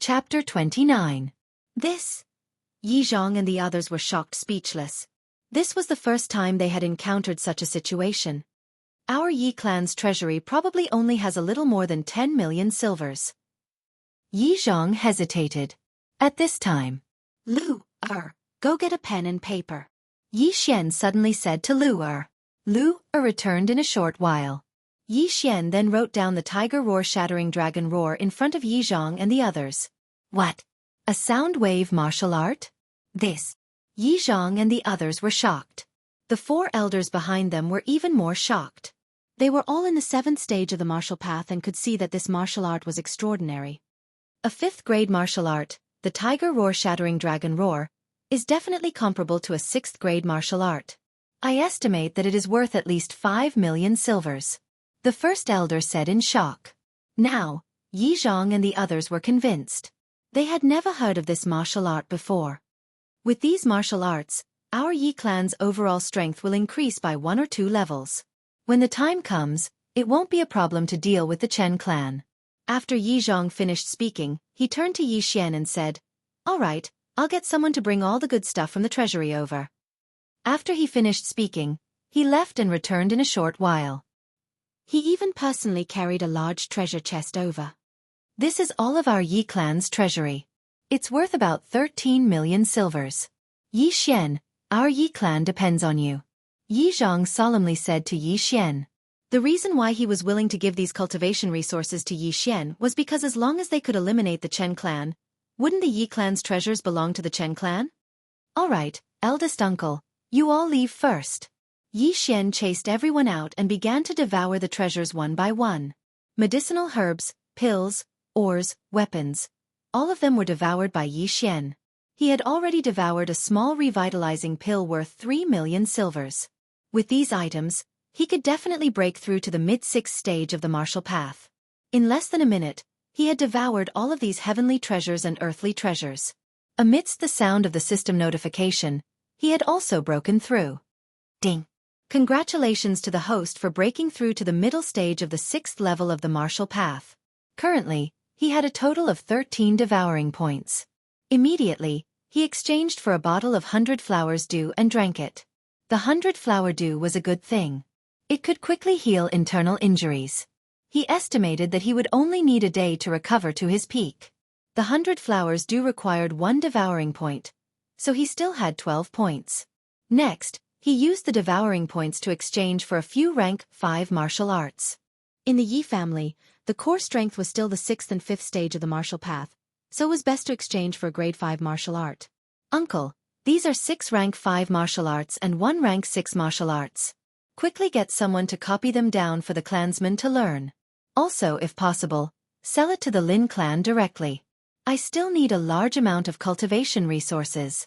Chapter 29. This. Yi Zhang and the others were shocked speechless. This was the first time they had encountered such a situation. Our Yi clan's treasury probably only has a little more than 10 million silvers. Yi Zhang hesitated. At this time, Lu go get a pen and paper. Yi Xian suddenly said to Lu Er. Lu Er returned in a short while. Yi Xian then wrote down the tiger roar shattering dragon roar in front of Yi Zhang and the others. What? A sound wave martial art? This. Yi Zhang and the others were shocked. The four elders behind them were even more shocked. They were all in the 7th stage of the martial path and could see that this martial art was extraordinary. A 5th grade martial art, the tiger roar shattering dragon roar, is definitely comparable to a 6th grade martial art. I estimate that it is worth at least 5 million silvers. The first elder said in shock. Now, Yi Zhang and the others were convinced. They had never heard of this martial art before. With these martial arts, our Yi clan's overall strength will increase by 1 or 2 levels. When the time comes, it won't be a problem to deal with the Chen clan. After Yi Zhang finished speaking, he turned to Yi Xian and said, "All right, I'll get someone to bring all the good stuff from the treasury over." After he finished speaking, he left and returned in a short while. He even personally carried a large treasure chest over. This is all of our Yi clan's treasury. It's worth about 13 million silvers. Yi Xian, our Yi clan depends on you. Yi Zhang solemnly said to Yi Xian. The reason why he was willing to give these cultivation resources to Yi Xian was because as long as they could eliminate the Chen clan, wouldn't the Yi clan's treasures belong to the Chen clan? All right, eldest uncle, you all leave first. Yi Xian chased everyone out and began to devour the treasures one by one. Medicinal herbs, pills, ores, weapons. All of them were devoured by Yi Xian. He had already devoured a small revitalizing pill worth 3 million silvers. With these items, he could definitely break through to the mid-6th stage of the martial path. In less than a minute, he had devoured all of these heavenly treasures and earthly treasures. Amidst the sound of the system notification, he had also broken through. Ding! Congratulations to the host for breaking through to the middle stage of the 6th level of the martial path. Currently, he had a total of 13 devouring points. Immediately, he exchanged for a bottle of 100 flowers dew and drank it. The 100 flower dew was a good thing. It could quickly heal internal injuries. He estimated that he would only need a day to recover to his peak. The 100 flowers dew required 1 devouring point, so he still had 12 points. Next, he used the devouring points to exchange for a few rank 5 martial arts. In the Yi family, the core strength was still the 6th and 5th stage of the martial path, so it was best to exchange for a grade 5 martial art. Uncle, these are 6 rank 5 martial arts and 1 rank 6 martial arts. Quickly get someone to copy them down for the clansmen to learn. Also, if possible, sell it to the Lin clan directly. I still need a large amount of cultivation resources.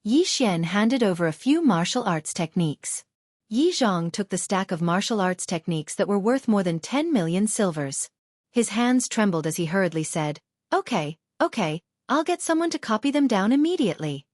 Yi Xian handed over a few martial arts techniques. Yi Zhang took the stack of martial arts techniques that were worth more than 10 million silvers. His hands trembled as he hurriedly said, Okay, I'll get someone to copy them down immediately.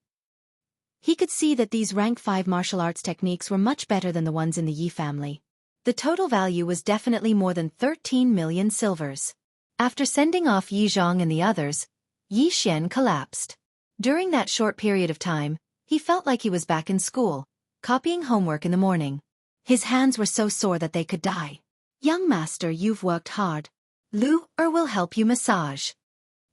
He could see that these rank 5 martial arts techniques were much better than the ones in the Yi family. The total value was definitely more than 13 million silvers. After sending off Yi Zhang and the others, Yi Xian collapsed. During that short period of time, he felt like he was back in school, copying homework in the morning. His hands were so sore that they could die. Young master, you've worked hard. Lu Er will help you massage.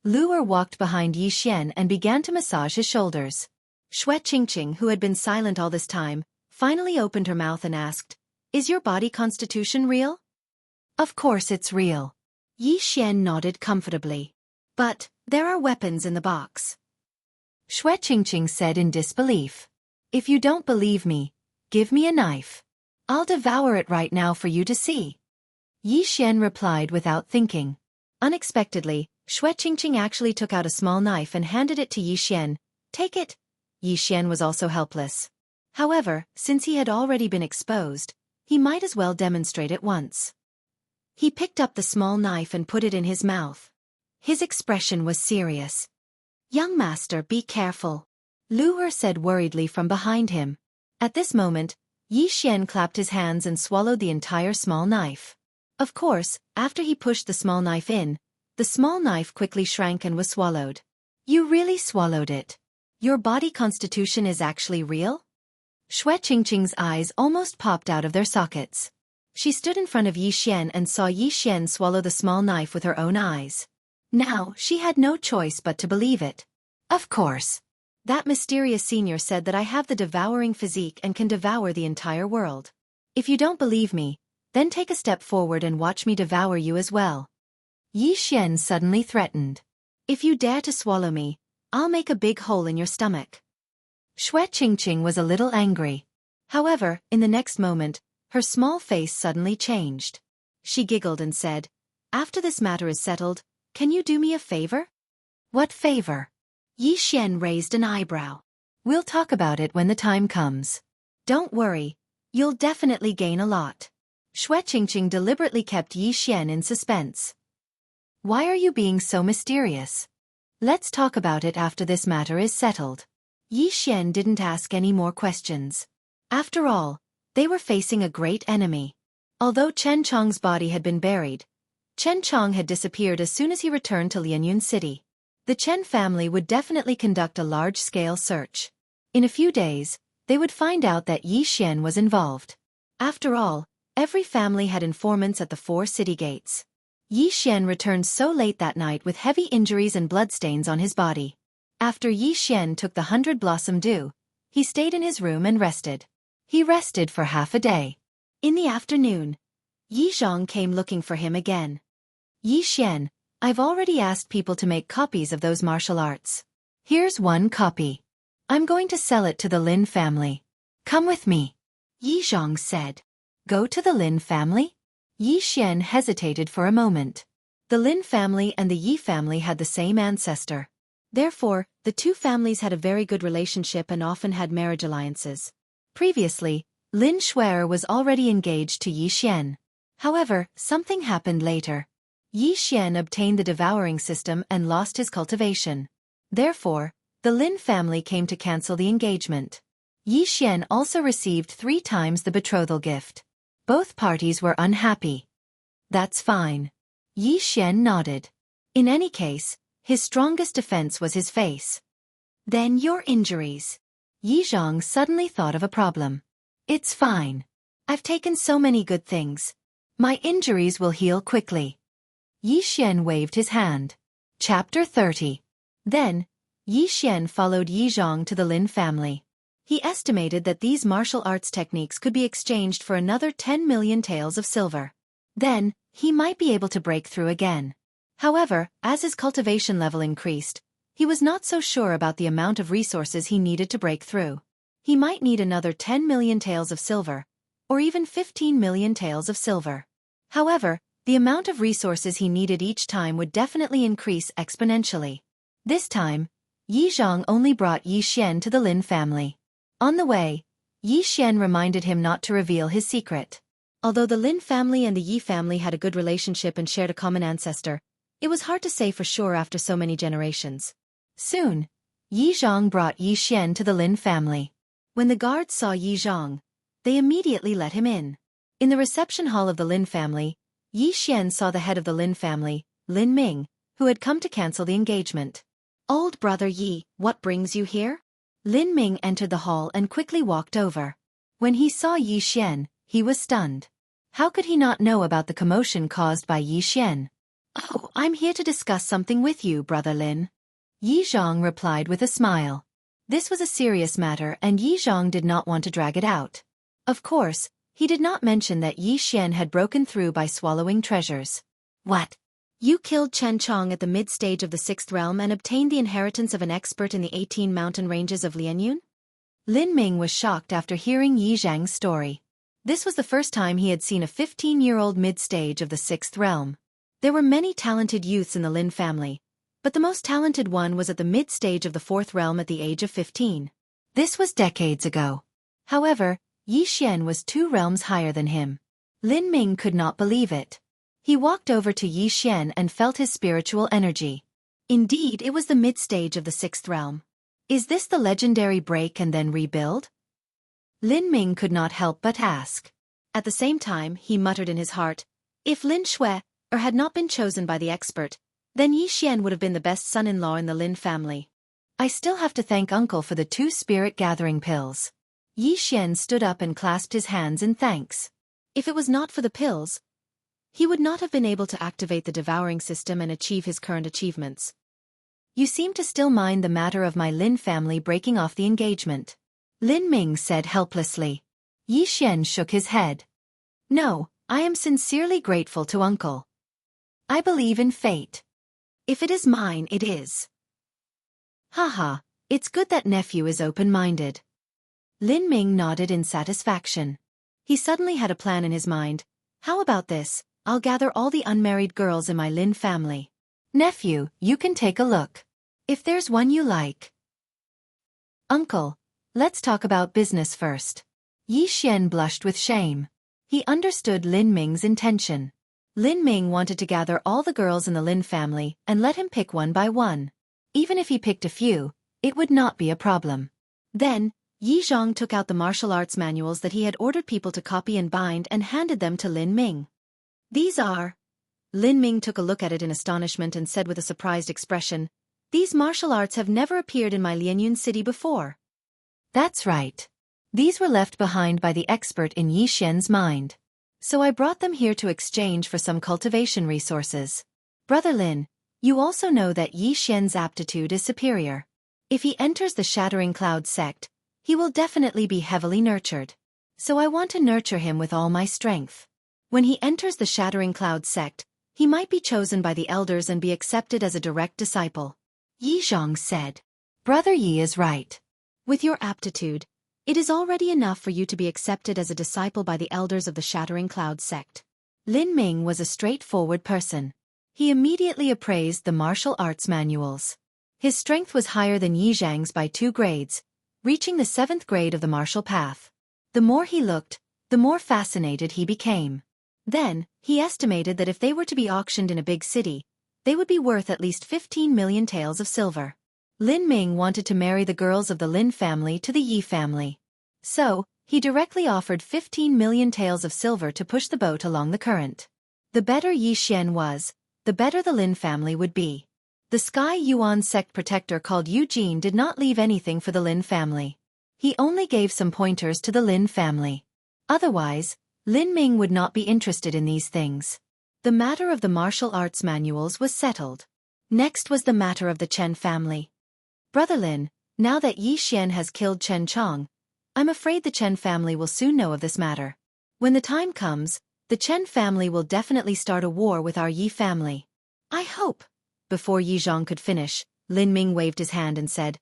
Lu Er walked behind Yi Xian and began to massage his shoulders. Xianxia, who had been silent all this time, finally opened her mouth and asked, Is your body constitution real? Of course it's real. Yi Xian nodded comfortably. But, there are weapons in the box. Xianxia said in disbelief. If you don't believe me, give me a knife. I'll devour it right now for you to see. Yi Xian replied without thinking. Unexpectedly, Xianxia actually took out a small knife and handed it to Yi Xian. Take it. Yi Xian was also helpless. However, since he had already been exposed, he might as well demonstrate it once. He picked up the small knife and put it in his mouth. His expression was serious. Young master, be careful. Lu Er said worriedly from behind him. At this moment, Yi Xian clapped his hands and swallowed the entire small knife. Of course, after he pushed the small knife in, The small knife quickly shrank and was swallowed. You really swallowed it. Your body constitution is actually real? Xianxia's eyes almost popped out of their sockets. She stood in front of Yi Xian and saw Yi Xian swallow the small knife with her own eyes. Now, she had no choice but to believe it. Of course. That mysterious senior said that I have the devouring physique and can devour the entire world. If you don't believe me, then take a step forward and watch me devour you as well. Yi Xian suddenly threatened. If you dare to swallow me, I'll make a big hole in your stomach. Xianxia was a little angry. However, in the next moment, her small face suddenly changed. She giggled and said, After this matter is settled, can you do me a favor? What favor? Yi Xian raised an eyebrow. We'll talk about it when the time comes. Don't worry, you'll definitely gain a lot. Xianxia deliberately kept Yi Xian in suspense. Why are you being so mysterious? Let's talk about it after this matter is settled. Yi Xian didn't ask any more questions. After all, they were facing a great enemy. Although Chen Chong's body had been buried, Chen Chong had disappeared as soon as he returned to Lianyun City. The Chen family would definitely conduct a large-scale search. In a few days, they would find out that Yi Xian was involved. After all, every family had informants at the 4 city gates. Yi Xian returned so late that night with heavy injuries and bloodstains on his body. After Yi Xian took the 100 Blossom Dew, he stayed in his room and rested. He rested for half a day. In the afternoon, Yi Zhang came looking for him again. Yi Xian, I've already asked people to make copies of those martial arts. Here's one copy. I'm going to sell it to the Lin family. Come with me. Yi Zhang said. Go to the Lin family? Yi Xian hesitated for a moment. The Lin family and the Yi family had the same ancestor. Therefore, the two families had a very good relationship and often had marriage alliances. Previously, Lin Shuer was already engaged to Yi Xian. However, something happened later. Yi Xian obtained the devouring system and lost his cultivation. Therefore, the Lin family came to cancel the engagement. Yi Xian also received 3 times the betrothal gift. Both parties were unhappy. That's fine. Yi Xian nodded. In any case, his strongest defense was his face. Then your injuries. Yi Zhang suddenly thought of a problem. It's fine. I've taken so many good things. My injuries will heal quickly. Yi Xian waved his hand. Chapter 30. Then, Yi Xian followed Yi Zhang to the Lin family. He estimated that these martial arts techniques could be exchanged for another 10 million taels of silver. Then, he might be able to break through again. However, as his cultivation level increased, he was not so sure about the amount of resources he needed to break through. He might need another 10 million taels of silver, or even 15 million taels of silver. However, the amount of resources he needed each time would definitely increase exponentially. This time, Yi Zhang only brought Yi Xian to the Lin family. On the way, Yi Xian reminded him not to reveal his secret. Although the Lin family and the Yi family had a good relationship and shared a common ancestor, it was hard to say for sure after so many generations. Soon, Yi Zhang brought Yi Xian to the Lin family. When the guards saw Yi Zhang, they immediately let him in. In the reception hall of the Lin family, Yi Xian saw the head of the Lin family, Lin Ming, who had come to cancel the engagement. Old brother Yi, what brings you here? Lin Ming entered the hall and quickly walked over. When he saw Yi Xian, he was stunned. How could he not know about the commotion caused by Yi Xian? Oh, I'm here to discuss something with you, brother Lin. Yi Zhang replied with a smile. This was a serious matter and Yi Zhang did not want to drag it out. Of course, he did not mention that Yi Xian had broken through by swallowing treasures. What? You killed Chen Chong at the mid-stage of the 6th realm and obtained the inheritance of an expert in the 18 mountain ranges of Lianyun? Lin Ming was shocked after hearing Yi Zhang's story. This was the first time he had seen a 15-year-old mid-stage of the 6th realm. There were many talented youths in the Lin family, but the most talented one was at the mid-stage of the 4th realm at the age of 15. This was decades ago. However, Yi Xian was 2 realms higher than him. Lin Ming could not believe it. He walked over to Yi Xian and felt his spiritual energy. Indeed, it was the mid-stage of the 6th realm. Is this the legendary break and then rebuild? Lin Ming could not help but ask. At the same time, he muttered in his heart, if Lin Shui had not been chosen by the expert, Then Yi Xian would have been the best son-in-law in the Lin family. I still have to thank Uncle for the 2 spirit-gathering pills. Yi Xian stood up and clasped his hands in thanks. If it was not for the pills, he would not have been able to activate the devouring system and achieve his current achievements. You seem to still mind the matter of my Lin family breaking off the engagement. Lin Ming said helplessly. Yi Xian shook his head. No, I am sincerely grateful to Uncle. I believe in fate. If it is mine, it is. Haha, it's good that nephew is open-minded. Lin Ming nodded in satisfaction. He suddenly had a plan in his mind. How about this? I'll gather all the unmarried girls in my Lin family. Nephew, you can take a look. If there's one you like. Uncle, let's talk about business first. Yi Xian blushed with shame. He understood Lin Ming's intention. Lin Ming wanted to gather all the girls in the Lin family and let him pick one by one. Even if he picked a few, it would not be a problem. Then, Yi Zhang took out the martial arts manuals that he had ordered people to copy and bind and handed them to Lin Ming. These are... Lin Ming took a look at it in astonishment and said with a surprised expression, these martial arts have never appeared in my Lianyun city before. That's right. These were left behind by the expert in Yi Xian's mind. So I brought them here to exchange for some cultivation resources. Brother Lin, you also know that Yi Xian's aptitude is superior. If he enters the Shattering Cloud sect, he will definitely be heavily nurtured. So I want to nurture him with all my strength. When he enters the Shattering Cloud sect, he might be chosen by the elders and be accepted as a direct disciple. Yi Zhang said. Brother Yi is right. With your aptitude, it is already enough for you to be accepted as a disciple by the elders of the Shattering Cloud sect. Lin Ming was a straightforward person. He immediately appraised the martial arts manuals. His strength was higher than Yi Zhang's by 2 grades, reaching the 7th grade of the martial path. The more he looked, the more fascinated he became. Then, he estimated that if they were to be auctioned in a big city, they would be worth at least 15 million taels of silver. Lin Ming wanted to marry the girls of the Lin family to the Yi family. So, he directly offered 15 million taels of silver to push the boat along the current. The better Yi Xian was, the better the Lin family would be. The Sky Yuan sect protector called Eugene did not leave anything for the Lin family. He only gave some pointers to the Lin family. Otherwise, Lin Ming would not be interested in these things. The matter of the martial arts manuals was settled. Next was the matter of the Chen family. Brother Lin, now that Yi Xian has killed Chen Chong, I'm afraid the Chen family will soon know of this matter. When the time comes, the Chen family will definitely start a war with our Yi family. I hope. Before Yi Zhang could finish, Lin Ming waved his hand and said,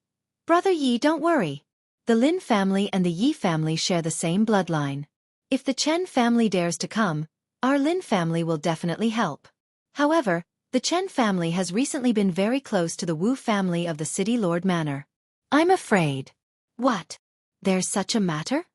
Brother Yi, don't worry. The Lin family and the Yi family share the same bloodline. If the Chen family dares to come, our Lin family will definitely help. However, the Chen family has recently been very close to the Wu family of the City Lord Manor. I'm afraid. What? There's such a matter?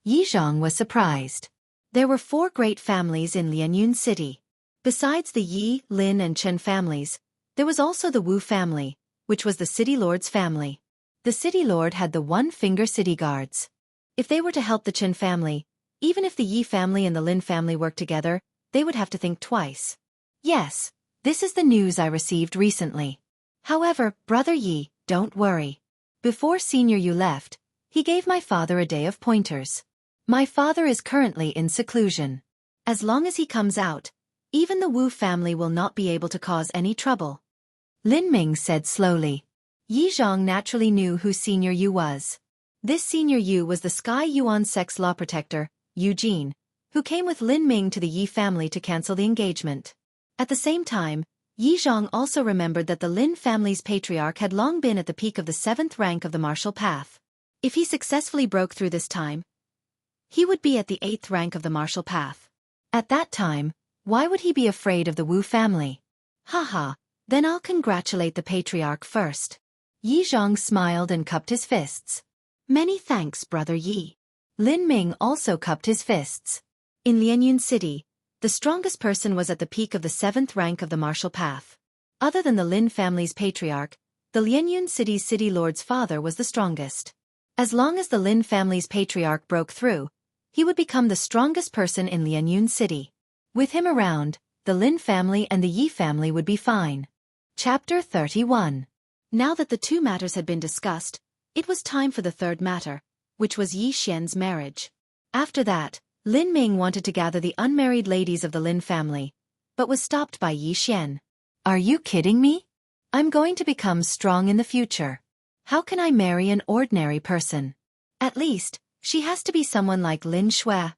Yi Zhang was surprised. There were 4 great families in Lianyun City. Besides the Yi, Lin and Chen families, there was also the Wu family, which was the City Lord's family. The City Lord had the one-finger city guards. If they were to help the Chen family, even if the Yi family and the Lin family worked together, they would have to think twice. Yes, this is the news I received recently. However, Brother Yi, don't worry. Before Senior Yu left, he gave my father a day of pointers. My father is currently in seclusion. As long as he comes out, even the Wu family will not be able to cause any trouble. Lin Ming said slowly. Yi Zhang naturally knew who Senior Yu was. This Senior Yu was the Sky Yuan sect's law protector, Eugene, who came with Lin Ming to the Yi family to cancel the engagement. At the same time, Yi Zhang also remembered that the Lin family's patriarch had long been at the peak of the 7th rank of the martial path. If he successfully broke through this time, he would be at the 8th rank of the martial path. At that time, why would he be afraid of the Wu family? Haha, then I'll congratulate the patriarch first. Yi Zhang smiled and cupped his fists. Many thanks, Brother Yi. Lin Ming also cupped his fists. In Lianyun City, the strongest person was at the peak of the 7th rank of the martial path. Other than the Lin family's patriarch, the Lianyun City's city lord's father was the strongest. As long as the Lin family's patriarch broke through, he would become the strongest person in Lianyun City. With him around, the Lin family and the Yi family would be fine. Chapter 31. Now that the two matters had been discussed, it was time for the third matter, which was Yi Xian's marriage. After that, Lin Ming wanted to gather the unmarried ladies of the Lin family, but was stopped by Yi Xian. Are you kidding me? I'm going to become strong in the future. How can I marry an ordinary person? At least, she has to be someone like Lin Shui.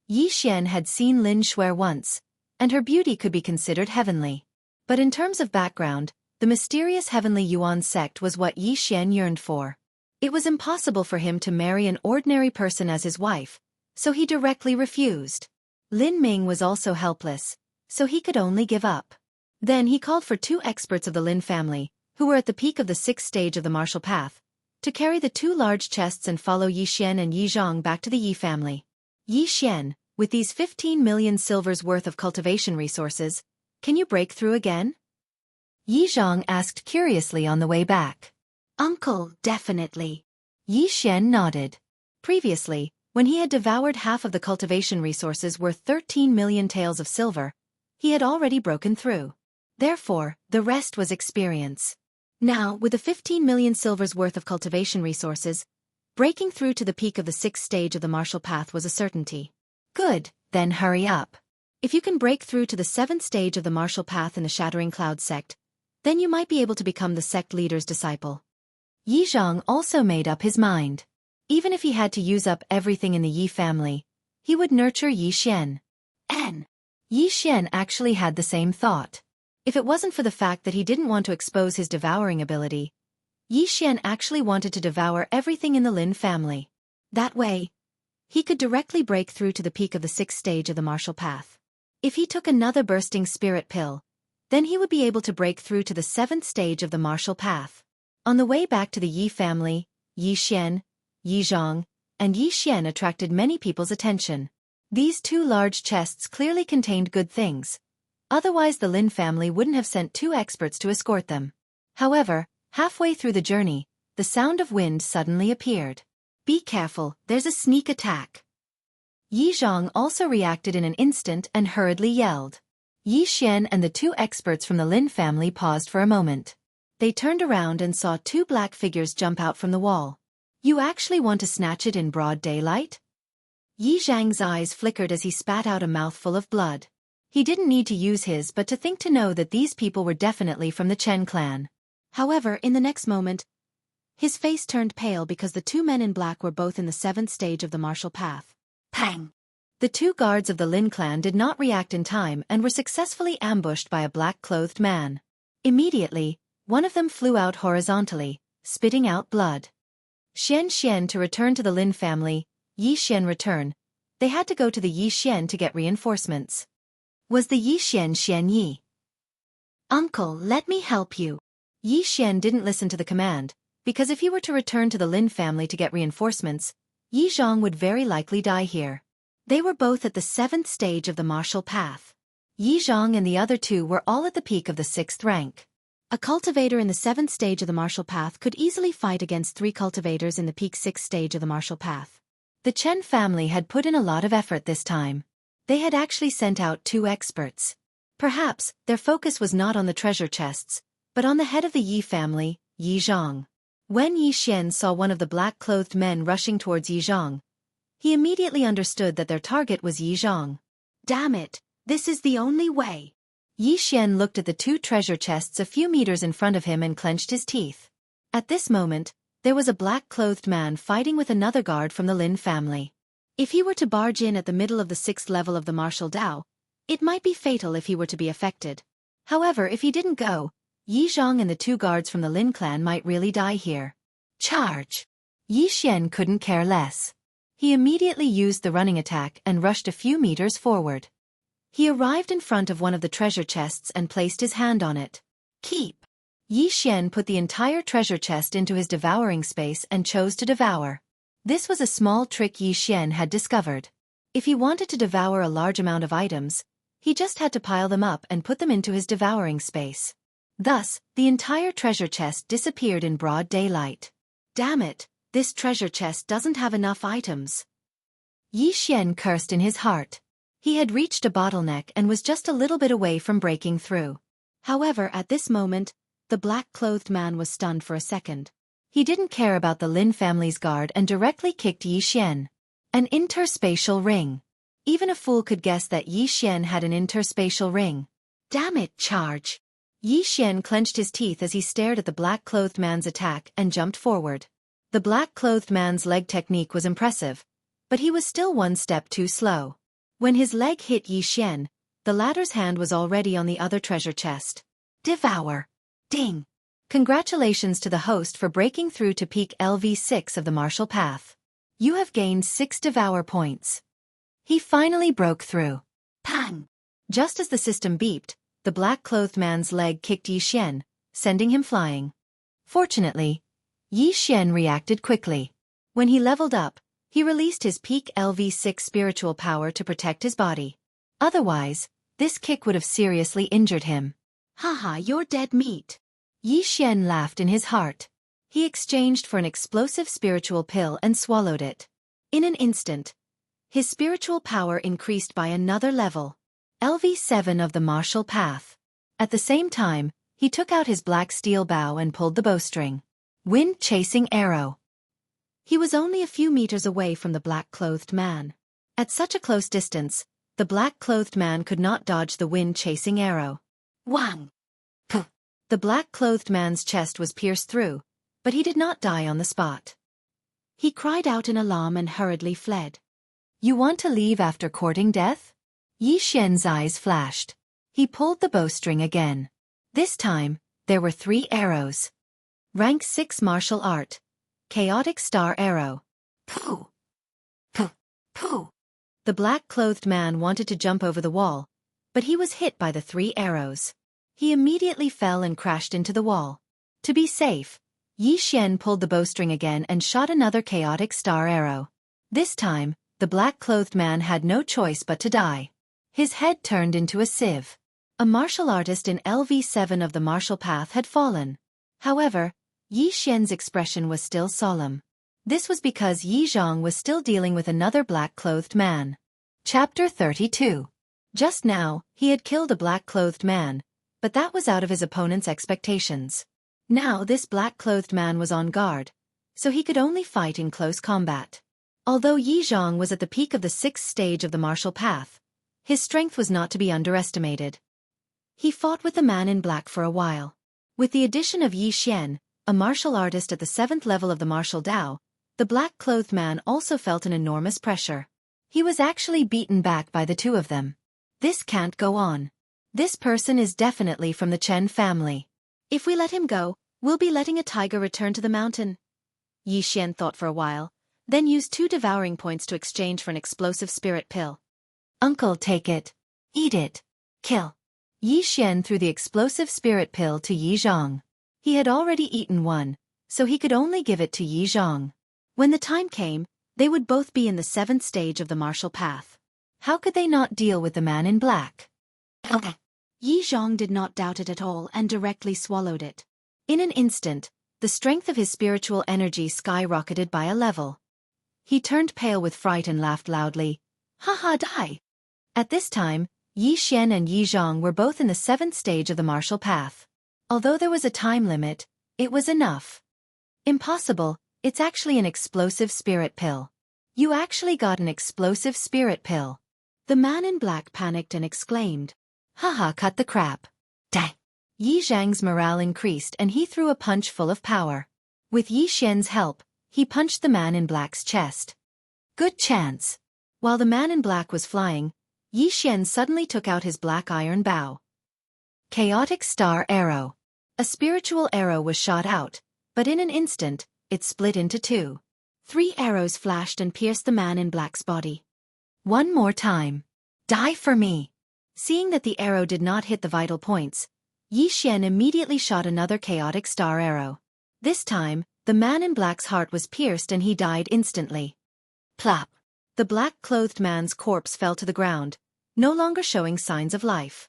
Yi Xian had seen Lin Shui once, and her beauty could be considered heavenly. But in terms of background, the mysterious heavenly Yuan sect was what Yi Xian yearned for. It was impossible for him to marry an ordinary person as his wife, so he directly refused. Lin Ming was also helpless, so he could only give up. Then he called for two experts of the Lin family, who were at the peak of the 6th stage of the martial path, to carry the two large chests and follow Yi Xian and Yi Zhang back to the Yi family. Yi Xian, with these 15 million silvers worth of cultivation resources, can you break through again? Yi Zhang asked curiously on the way back. Uncle, definitely. Yi Xian nodded. Previously, when he had devoured half of the cultivation resources worth 13 million taels of silver, he had already broken through. Therefore, the rest was experience. Now, with the 15 million silvers worth of cultivation resources, breaking through to the peak of the 6th stage of the martial path was a certainty. Good, then hurry up. If you can break through to the 7th stage of the martial path in the Shattering Cloud sect, then you might be able to become the sect leader's disciple. Yi Zhang also made up his mind. Even if he had to use up everything in the Yi family, he would nurture Yi Xian. Yi Xian actually had the same thought. If it wasn't for the fact that he didn't want to expose his devouring ability, Yi Xian actually wanted to devour everything in the Lin family. That way, he could directly break through to the peak of the 6th stage of the martial path. If he took another bursting spirit pill, then he would be able to break through to the 7th stage of the martial path. On the way back to the Yi family, Yi Xian, Yi Zhang, and Yi Xian attracted many people's attention. These two large chests clearly contained good things. Otherwise the Lin family wouldn't have sent two experts to escort them. However, halfway through the journey, the sound of wind suddenly appeared. Be careful, there's a sneak attack. Yi Zhang also reacted in an instant and hurriedly yelled. Yi Xian and the two experts from the Lin family paused for a moment. They turned around and saw two black figures jump out from the wall. You actually want to snatch it in broad daylight? Yi Zhang's eyes flickered as he spat out a mouthful of blood. He didn't need to use his but to think to know that these people were definitely from the Chen clan. However, in the next moment, his face turned pale because the two men in black were both in the 7th stage of the martial path. Pang! The two guards of the Lin clan did not react in time and were successfully ambushed by a black-clothed man. Immediately, one of them flew out horizontally, spitting out blood. Xianxia to return to the Lin family, Yi Xian return. They had to go to the Yi Xian to get reinforcements. Was the Yi Xian Xian Yi? Uncle, let me help you. Yi Xian didn't listen to the command, because if he were to return to the Lin family to get reinforcements, Yi Zhang would very likely die here. They were both at the 7th stage of the martial path. Yi Zhang and the other two were all at the peak of the 6th rank. A cultivator in the 7th stage of the martial path could easily fight against 3 cultivators in the peak 6th stage of the martial path. The Chen family had put in a lot of effort this time. They had actually sent out 2 experts. Perhaps, their focus was not on the treasure chests, but on the head of the Yi family, Yi Zhang. When Yi Xian saw one of the black-clothed men rushing towards Yi Zhang, he immediately understood that their target was Yi Zhang. Damn it, this is the only way. Yi Xian looked at the 2 treasure chests a few meters in front of him and clenched his teeth. At this moment, there was a black-clothed man fighting with another guard from the Lin family. If he were to barge in at the middle of the 6th level of the martial Dao, it might be fatal if he were to be affected. However, if he didn't go, Yi Zhang and the 2 guards from the Lin clan might really die here. Charge! Yi Xian couldn't care less. He immediately used the running attack and rushed a few meters forward. He arrived in front of one of the treasure chests and placed his hand on it. Keep! Yi Xian put the entire treasure chest into his devouring space and chose to devour. This was a small trick Yi Xian had discovered. If he wanted to devour a large amount of items, he just had to pile them up and put them into his devouring space. Thus, the entire treasure chest disappeared in broad daylight. Damn it, this treasure chest doesn't have enough items. Yi Xian cursed in his heart. He had reached a bottleneck and was just a little bit away from breaking through. However, at this moment, the black-clothed man was stunned for a second. He didn't care about the Lin family's guard and directly kicked Yi Xian. An interspatial ring. Even a fool could guess that Yi Xian had an interspatial ring. Damn it, charge! Yi Xian clenched his teeth as he stared at the black-clothed man's attack and jumped forward. The black-clothed man's leg technique was impressive, but he was still one step too slow. When his leg hit Yi Xian, the latter's hand was already on the other treasure chest. Devour! Ding! Congratulations to the host for breaking through to peak LV6 of the martial path. You have gained 6 Devour points. He finally broke through. Pang! Just as the system beeped, the black-clothed man's leg kicked Yi Xian, sending him flying. Fortunately, Yi Xian reacted quickly. When he leveled up, he released his peak LV6 spiritual power to protect his body. Otherwise, this kick would have seriously injured him. Haha, you're dead meat. Yi Xian laughed in his heart. He exchanged for an explosive spiritual pill and swallowed it. In an instant, his spiritual power increased by another level. LV7 of the martial path. At the same time, he took out his black steel bow and pulled the bowstring. Wind-chasing arrow. He was only a few meters away from the black-clothed man. At such a close distance, the black-clothed man could not dodge the wind-chasing arrow. Wang! Puh! The black-clothed man's chest was pierced through, but he did not die on the spot. He cried out in alarm and hurriedly fled. You want to leave after courting death? Yi Xian's eyes flashed. He pulled the bowstring again. This time, there were 3 arrows. Rank 6 martial art. Chaotic star arrow. Pooh! Pooh! Pooh! The black-clothed man wanted to jump over the wall, but he was hit by the 3 arrows. He immediately fell and crashed into the wall. To be safe, Yi Xian pulled the bowstring again and shot another chaotic star arrow. This time, the black-clothed man had no choice but to die. His head turned into a sieve. A martial artist in LV7 of the martial path had fallen. However, Yi Xian's expression was still solemn. This was because Yi Zhang was still dealing with another black-clothed man. Chapter 32. Just now, he had killed a black-clothed man, but that was out of his opponent's expectations. Now this black-clothed man was on guard, so he could only fight in close combat. Although Yi Zhang was at the peak of the 6th stage of the martial path, his strength was not to be underestimated. He fought with the man in black for a while. With the addition of Yi Xian, a martial artist at the 7th level of the martial Dao, the black-clothed man also felt an enormous pressure. He was actually beaten back by the 2 of them. This can't go on. This person is definitely from the Chen family. If we let him go, we'll be letting a tiger return to the mountain. Yi Xian thought for a while, then used 2 devouring points to exchange for an explosive spirit pill. Uncle, take it. Eat it. Kill. Yi Xian threw the explosive spirit pill to Yi Zhang. He had already eaten one, so he could only give it to Yi Zhang. When the time came, they would both be in the 7th stage of the martial path. How could they not deal with the man in black? Yi Zhang did not doubt it at all and directly swallowed it. In an instant, the strength of his spiritual energy skyrocketed by a level. He turned pale with fright and laughed loudly. Ha ha, die! At this time, Yi Xian and Yi Zhang were both in the 7th stage of the martial path. Although there was a time limit, it was enough. Impossible, it's actually an explosive spirit pill. You actually got an explosive spirit pill. The man in black panicked and exclaimed. Haha, cut the crap. Die! Yi Zhang's morale increased and he threw a punch full of power. With Yi Xian's help, he punched the man in black's chest. Good chance. While the man in black was flying, Yi Xian suddenly took out his black iron bow. Chaotic star arrow. A spiritual arrow was shot out, but in an instant, it split into 2. 3 arrows flashed and pierced the man in black's body. One more time. Die for me. Seeing that the arrow did not hit the vital points, Yi Xian immediately shot another chaotic star arrow. This time, the man in black's heart was pierced and he died instantly. Plop. The black-clothed man's corpse fell to the ground, no longer showing signs of life.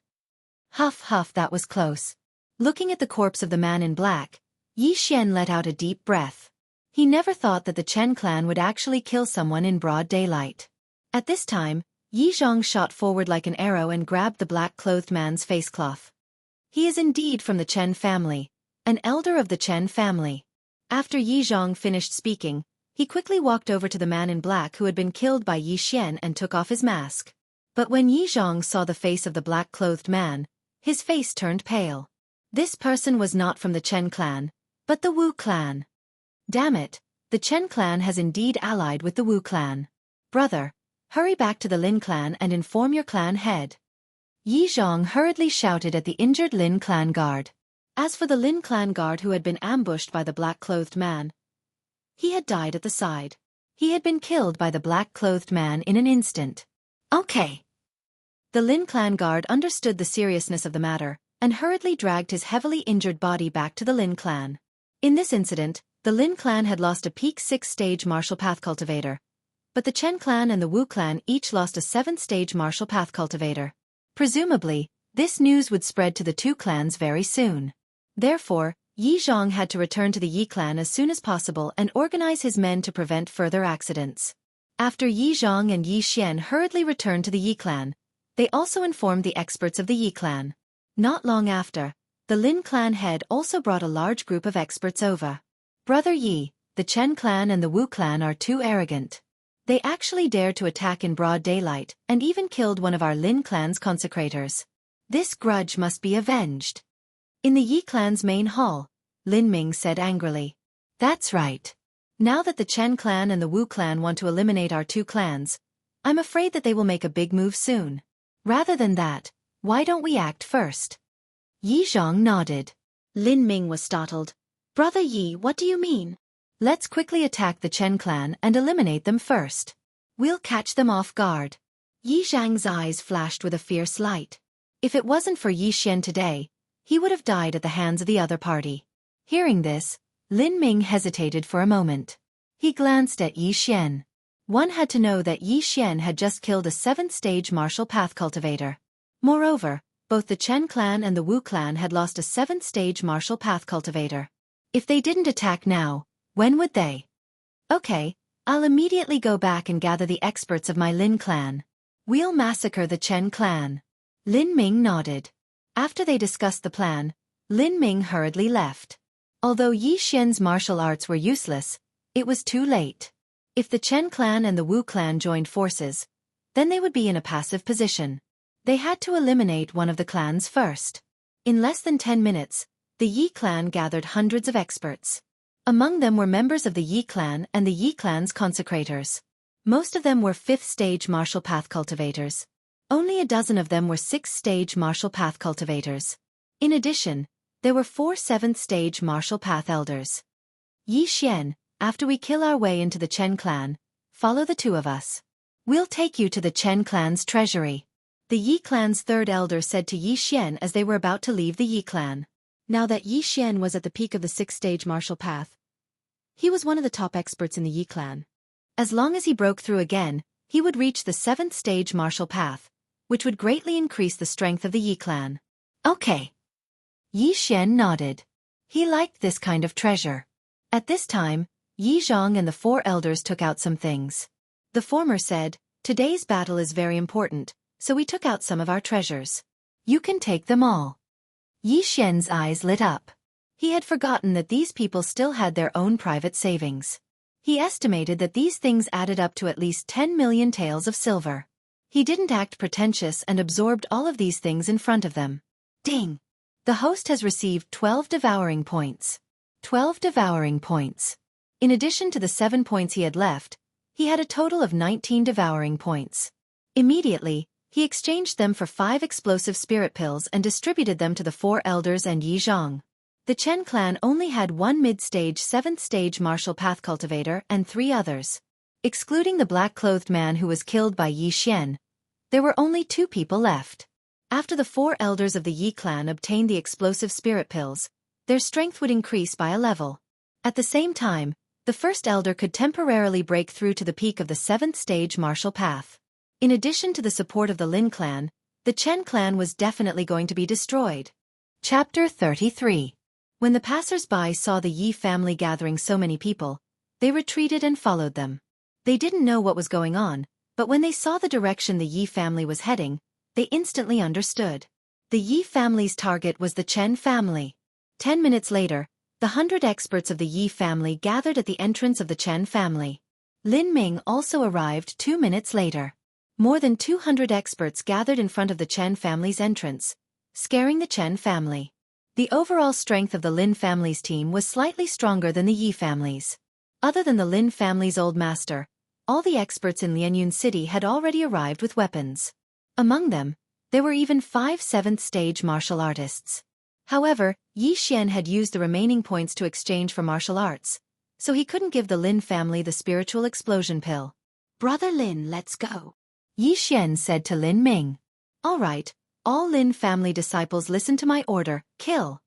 Huff huff, that was close. Looking at the corpse of the man in black, Yi Xian let out a deep breath. He never thought that the Chen clan would actually kill someone in broad daylight. At this time, Yi Zhang shot forward like an arrow and grabbed the black-clothed man's facecloth. He is indeed from the Chen family, an elder of the Chen family. After Yi Zhang finished speaking, he quickly walked over to the man in black who had been killed by Yi Xian and took off his mask. But when Yi Zhang saw the face of the black-clothed man, his face turned pale. This person was not from the Chen clan, but the Wu clan. Damn it, the Chen clan has indeed allied with the Wu clan. Brother, hurry back to the Lin clan and inform your clan head. Yi Zhang hurriedly shouted at the injured Lin clan guard. As for the Lin clan guard who had been ambushed by the black-clothed man, he had died at the side. He had been killed by the black-clothed man in an instant. Okay. The Lin clan guard understood the seriousness of the matter, and hurriedly dragged his heavily injured body back to the Lin clan. In this incident, the Lin clan had lost a peak 6-stage martial path cultivator, but the Chen clan and the Wu clan each lost a 7th-stage martial path cultivator. Presumably, this news would spread to the two clans very soon. Therefore, Yi Zhang had to return to the Yi clan as soon as possible and organize his men to prevent further accidents. After Yi Zhang and Yi Xian hurriedly returned to the Yi clan, they also informed the experts of the Yi clan. Not long after, the Lin clan head also brought a large group of experts over. Brother Yi, the Chen clan and the Wu clan are too arrogant. They actually dared to attack in broad daylight and even killed one of our Lin clan's consecrators. This grudge must be avenged. In the Yi clan's main hall, Lin Ming said angrily. That's right. Now that the Chen clan and the Wu clan want to eliminate our two clans, I'm afraid that they will make a big move soon. Rather than that, why don't we act first? Yi Zhang nodded. Lin Ming was startled. Brother Yi, what do you mean? Let's quickly attack the Chen clan and eliminate them first. We'll catch them off guard. Yi Zhang's eyes flashed with a fierce light. If it wasn't for Yi Xian today, he would have died at the hands of the other party. Hearing this, Lin Ming hesitated for a moment. He glanced at Yi Xian. One had to know that Yi Xian had just killed a 7th-stage martial path cultivator. Moreover, both the Chen clan and the Wu clan had lost a 7th-stage martial path cultivator. If they didn't attack now, when would they? Okay, I'll immediately go back and gather the experts of my Lin clan. We'll massacre the Chen clan. Lin Ming nodded. After they discussed the plan, Lin Ming hurriedly left. Although Yi Xian's martial arts were useless, it was too late. If the Chen clan and the Wu clan joined forces, then they would be in a passive position. They had to eliminate one of the clans first. In less than 10 minutes, the Yi clan gathered hundreds of experts. Among them were members of the Yi clan and the Yi clan's consecrators. Most of them were 5th-stage martial path cultivators. Only a dozen of them were 6th-stage martial path cultivators. In addition, there were 4 7th-stage martial path elders. Yi Xian, after we kill our way into the Chen clan, follow the two of us. We'll take you to the Chen clan's treasury. The Yi clan's 3rd elder said to Yi Xian as they were about to leave the Yi clan. Now that Yi Xian was at the peak of the 6th-stage martial path, he was one of the top experts in the Yi clan. As long as he broke through again, he would reach the 7th-stage martial path, which would greatly increase the strength of the Yi clan. Okay. Yi Xian nodded. He liked this kind of treasure. At this time, Yi Zhang and the 4 elders took out some things. The former said, "Today's battle is very important, so we took out some of our treasures. You can take them all." Yi Xian's eyes lit up. He had forgotten that these people still had their own private savings. He estimated that these things added up to at least 10 million taels of silver. He didn't act pretentious and absorbed all of these things in front of them. Ding! The host has received 12 devouring points. 12 devouring points. In addition to the 7 points he had left, he had a total of 19 devouring points. Immediately, he exchanged them for 5 explosive spirit pills and distributed them to the 4 elders and Yi Zhang. The Chen clan only had 1 mid-stage 7th-stage martial path cultivator and 3 others. Excluding the black-clothed man who was killed by Yi Xian, there were only 2 people left. After the 4 elders of the Yi clan obtained the explosive spirit pills, their strength would increase by a level. At the same time, the first elder could temporarily break through to the peak of the 7th-stage martial path. In addition to the support of the Lin clan, the Chen clan was definitely going to be destroyed. Chapter 33. When the passers-by saw the Yi family gathering so many people, they retreated and followed them. They didn't know what was going on, but when they saw the direction the Yi family was heading, they instantly understood. The Yi family's target was the Chen family. 10 minutes later, the 100 experts of the Yi family gathered at the entrance of the Chen family. Lin Ming also arrived 2 minutes later. More than 200 experts gathered in front of the Chen family's entrance, scaring the Chen family. The overall strength of the Lin family's team was slightly stronger than the Yi family's. Other than the Lin family's old master, all the experts in Lianyun City had already arrived with weapons. Among them, there were even 5 7th-stage martial artists. However, Yi Xian had used the remaining points to exchange for martial arts, so he couldn't give the Lin family the spiritual explosion pill. "Brother Lin, let's go," Yi Xian said to Lin Ming. "All right, all Lin family disciples listen to my order, kill,"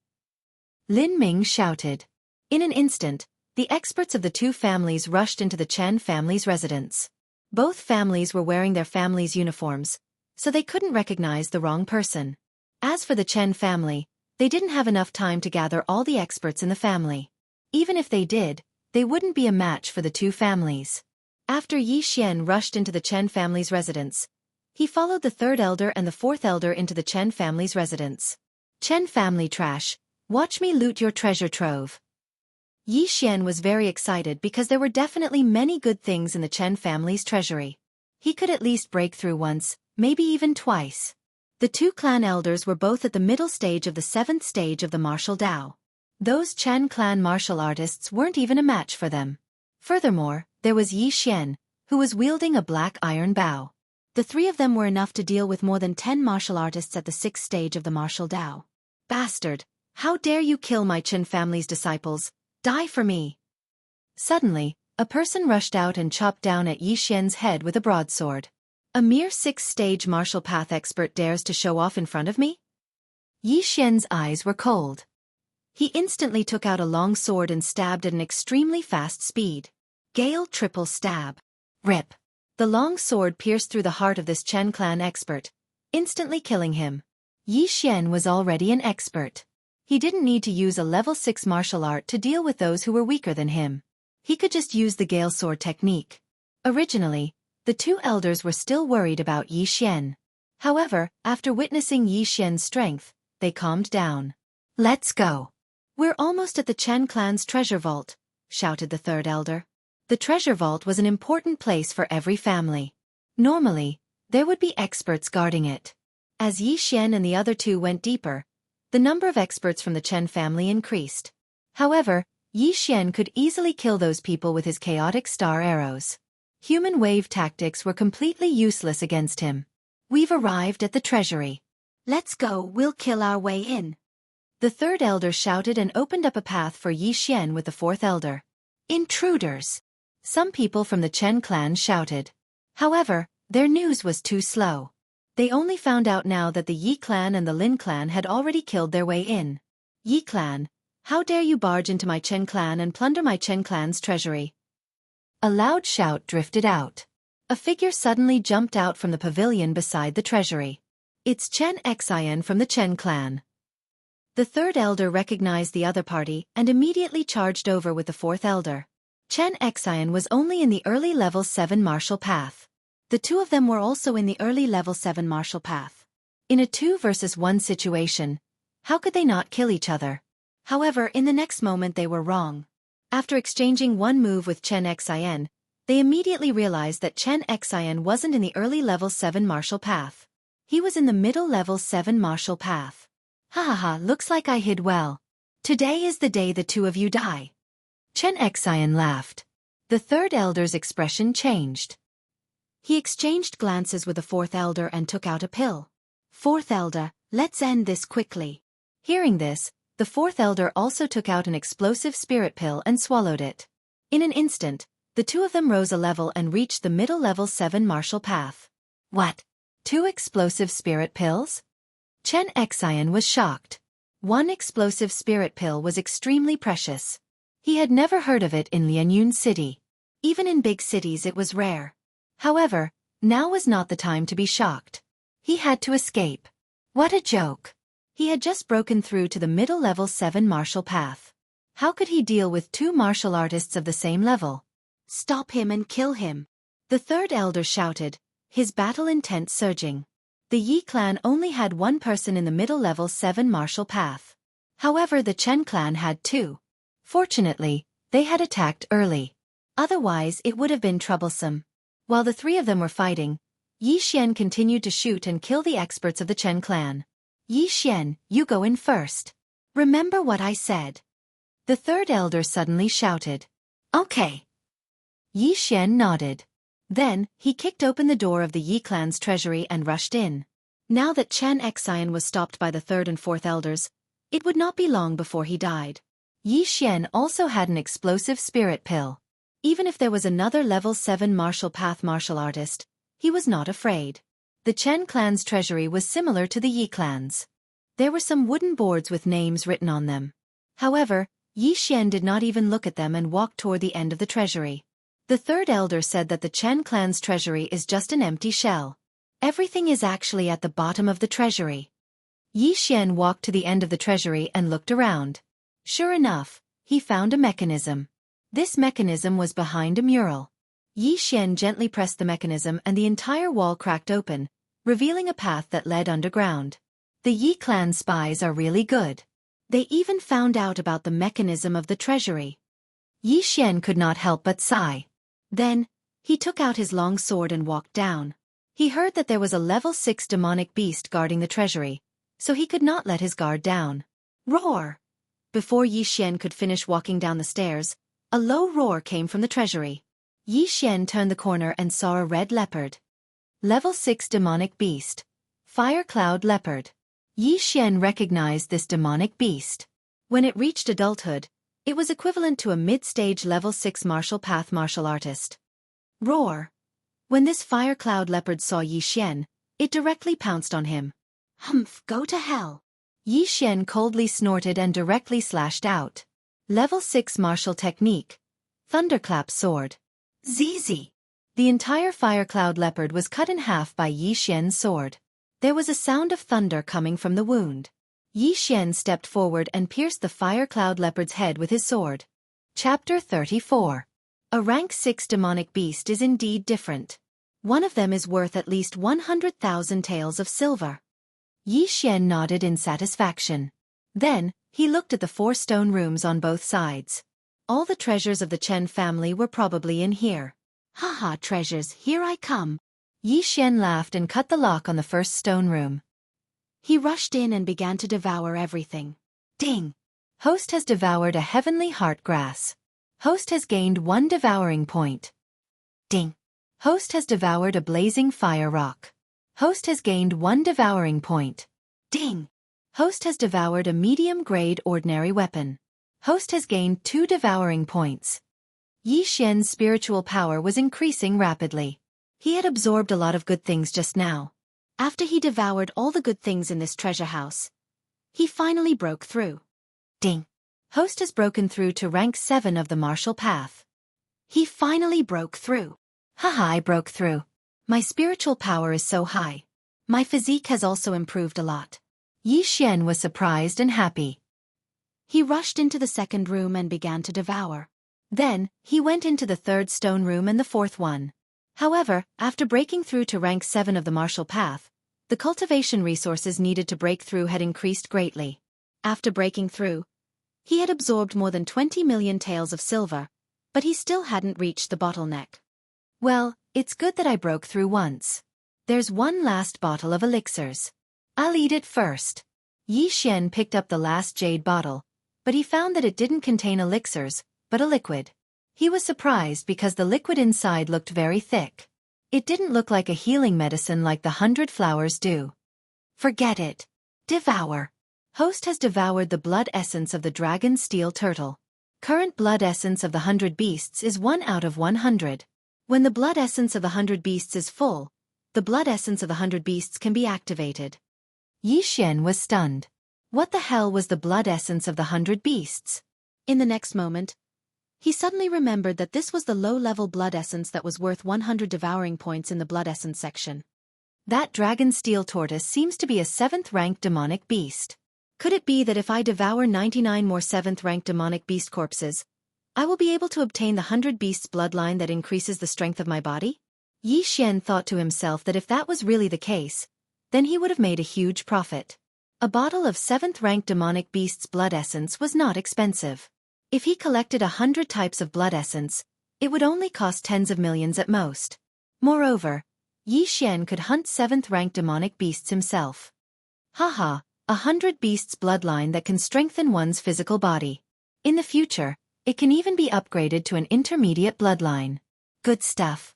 Lin Ming shouted. In an instant, the experts of the two families rushed into the Chen family's residence. Both families were wearing their families' uniforms, so they couldn't recognize the wrong person. As for the Chen family, they didn't have enough time to gather all the experts in the family. Even if they did, they wouldn't be a match for the two families. After Yi Xian rushed into the Chen family's residence, he followed the third elder and the fourth elder into the Chen family's residence. "Chen family trash, watch me loot your treasure trove." Yi Xian was very excited because there were definitely many good things in the Chen family's treasury. He could at least break through once, maybe even twice. The two clan elders were both at the middle stage of the 7th stage of the martial Dao. Those Chen clan martial artists weren't even a match for them. Furthermore, there was Yi Xian, who was wielding a black iron bow. The three of them were enough to deal with more than 10 martial artists at the 6th stage of the martial Dao. "Bastard! How dare you kill my Chen family's disciples? Die for me!" Suddenly, a person rushed out and chopped down at Yi Xian's head with a broadsword. "A mere 6th-stage martial path expert dares to show off in front of me?" Yi Xian's eyes were cold. He instantly took out a long sword and stabbed at an extremely fast speed. Gale triple stab. Rip. The long sword pierced through the heart of this Chen clan expert, instantly killing him. Yi Xian was already an expert. He didn't need to use a level 6 martial art to deal with those who were weaker than him. He could just use the Gale sword technique. Originally, the two elders were still worried about Yi Xian. However, after witnessing Yi Xian's strength, they calmed down. "Let's go. We're almost at the Chen clan's treasure vault," shouted the third elder. The treasure vault was an important place for every family. Normally, there would be experts guarding it. As Yi Xian and the other two went deeper, the number of experts from the Chen family increased. However, Yi Xian could easily kill those people with his chaotic star arrows. Human wave tactics were completely useless against him. "We've arrived at the treasury. Let's go, we'll kill our way in." The third elder shouted and opened up a path for Yi Xian with the fourth elder. "Intruders!" Some people from the Chen clan shouted. However, their news was too slow. They only found out now that the Yi clan and the Lin clan had already killed their way in. "Yi clan, how dare you barge into my Chen clan and plunder my Chen clan's treasury?" A loud shout drifted out. A figure suddenly jumped out from the pavilion beside the treasury. "It's Xianxia from the Chen clan." The third elder recognized the other party and immediately charged over with the fourth elder. Xianxia was only in the early level 7 martial path. The two of them were also in the early level 7 martial path. In a 2 versus 1 situation, how could they not kill each other? However, in the next moment they were wrong. After exchanging one move with Xianxia, they immediately realized that Xianxia wasn't in the early level 7 martial path. He was in the middle level 7 martial path. "Ha ha ha, looks like I hid well. Today is the day the two of you die." Xianxia laughed. The third elder's expression changed. He exchanged glances with the fourth elder and took out a pill. "Fourth elder, let's end this quickly." Hearing this, the fourth elder also took out an explosive spirit pill and swallowed it. In an instant, the two of them rose a level and reached the middle level 7 martial path. "What? 2 explosive spirit pills?" Xianxia was shocked. One explosive spirit pill was extremely precious. He had never heard of it in Lianyun City. Even in big cities it was rare. However, now was not the time to be shocked. He had to escape. What a joke. He had just broken through to the middle level 7 martial path. How could he deal with 2 martial artists of the same level? "Stop him and kill him," the third elder shouted, his battle intent surging. The Yi clan only had one person in the middle level 7 martial path. However, the Chen clan had two. Fortunately, they had attacked early. Otherwise, it would have been troublesome. While the three of them were fighting, Yi Xian continued to shoot and kill the experts of the Chen clan. Yi Xian, you go in first. Remember what I said. The third elder suddenly shouted. Okay. Yi Xian nodded. Then, he kicked open the door of the Yi clan's treasury and rushed in. Now that Chen Xian was stopped by the third and fourth elders, it would not be long before he died. Yi Xian also had an explosive spirit pill. Even if there was another level 7 martial path martial artist, he was not afraid. The Chen clan's treasury was similar to the Yi clan's. There were some wooden boards with names written on them. However, Yi Xian did not even look at them and walked toward the end of the treasury. The third elder said that the Chen clan's treasury is just an empty shell. Everything is actually at the bottom of the treasury. Yi Xian walked to the end of the treasury and looked around. Sure enough, he found a mechanism. This mechanism was behind a mural. Yi Xian gently pressed the mechanism and the entire wall cracked open, revealing a path that led underground. The Yi clan spies are really good. They even found out about the mechanism of the treasury. Yi Xian could not help but sigh. Then, he took out his long sword and walked down. He heard that there was a level 6 demonic beast guarding the treasury, so he could not let his guard down. Roar! Before Yi Xian could finish walking down the stairs, a low roar came from the treasury. Yi Xian turned the corner and saw a red leopard. Level 6 demonic beast. Fire cloud leopard. Yi Xian recognized this demonic beast. When it reached adulthood, it was equivalent to a mid-stage level 6 martial path martial artist. Roar! When this fire cloud leopard saw Yi Xian, it directly pounced on him. Humph, go to hell! Yi Xian coldly snorted and directly slashed out. Level 6 martial technique. Thunderclap sword. ZZ! The entire fire cloud leopard was cut in half by Yi Xian's sword. There was a sound of thunder coming from the wound. Yi Xian stepped forward and pierced the fire cloud leopard's head with his sword. Chapter 34. A rank 6 demonic beast is indeed different. One of them is worth at least 100,000 taels of silver. Yi Xian nodded in satisfaction. Then, he looked at the 4 stone rooms on both sides. All the treasures of the Chen family were probably in here. Haha, treasures, here I come. Yi Xian laughed and cut the lock on the first stone room. He rushed in and began to devour everything. Ding! Host has devoured a heavenly heart grass. Host has gained 1 devouring point. Ding! Host has devoured a blazing fire rock. Host has gained 1 devouring point. Ding! Host has devoured a medium-grade ordinary weapon. Host has gained 2 devouring points. Yi Xian's spiritual power was increasing rapidly. He had absorbed a lot of good things just now. After he devoured all the good things in this treasure house, he finally broke through. Ding! Host has broken through to rank 7 of the martial path. He finally broke through. Haha, I broke through. My spiritual power is so high. My physique has also improved a lot. Yi Xian was surprised and happy. He rushed into the second room and began to devour. Then, he went into the third stone room and the fourth one. However, after breaking through to rank 7 of the martial path, the cultivation resources needed to break through had increased greatly. After breaking through, he had absorbed more than 20 million taels of silver, but he still hadn't reached the bottleneck. Well, it's good that I broke through once. There's one last bottle of elixirs. I'll eat it first. Yi Xian picked up the last jade bottle, but he found that it didn't contain elixirs, but a liquid. He was surprised because the liquid inside looked very thick. It didn't look like a healing medicine like the 100 flowers do. Forget it. Devour. Host has devoured the blood essence of the dragon steel turtle. Current blood essence of the 100 beasts is 1 out of 100. When the blood essence of the 100 beasts is full, the blood essence of the 100 beasts can be activated. Yi Xian was stunned. What the hell was the blood essence of the 100 beasts? In the next moment, he suddenly remembered that this was the low-level blood essence that was worth 100 devouring points in the blood essence section. That dragon steel tortoise seems to be a 7th-ranked demonic beast. Could it be that if I devour 99 more 7th-ranked demonic beast corpses, I will be able to obtain the 100 beasts bloodline that increases the strength of my body? Yi Xian thought to himself that if that was really the case, then he would have made a huge profit. A bottle of 7th-rank demonic beast's blood essence was not expensive. If he collected 100 types of blood essence, it would only cost tens of millions at most. Moreover, Yi Xian could hunt 7th-rank demonic beasts himself. Haha, 100 beasts bloodline that can strengthen one's physical body. In the future, it can even be upgraded to an intermediate bloodline. Good stuff.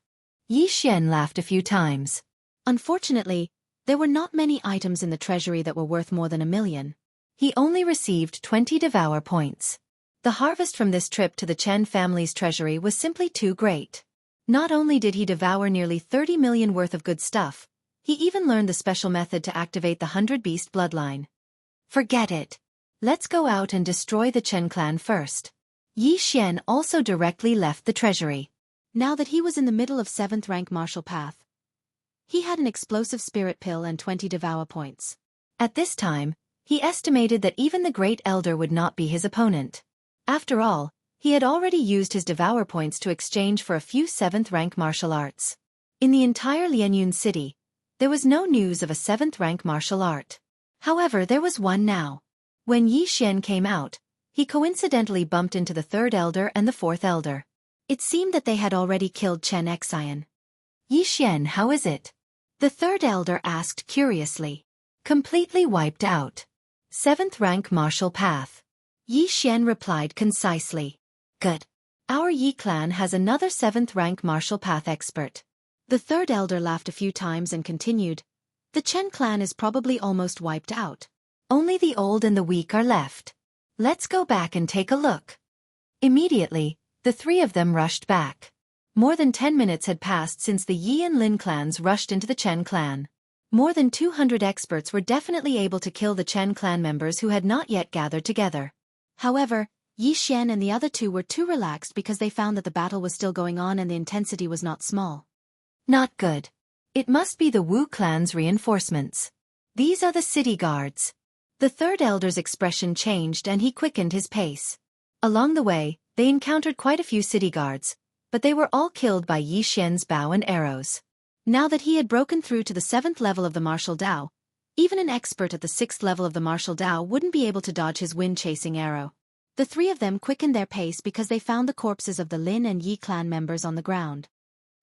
Yi Xian laughed a few times. Unfortunately, there were not many items in the treasury that were worth more than 1 million. He only received 20 devour points. The harvest from this trip to the Chen family's treasury was simply too great. Not only did he devour nearly 30 million worth of good stuff, he even learned the special method to activate the 100-beast bloodline. Forget it. Let's go out and destroy the Chen clan first. Yi Xian also directly left the treasury. Now that he was in the middle of 7th-rank martial path, he had an explosive spirit pill and 20 devour points. At this time, he estimated that even the Great Elder would not be his opponent. After all, he had already used his devour points to exchange for a few 7th-rank martial arts. In the entire Lianyun city, there was no news of a 7th-rank martial art. However, there was one now. When Yi Xian came out, he coincidentally bumped into the 3rd Elder and the 4th Elder. It seemed that they had already killed Chen Xian. Yi Xian, how is it? The 3rd Elder asked curiously. Completely wiped out. 7th-rank martial path. Yi Xian replied concisely. Good. Our Yi clan has another 7th-rank martial path expert. The 3rd Elder laughed a few times and continued. The Chen clan is probably almost wiped out. Only the old and the weak are left. Let's go back and take a look. Immediately, the 3 of them rushed back. More than 10 minutes had passed since the Yi and Lin clans rushed into the Chen clan. More than 200 experts were definitely able to kill the Chen clan members who had not yet gathered together. However, Yi Xian and the other 2 were too relaxed because they found that the battle was still going on and the intensity was not small. Not good. It must be the Wu clan's reinforcements. These are the city guards. The 3rd Elder's expression changed and he quickened his pace. Along the way, they encountered quite a few city guards, but they were all killed by Yi Xian's bow and arrows. Now that he had broken through to the 7th level of the martial Dao, even an expert at the 6th level of the martial Dao wouldn't be able to dodge his wind-chasing arrow. The 3 of them quickened their pace because they found the corpses of the Lin and Yi clan members on the ground.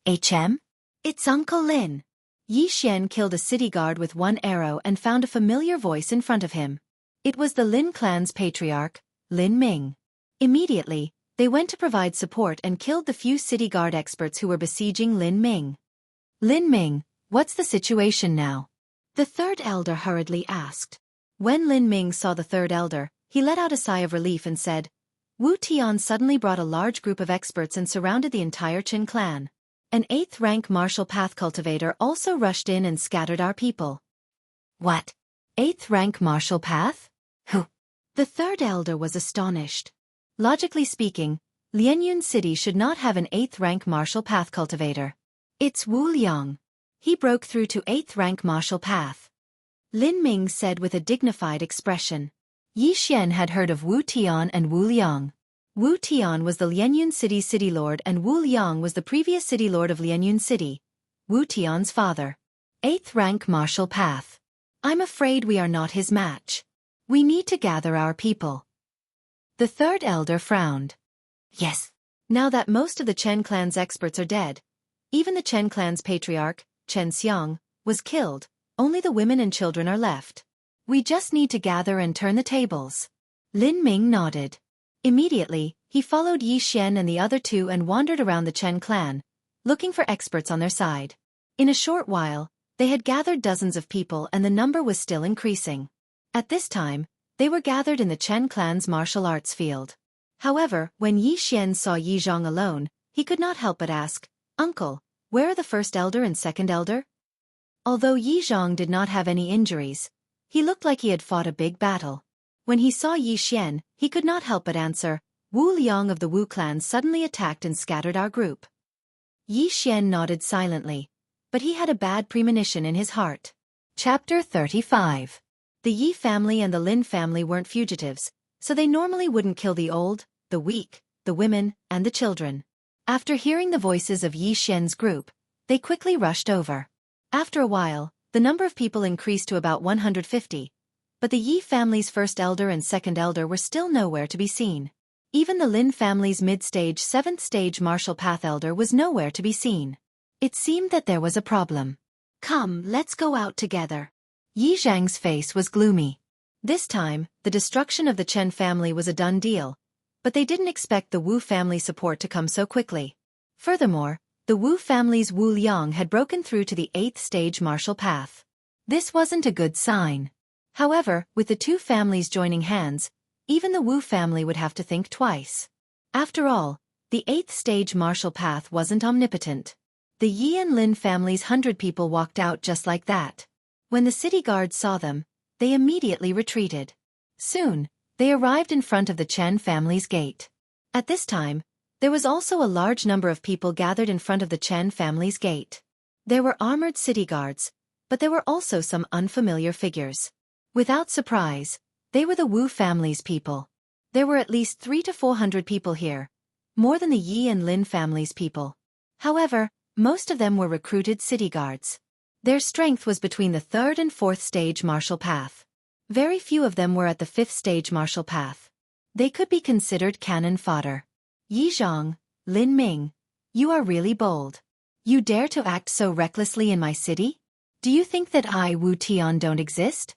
HM? It's Uncle Lin. Yi Xian killed a city guard with 1 arrow and found a familiar voice in front of him. It was the Lin clan's patriarch, Lin Ming. Immediately, they went to provide support and killed the few city guard experts who were besieging Lin Ming. Lin Ming, what's the situation now? The 3rd Elder hurriedly asked. When Lin Ming saw the 3rd Elder, he let out a sigh of relief and said, Wu Tian suddenly brought a large group of experts and surrounded the entire Qin clan. An 8th-rank martial path cultivator also rushed in and scattered our people. What? 8th-rank martial path? Who? The 3rd Elder was astonished. Logically speaking, Lianyun City should not have an 8th-rank martial path cultivator. It's Wu Liang. He broke through to 8th-rank martial path. Lin Ming said with a dignified expression. Yi Xian had heard of Wu Tian and Wu Liang. Wu Tian was the Lianyun City city lord and Wu Liang was the previous city lord of Lianyun City, Wu Tian's father. 8th-rank martial path. I'm afraid we are not his match. We need to gather our people. The 3rd Elder frowned. Yes. Now that most of the Chen clan's experts are dead, even the Chen clan's patriarch, Chen Xiang, was killed, only the women and children are left. We just need to gather and turn the tables. Lin Ming nodded. Immediately, he followed Yi Xian and the other 2 and wandered around the Chen clan, looking for experts on their side. In a short while, they had gathered dozens of people and the number was still increasing. At this time, they were gathered in the Chen clan's martial arts field. However, when Yi Xian saw Yi Zhang alone, he could not help but ask, Uncle, where are the 1st Elder and 2nd Elder? Although Yi Zhang did not have any injuries, he looked like he had fought a big battle. When he saw Yi Xian, he could not help but answer, Wu Liang of the Wu clan suddenly attacked and scattered our group. Yi Xian nodded silently, but he had a bad premonition in his heart. Chapter 35. The Yi family and the Lin family weren't fugitives, so they normally wouldn't kill the old, the weak, the women, and the children. After hearing the voices of Yi Xian's group, they quickly rushed over. After a while, The number of people increased to about 150. But the Yi family's first elder and second elder were still nowhere to be seen. Even the Lin family's mid-stage 7th stage martial path elder was nowhere to be seen. It seemed that there was a problem. Come, let's go out together. Yi Zhang's face was gloomy. This time, the destruction of the Chen family was a done deal, but they didn't expect the Wu family support to come so quickly. Furthermore, the Wu family's Wu Liang had broken through to the 8th stage martial path. This wasn't a good sign. However, with the two families joining hands, even the Wu family would have to think twice. After all, the 8th stage martial path wasn't omnipotent. The Yi and Lin family's 100 people walked out just like that. When the city guards saw them, they immediately retreated. Soon, they arrived in front of the Chen family's gate. At this time, there was also a large number of people gathered in front of the Chen family's gate. There were armored city guards, but there were also some unfamiliar figures. Without surprise, they were the Wu family's people. There were at least 300 to 400 people here, more than the Yi and Lin family's people. However, most of them were recruited city guards. Their strength was between the 3rd and 4th stage martial path. Very few of them were at the 5th stage martial path. They could be considered cannon fodder. Yi Zhang, Lin Ming, you are really bold. You dare to act so recklessly in my city? Do you think that I, Wu Tian, don't exist?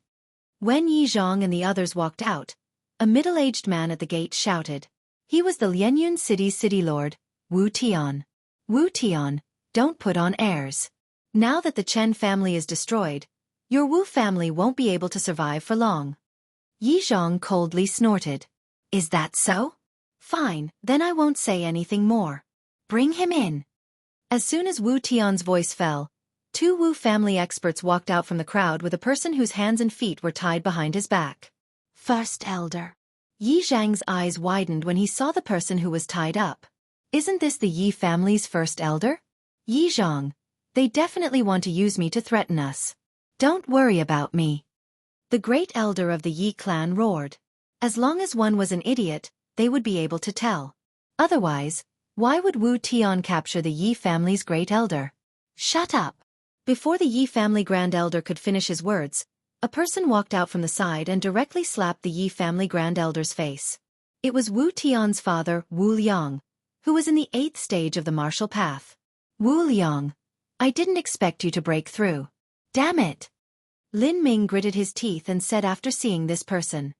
When Yi Zhang and the others walked out, a middle-aged man at the gate shouted. He was the Lianyun city's city lord, Wu Tian. Wu Tian, don't put on airs. Now that the Chen family is destroyed, your Wu family won't be able to survive for long. Yi Zhang coldly snorted. Is that so? Fine, then I won't say anything more. Bring him in. As soon as Wu Tian's voice fell, 2 Wu family experts walked out from the crowd with a person whose hands and feet were tied behind his back. First elder. Yi Zhang's eyes widened when he saw the person who was tied up. Isn't this the Yi family's first elder? Yi Zhang, they definitely want to use me to threaten us. Don't worry about me. The great elder of the Yi clan roared. As long as one was an idiot, they would be able to tell. Otherwise, why would Wu Tian capture the Yi family's great elder? Shut up. Before the Yi family grand elder could finish his words, a person walked out from the side and directly slapped the Yi family grand elder's face. It was Wu Tian's father, Wu Liang, who was in the 8th stage of the martial path. Wu Liang, I didn't expect you to break through. Damn it! Lin Ming gritted his teeth and said after seeing this person.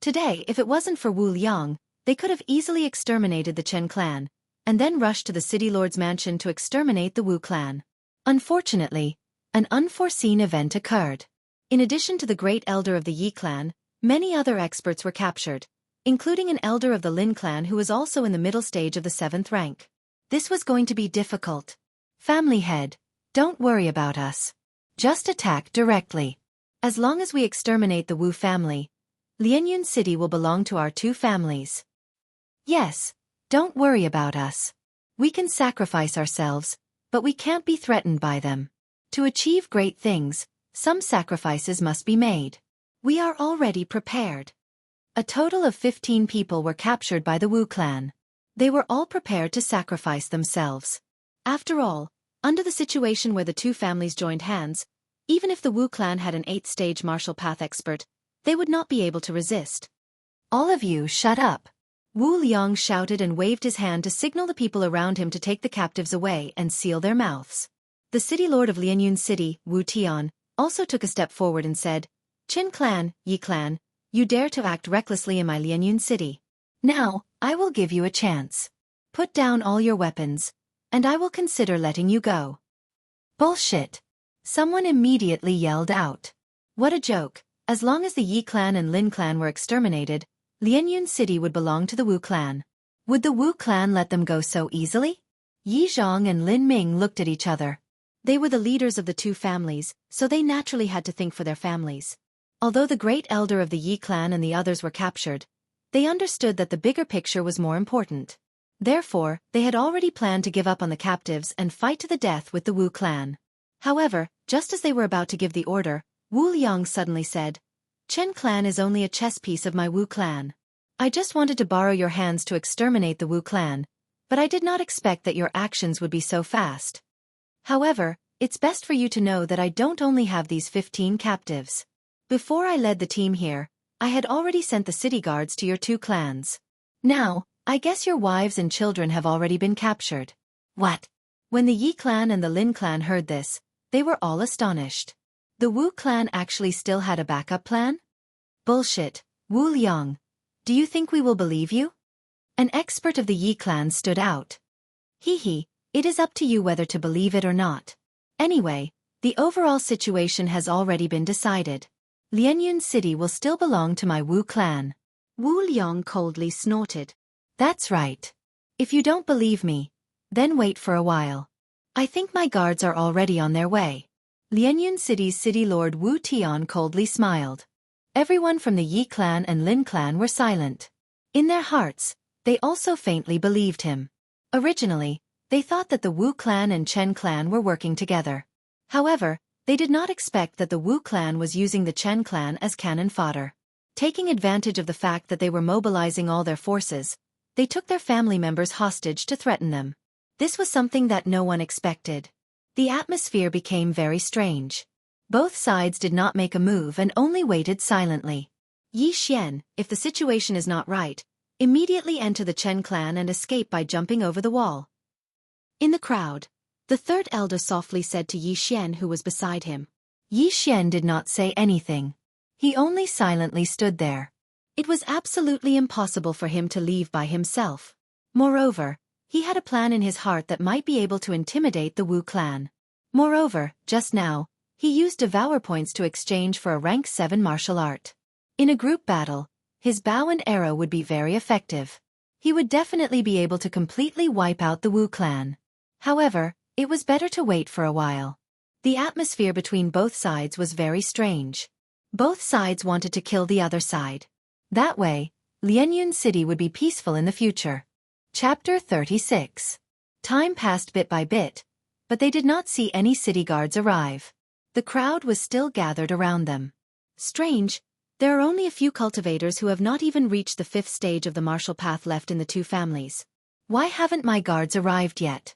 Today, if it wasn't for Wu Liang, they could have easily exterminated the Chen clan, and then rushed to the city lord's mansion to exterminate the Wu clan. Unfortunately, an unforeseen event occurred. In addition to the great elder of the Yi clan, many other experts were captured, including an elder of the Lin clan who was also in the middle stage of the 7th rank. This was going to be difficult. Family head, don't worry about us. Just attack directly. As long as we exterminate the Wu family, Lianyun City will belong to our 2 families. Yes, don't worry about us. We can sacrifice ourselves, but we can't be threatened by them. To achieve great things, some sacrifices must be made. We are already prepared. A total of 15 people were captured by the Wu clan. They were all prepared to sacrifice themselves. After all, under the situation where the 2 families joined hands, even if the Wu clan had an 8th stage martial path expert, they would not be able to resist. All of you shut up. Wu Liang shouted and waved his hand to signal the people around him to take the captives away and seal their mouths. The city lord of Lianyun City, Wu Tian, also took a step forward and said, Qin clan, Yi clan, you dare to act recklessly in my Lianyun City. Now, I will give you a chance. Put down all your weapons, and I will consider letting you go. Bullshit. Someone immediately yelled out. What a joke. As long as the Yi clan and Lin clan were exterminated, Lianyun City would belong to the Wu clan. Would the Wu clan let them go so easily? Yi Zhang and Lin Ming looked at each other. They were the leaders of the 2 families, so they naturally had to think for their families. Although the great elder of the Yi clan and the others were captured, they understood that the bigger picture was more important. Therefore, they had already planned to give up on the captives and fight to the death with the Wu clan. However, just as they were about to give the order, Wu Liang suddenly said, Chen clan is only a chess piece of my Wu clan. I just wanted to borrow your hands to exterminate the Wu clan, but I did not expect that your actions would be so fast. However, it's best for you to know that I don't only have these 15 captives. Before I led the team here, I had already sent the city guards to your 2 clans. Now, I guess your wives and children have already been captured. What? When the Yi clan and the Lin clan heard this, they were all astonished. The Wu clan actually still had a backup plan? Bullshit, Wu Liang. Do you think we will believe you? An expert of the Yi clan stood out. Hee, it is up to you whether to believe it or not. Anyway, the overall situation has already been decided. Lianyun City will still belong to my Wu clan. Wu Liang coldly snorted. That's right. If you don't believe me, then wait for a while. I think my guards are already on their way. Lianyun City's city lord Wu Tian coldly smiled. Everyone from the Yi clan and Lin clan were silent. In their hearts, they also faintly believed him. Originally, they thought that the Wu clan and Chen clan were working together. However, they did not expect that the Wu clan was using the Chen clan as cannon fodder. Taking advantage of the fact that they were mobilizing all their forces, they took their family members hostage to threaten them. This was something that no one expected. The atmosphere became very strange. Both sides did not make a move and only waited silently. Yi Xian, if the situation is not right, immediately enter the Chen clan and escape by jumping over the wall. In the crowd, the third elder softly said to Yi Xian who was beside him. Yi Xian did not say anything. He only silently stood there. It was absolutely impossible for him to leave by himself. Moreover, he had a plan in his heart that might be able to intimidate the Wu clan. Moreover, just now, he used devour points to exchange for a rank 7 martial art. In a group battle, his bow and arrow would be very effective. He would definitely be able to completely wipe out the Wu clan. However, it was better to wait for a while. The atmosphere between both sides was very strange. Both sides wanted to kill the other side. That way, Lianyun City would be peaceful in the future. Chapter 36. Time passed bit by bit, but they did not see any city guards arrive. The crowd was still gathered around them. Strange, there are only a few cultivators who have not even reached the 5th stage of the martial path left in the 2 families. Why haven't my guards arrived yet?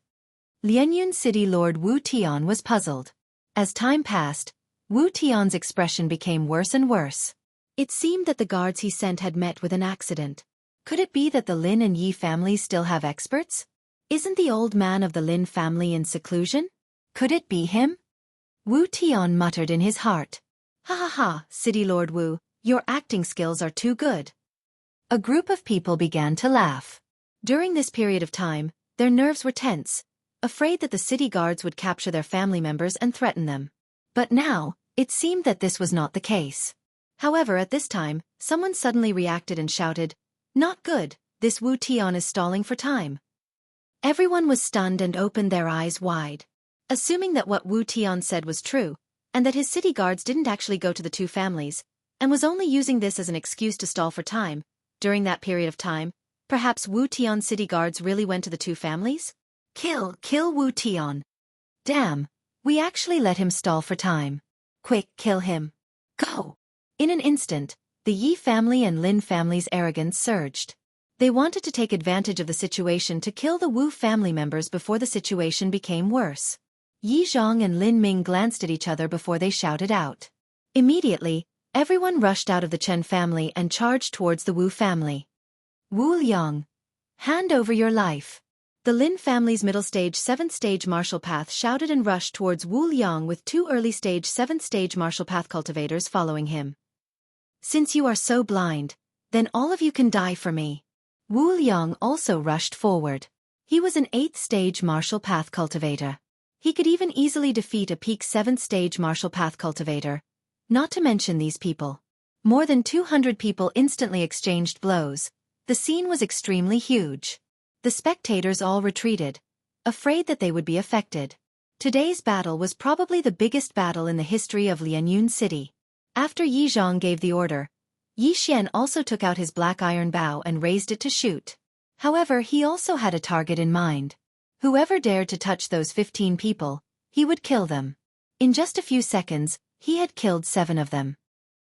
Lianyun City Lord Wu Tian was puzzled. As time passed, Wu Tian's expression became worse and worse. It seemed that the guards he sent had met with an accident. Could it be that the Lin and Yi families still have experts? Isn't the old man of the Lin family in seclusion? Could it be him? Wu Tian muttered in his heart. Ha ha ha, City Lord Wu, your acting skills are too good. A group of people began to laugh. During this period of time, their nerves were tense, afraid that the city guards would capture their family members and threaten them. But now, it seemed that this was not the case. However, at this time, someone suddenly reacted and shouted, "Not good, this Wu Tian is stalling for time." Everyone was stunned and opened their eyes wide. Assuming that what Wu Tian said was true, and that his city guards didn't actually go to the 2 families, and was only using this as an excuse to stall for time, during that period of time, perhaps Wu Tian's city guards really went to the 2 families? Kill Wu Tian. Damn, we actually let him stall for time. Quick, kill him. Go! In an instant, the Yi family and Lin family's arrogance surged. They wanted to take advantage of the situation to kill the Wu family members before the situation became worse. Yi Zhang and Lin Ming glanced at each other before they shouted out. Immediately, everyone rushed out of the Chen family and charged towards the Wu family. Wu Liang, hand over your life. The Lin family's middle stage 7th stage martial path shouted and rushed towards Wu Liang with 2 early stage 7th stage martial path cultivators following him. Since you are so blind, then all of you can die for me. Wu Liang also rushed forward. He was an 8th stage martial path cultivator. He could even easily defeat a peak 7th stage martial path cultivator. Not to mention these people. More than 200 people instantly exchanged blows. The scene was extremely huge. The spectators all retreated, afraid that they would be affected. Today's battle was probably the biggest battle in the history of Lianyun City. After Yi Zhang gave the order, Yi Xian also took out his black iron bow and raised it to shoot. However, he also had a target in mind. Whoever dared to touch those 15 people, he would kill them. In just a few seconds, he had killed 7 of them.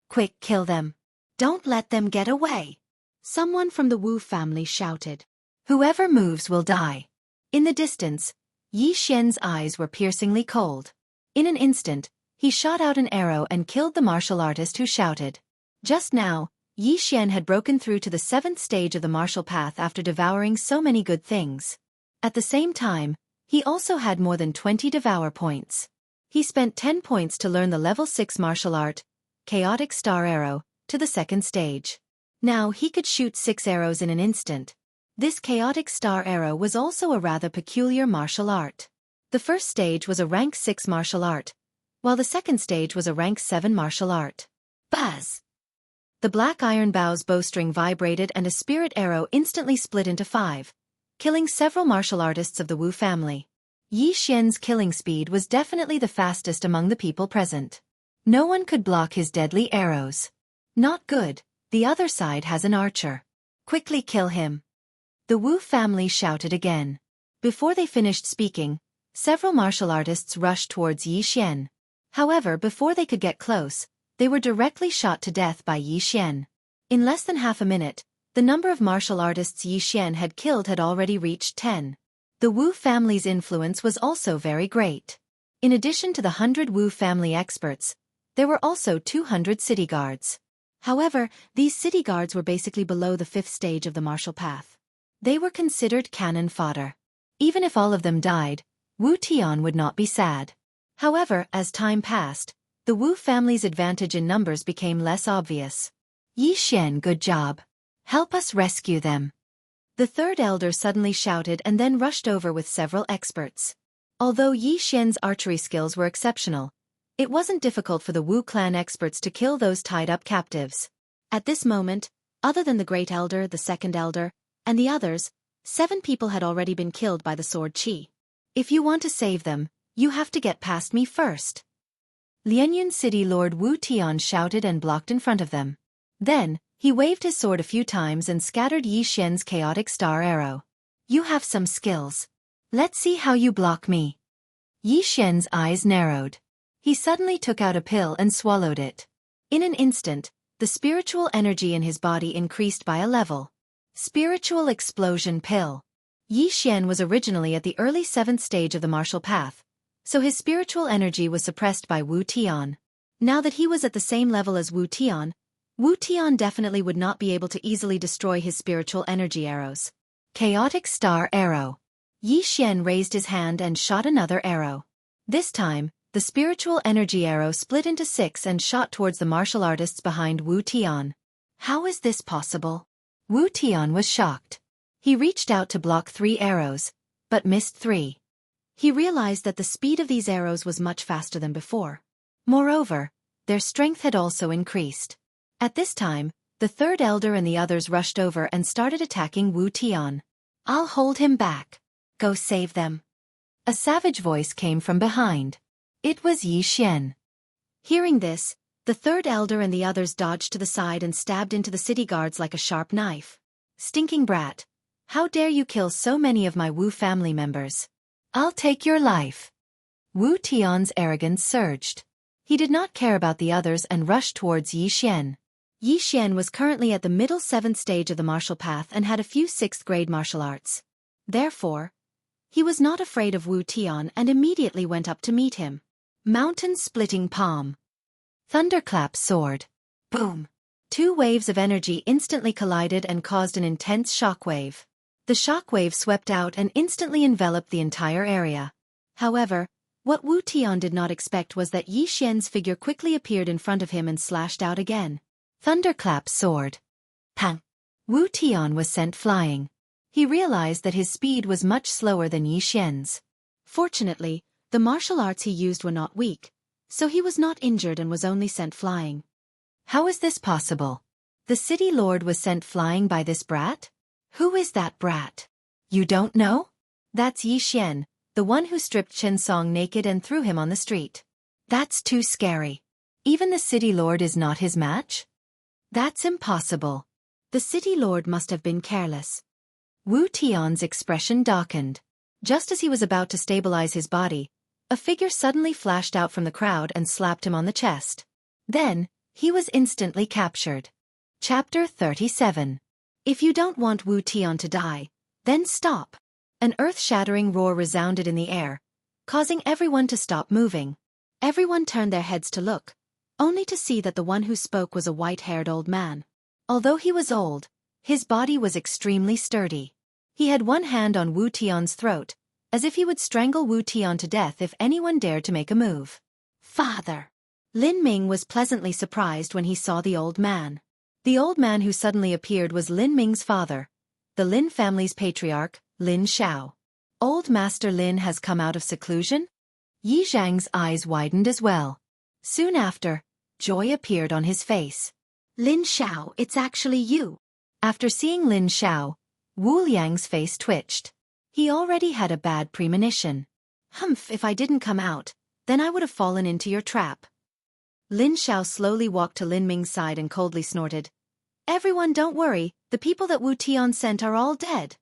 Quick, kill them. Don't let them get away. Someone from the Wu family shouted. Whoever moves will die. In the distance, Yi Xian's eyes were piercingly cold. In an instant, he shot out an arrow and killed the martial artist who shouted. Just now, Yi Xian had broken through to the 7th stage of the martial path after devouring so many good things. At the same time, he also had more than 20 devour points. He spent 10 points to learn the level 6 martial art, Chaotic Star Arrow, to the 2nd stage. Now he could shoot 6 arrows in an instant. This Chaotic Star Arrow was also a rather peculiar martial art. The first stage was a rank 6 martial art, while the second stage was a rank 7 martial art. Buzz! The black iron bow's bowstring vibrated and a spirit arrow instantly split into 5, killing several martial artists of the Wu family. Yi Xian's killing speed was definitely the fastest among the people present. No one could block his deadly arrows. Not good, the other side has an archer. Quickly kill him. The Wu family shouted again. Before they finished speaking, several martial artists rushed towards Yi Xian. However, before they could get close, they were directly shot to death by Yi Xian. In less than half a minute, the number of martial artists Yi Xian had killed had already reached 10. The Wu family's influence was also very great. In addition to the 100 Wu family experts, there were also 200 city guards. However, these city guards were basically below the 5th stage of the martial path. They were considered cannon fodder. Even if all of them died, Wu Tian would not be sad. However, as time passed, the Wu family's advantage in numbers became less obvious. Yi Xian, good job. Help us rescue them. The third elder suddenly shouted and then rushed over with several experts. Although Yi Xian's archery skills were exceptional, it wasn't difficult for the Wu clan experts to kill those tied-up captives. At this moment, other than the great elder, the second elder, and the others, 7 people had already been killed by the sword qi. If you want to save them, you have to get past me first. Lianyun City Lord Wu Tian shouted and blocked in front of them. Then, he waved his sword a few times and scattered Yi Xian's chaotic star arrow. You have some skills. Let's see how you block me. Yi Xian's eyes narrowed. He suddenly took out a pill and swallowed it. In an instant, the spiritual energy in his body increased by a level. Spiritual Explosion Pill. Yi Xian was originally at the early 7th stage of the martial path, so his spiritual energy was suppressed by Wu Tian. Now that he was at the same level as Wu Tian definitely would not be able to easily destroy his spiritual energy arrows. Chaotic Star Arrow. Yi Xian raised his hand and shot another arrow. This time, the spiritual energy arrow split into 6 and shot towards the martial artists behind Wu Tian. How is this possible? Wu Tian was shocked. He reached out to block 3 arrows, but missed 3. He realized that the speed of these arrows was much faster than before. Moreover, their strength had also increased. At this time, the third elder and the others rushed over and started attacking Wu Tian. I'll hold him back. Go save them. A savage voice came from behind. It was Yi Xian. Hearing this, the third elder and the others dodged to the side and stabbed into the city guards like a sharp knife. Stinking brat. How dare you kill so many of my Wu family members? I'll take your life. Wu Tian's arrogance surged. He did not care about the others and rushed towards Yi Xian. Yi Xian was currently at the middle 7th stage of the martial path and had a few 6th-grade martial arts. Therefore, he was not afraid of Wu Tian and immediately went up to meet him. Mountain-splitting palm. Thunderclap sword. Boom. 2 waves of energy instantly collided and caused an intense shockwave. The shockwave swept out and instantly enveloped the entire area. However, what Wu Tian did not expect was that Yi Xian's figure quickly appeared in front of him and slashed out again. Thunderclap sword. Pang. Wu Tian was sent flying. He realized that his speed was much slower than Yi Xian's. Fortunately, the martial arts he used were not weak, so he was not injured and was only sent flying. How is this possible? The city lord was sent flying by this brat? Who is that brat? You don't know? That's Yi Xian, the one who stripped Chen Song naked and threw him on the street. That's too scary. Even the city lord is not his match? That's impossible. The city lord must have been careless. Wu Tian's expression darkened. Just as he was about to stabilize his body, a figure suddenly flashed out from the crowd and slapped him on the chest. Then, he was instantly captured. Chapter 37. If you don't want Wu Tian to die, then stop. An earth-shattering roar resounded in the air, causing everyone to stop moving. Everyone turned their heads to look, only to see that the one who spoke was a white-haired old man. Although he was old, his body was extremely sturdy. He had one hand on Wu Tian's throat, as if he would strangle Wu Tian to death if anyone dared to make a move. Father! Lin Ming was pleasantly surprised when he saw the old man. The old man who suddenly appeared was Lin Ming's father, the Lin family's patriarch, Lin Xiao. Old Master Lin has come out of seclusion? Yi Zhang's eyes widened as well. Soon after, joy appeared on his face. Lin Xiao, it's actually you. After seeing Lin Xiao, Wu Liang's face twitched. He already had a bad premonition. Humph, if I didn't come out, then I would have fallen into your trap. Lin Xiao slowly walked to Lin Ming's side and coldly snorted. Everyone, don't worry, the people that Wu Tian sent are all dead.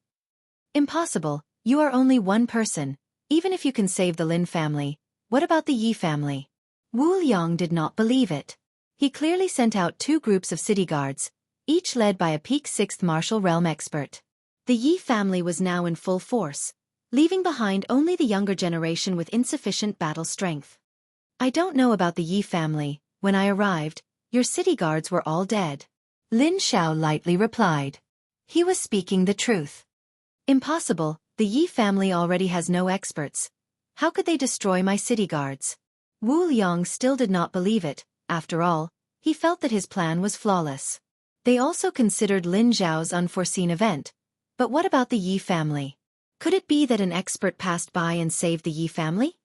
Impossible, you are only one person. Even if you can save the Lin family, what about the Yi family? Wu Liang did not believe it. He clearly sent out 2 groups of city guards, each led by a peak 6th martial realm expert. The Yi family was now in full force, leaving behind only the younger generation with insufficient battle strength. I don't know about the Yi family. When I arrived, your city guards were all dead. Lin Xiao lightly replied. He was speaking the truth. Impossible, the Yi family already has no experts. How could they destroy my city guards? Wu Liang still did not believe it. After all, he felt that his plan was flawless. They also considered Lin Zhao's unforeseen event. But what about the Yi family? Could it be that an expert passed by and saved the Yi family?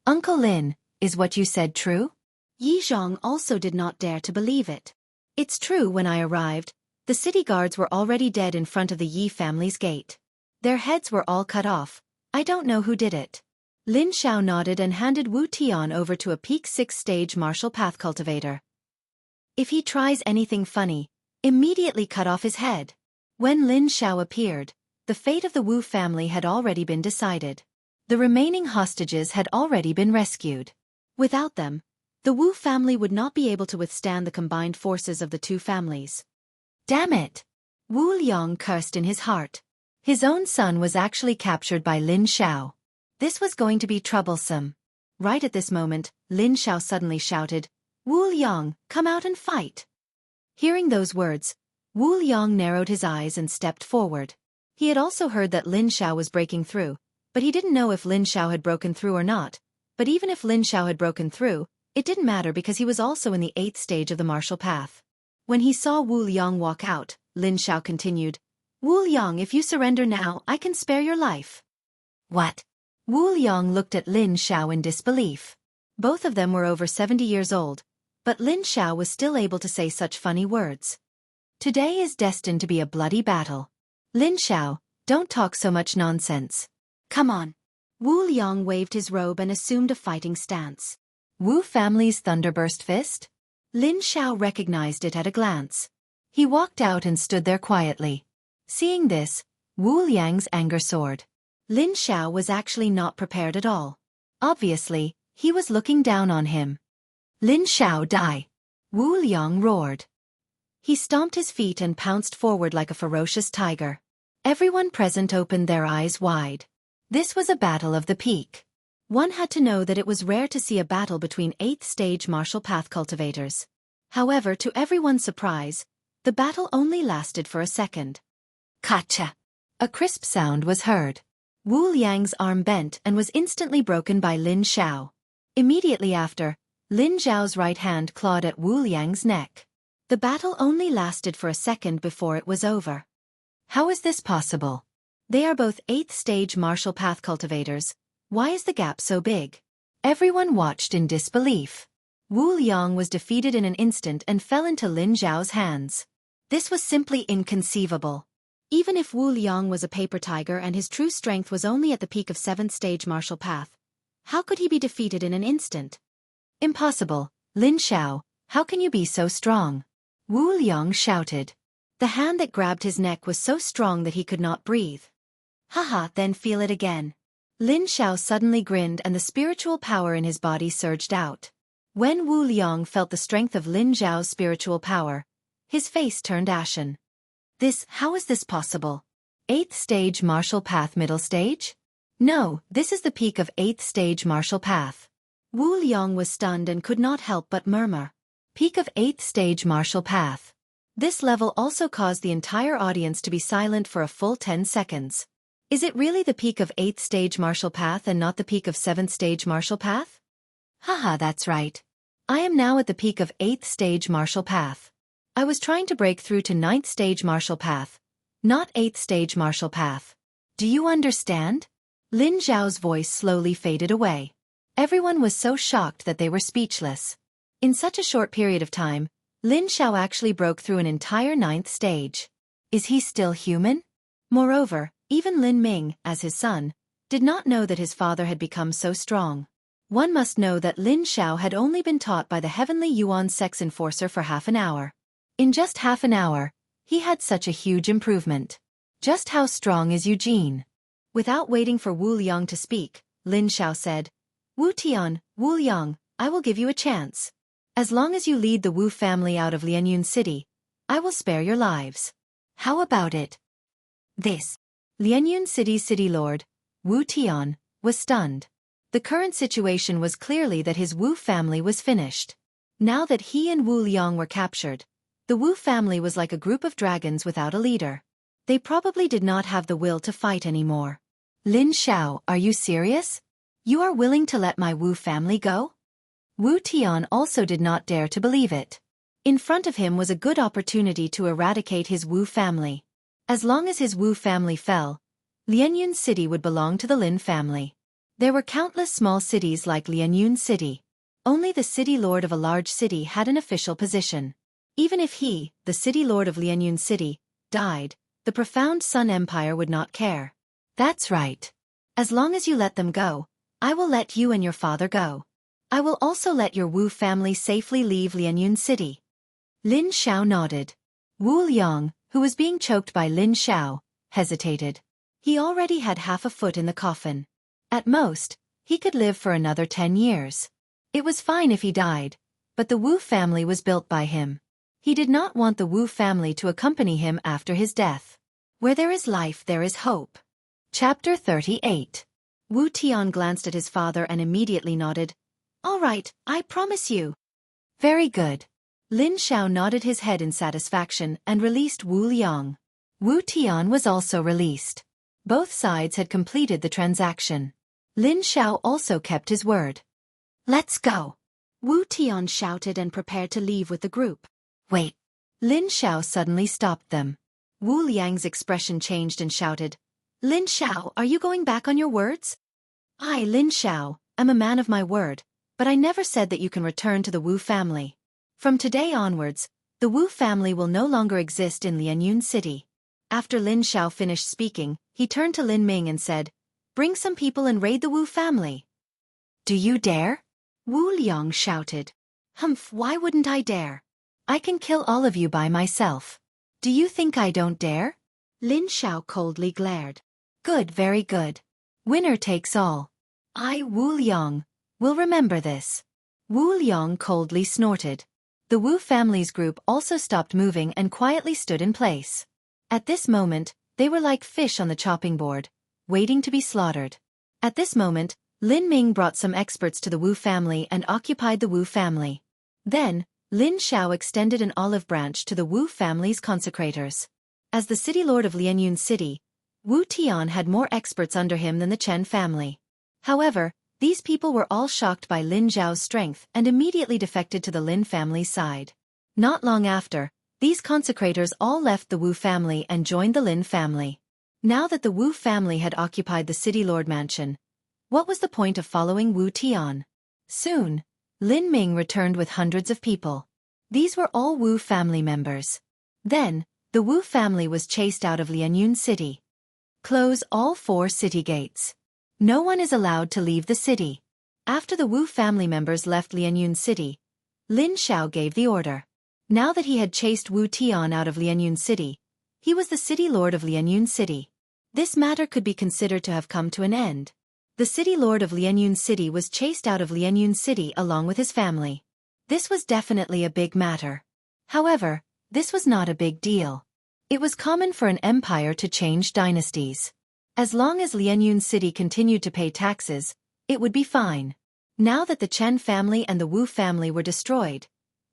Uncle Lin, is what you said true? Yi Zhang also did not dare to believe it. It's true. When I arrived, the city guards were already dead in front of the Yi family's gate. Their heads were all cut off. I don't know who did it. Lin Xiao nodded and handed Wu Tian over to a peak 6 stage martial path cultivator. If he tries anything funny, immediately cut off his head. When Lin Xiao appeared, the fate of the Wu family had already been decided. The remaining hostages had already been rescued. Without them, the Wu family would not be able to withstand the combined forces of the 2 families. Damn it! Wu Liang cursed in his heart. His own son was actually captured by Lin Xiao. This was going to be troublesome. Right at this moment, Lin Xiao suddenly shouted, Wu Liang, come out and fight. Hearing those words, Wu Liang narrowed his eyes and stepped forward. He had also heard that Lin Xiao was breaking through, but he didn't know if Lin Xiao had broken through or not. But even if Lin Xiao had broken through, it didn't matter because he was also in the 8th stage of the martial path. When he saw Wu Liang walk out, Lin Xiao continued, Wu Liang, if you surrender now, I can spare your life. What? Wu Liang looked at Lin Xiao in disbelief. Both of them were over 70 years old, but Lin Xiao was still able to say such funny words. Today is destined to be a bloody battle. Lin Xiao, don't talk so much nonsense. Come on. Wu Liang waved his robe and assumed a fighting stance. Wu family's Thunderburst Fist? Lin Xiao recognized it at a glance. He walked out and stood there quietly. Seeing this, Wu Liang's anger soared. Lin Xiao was actually not prepared at all. Obviously, he was looking down on him. Lin Xiao, die! Wu Liang roared. He stomped his feet and pounced forward like a ferocious tiger. Everyone present opened their eyes wide. This was a battle of the peak. One had to know that it was rare to see a battle between 8th stage martial path cultivators. However, to everyone's surprise, the battle only lasted for a second. Kacha! A crisp sound was heard. Wu Liang's arm bent and was instantly broken by Lin Xiao. Immediately after, Lin Zhao's right hand clawed at Wu Liang's neck. The battle only lasted for a second before it was over. How is this possible? They are both 8th stage martial path cultivators. Why is the gap so big? Everyone watched in disbelief. Wu Liang was defeated in an instant and fell into Lin Zhao's hands. This was simply inconceivable. Even if Wu Liang was a paper tiger and his true strength was only at the peak of 7th stage martial path, how could he be defeated in an instant? Impossible, Lin Xiao, how can you be so strong? Wu Liang shouted. The hand that grabbed his neck was so strong that he could not breathe. Haha, then feel it again. Lin Xiao suddenly grinned and the spiritual power in his body surged out. When Wu Liang felt the strength of Lin Zhao's spiritual power, his face turned ashen. How is this possible? 8th stage martial path middle stage? No, this is the peak of 8th stage martial path. Wu Liang was stunned and could not help but murmur. Peak of 8th stage martial path. This level also caused the entire audience to be silent for a full 10 seconds. Is it really the peak of 8th stage martial path and not the peak of 7th stage martial path? Haha, that's right. I am now at the peak of 8th stage martial path. I was trying to break through to 9th stage martial path, not 8th stage martial path. Do you understand? Lin Zhao's voice slowly faded away. Everyone was so shocked that they were speechless. In such a short period of time, Lin Zhao actually broke through an entire 9th stage. Is he still human? Moreover, even Lin Ming, as his son, did not know that his father had become so strong. One must know that Lin Zhao had only been taught by the heavenly Yuan sex enforcer for half an hour. In just half an hour, he had such a huge improvement. Just how strong is Eugene? Without waiting for Wu Liang to speak, Lin Zhao said, Wu Tian, Wu Liang, I will give you a chance. As long as you lead the Wu family out of Lianyun City, I will spare your lives. How about it? This. Lianyun City's city lord, Wu Tian, was stunned. The current situation was clearly that his Wu family was finished. Now that he and Wu Liang were captured, the Wu family was like a group of dragons without a leader. They probably did not have the will to fight anymore. Lin Zhao, are you serious? You are willing to let my Wu family go? Wu Tian also did not dare to believe it. In front of him was a good opportunity to eradicate his Wu family. As long as his Wu family fell, Lianyun City would belong to the Lin family. There were countless small cities like Lianyun City. Only the city lord of a large city had an official position. Even if he, the city lord of Lianyun City, died, the profound Sun Empire would not care. That's right. As long as you let them go, I will let you and your father go. I will also let your Wu family safely leave Lianyun City. Lin Zhao nodded. Wu Liang, who was being choked by Lin Zhao, hesitated. He already had half a foot in the coffin. At most, he could live for another 10 years. It was fine if he died, but the Wu family was built by him. He did not want the Wu family to accompany him after his death. Where there is life, there is hope. Chapter 38. Wu Tian glanced at his father and immediately nodded. All right, I promise you. Very good. Lin Zhao nodded his head in satisfaction and released Wu Liang. Wu Tian was also released. Both sides had completed the transaction. Lin Zhao also kept his word. Let's go. Wu Tian shouted and prepared to leave with the group. Wait. Lin Zhao suddenly stopped them. Wu Liang's expression changed and shouted, Lin Zhao, are you going back on your words? I, Lin Zhao, am a man of my word, but I never said that you can return to the Wu family. From today onwards, the Wu family will no longer exist in Lianyun City. After Lin Zhao finished speaking, he turned to Lin Ming and said, Bring some people and raid the Wu family. Do you dare? Wu Liang shouted. Humph, why wouldn't I dare? I can kill all of you by myself. Do you think I don't dare? Lin Zhao coldly glared. Good, very good. Winner takes all. I, Wu Liang, will remember this. Wu Liang coldly snorted. The Wu family's group also stopped moving and quietly stood in place. At this moment, they were like fish on the chopping board, waiting to be slaughtered. At this moment, Lin Ming brought some experts to the Wu family and occupied the Wu family. Then, Lin Zhao extended an olive branch to the Wu family's consecrators. As the city lord of Lianyun City, Wu Tian had more experts under him than the Chen family. However, these people were all shocked by Lin Zhao's strength and immediately defected to the Lin family's side. Not long after, these consecrators all left the Wu family and joined the Lin family. Now that the Wu family had occupied the city lord mansion, what was the point of following Wu Tian? Soon, Lin Ming returned with hundreds of people. These were all Wu family members. Then, the Wu family was chased out of Lianyun City. Close all 4 city gates. No one is allowed to leave the city. After the Wu family members left Lianyun City, Lin Zhao gave the order. Now that he had chased Wu Tian out of Lianyun City, he was the city lord of Lianyun City. This matter could be considered to have come to an end. The city lord of Lianyun City was chased out of Lianyun City along with his family. This was definitely a big matter. However, this was not a big deal. It was common for an empire to change dynasties. As long as Lianyun City continued to pay taxes, it would be fine. Now that the Chen family and the Wu family were destroyed,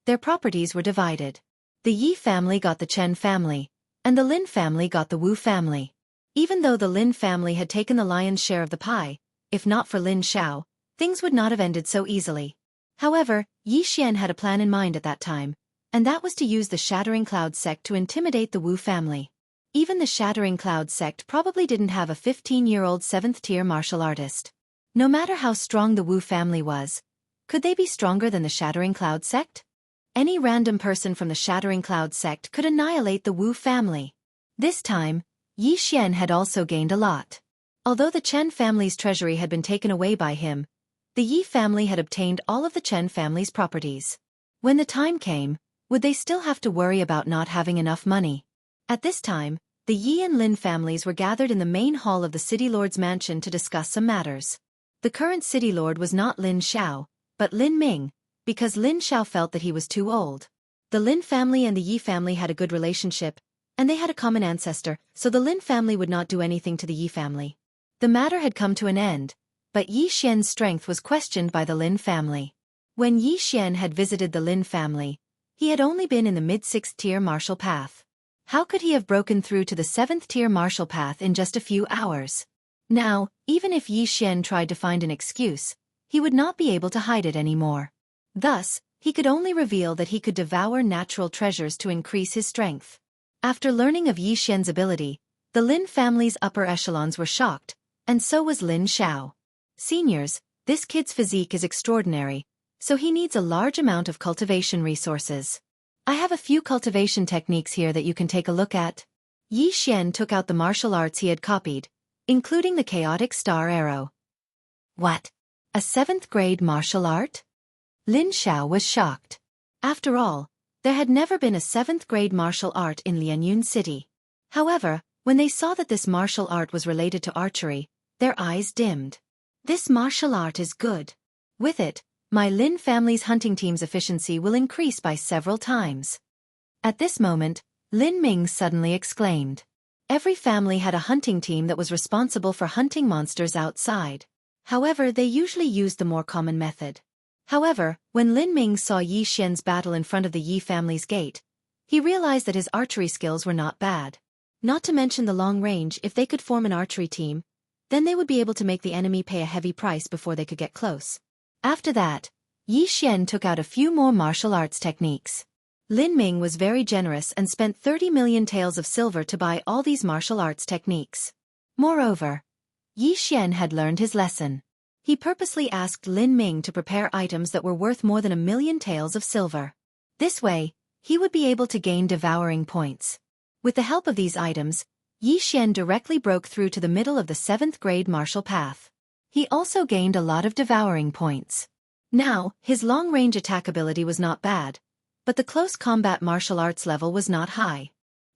their properties were divided. The Yi family got the Chen family, and the Lin family got the Wu family. Even though the Lin family had taken the lion's share of the pie, if not for Lin Xiao, things would not have ended so easily. However, Yi Xian had a plan in mind at that time, and that was to use the Shattering Cloud sect to intimidate the Wu family. Even the Shattering Cloud sect probably didn't have a 15-year-old 7th-tier martial artist. No matter how strong the Wu family was, could they be stronger than the Shattering Cloud sect? Any random person from the Shattering Cloud sect could annihilate the Wu family. This time, Yi Xian had also gained a lot. Although the Chen family's treasury had been taken away by him, the Yi family had obtained all of the Chen family's properties. When the time came, would they still have to worry about not having enough money? At this time, the Yi and Lin families were gathered in the main hall of the city lord's mansion to discuss some matters. The current city lord was not Lin Xiao, but Lin Ming, because Lin Xiao felt that he was too old. The Lin family and the Yi family had a good relationship, and they had a common ancestor, so the Lin family would not do anything to the Yi family. The matter had come to an end, but Yi Xian's strength was questioned by the Lin family. When Yi Xian had visited the Lin family, he had only been in the mid-6th-tier martial path. How could he have broken through to the 7th-tier martial path in just a few hours? Now, even if Yi Xian tried to find an excuse, he would not be able to hide it anymore. Thus, he could only reveal that he could devour natural treasures to increase his strength. After learning of Yi Xian's ability, the Lin family's upper echelons were shocked, and so was Lin Xiao. Seniors, this kid's physique is extraordinary, so he needs a large amount of cultivation resources. I have a few cultivation techniques here that you can take a look at. Yi Xian took out the martial arts he had copied, including the chaotic star arrow. What? A 7th grade martial art? Lin Xiao was shocked. After all, there had never been a 7th grade martial art in Lianyun City. However, when they saw that this martial art was related to archery, their eyes dimmed. This martial art is good. With it, my Lin family's hunting team's efficiency will increase by several times. At this moment, Lin Ming suddenly exclaimed. Every family had a hunting team that was responsible for hunting monsters outside. However, they usually used the more common method. However, when Lin Ming saw Yi Xian's battle in front of the Yi family's gate, he realized that his archery skills were not bad. Not to mention the long range. If they could form an archery team, then they would be able to make the enemy pay a heavy price before they could get close. After that, Yi Xian took out a few more martial arts techniques. Lin Ming was very generous and spent 30 million taels of silver to buy all these martial arts techniques. Moreover, Yi Xian had learned his lesson. He purposely asked Lin Ming to prepare items that were worth more than 1,000,000 taels of silver. This way, he would be able to gain devouring points. With the help of these items, Yi Xian directly broke through to the middle of the 7th grade martial path. He also gained a lot of devouring points. Now, his long-range attack ability was not bad, but the close combat martial arts level was not high.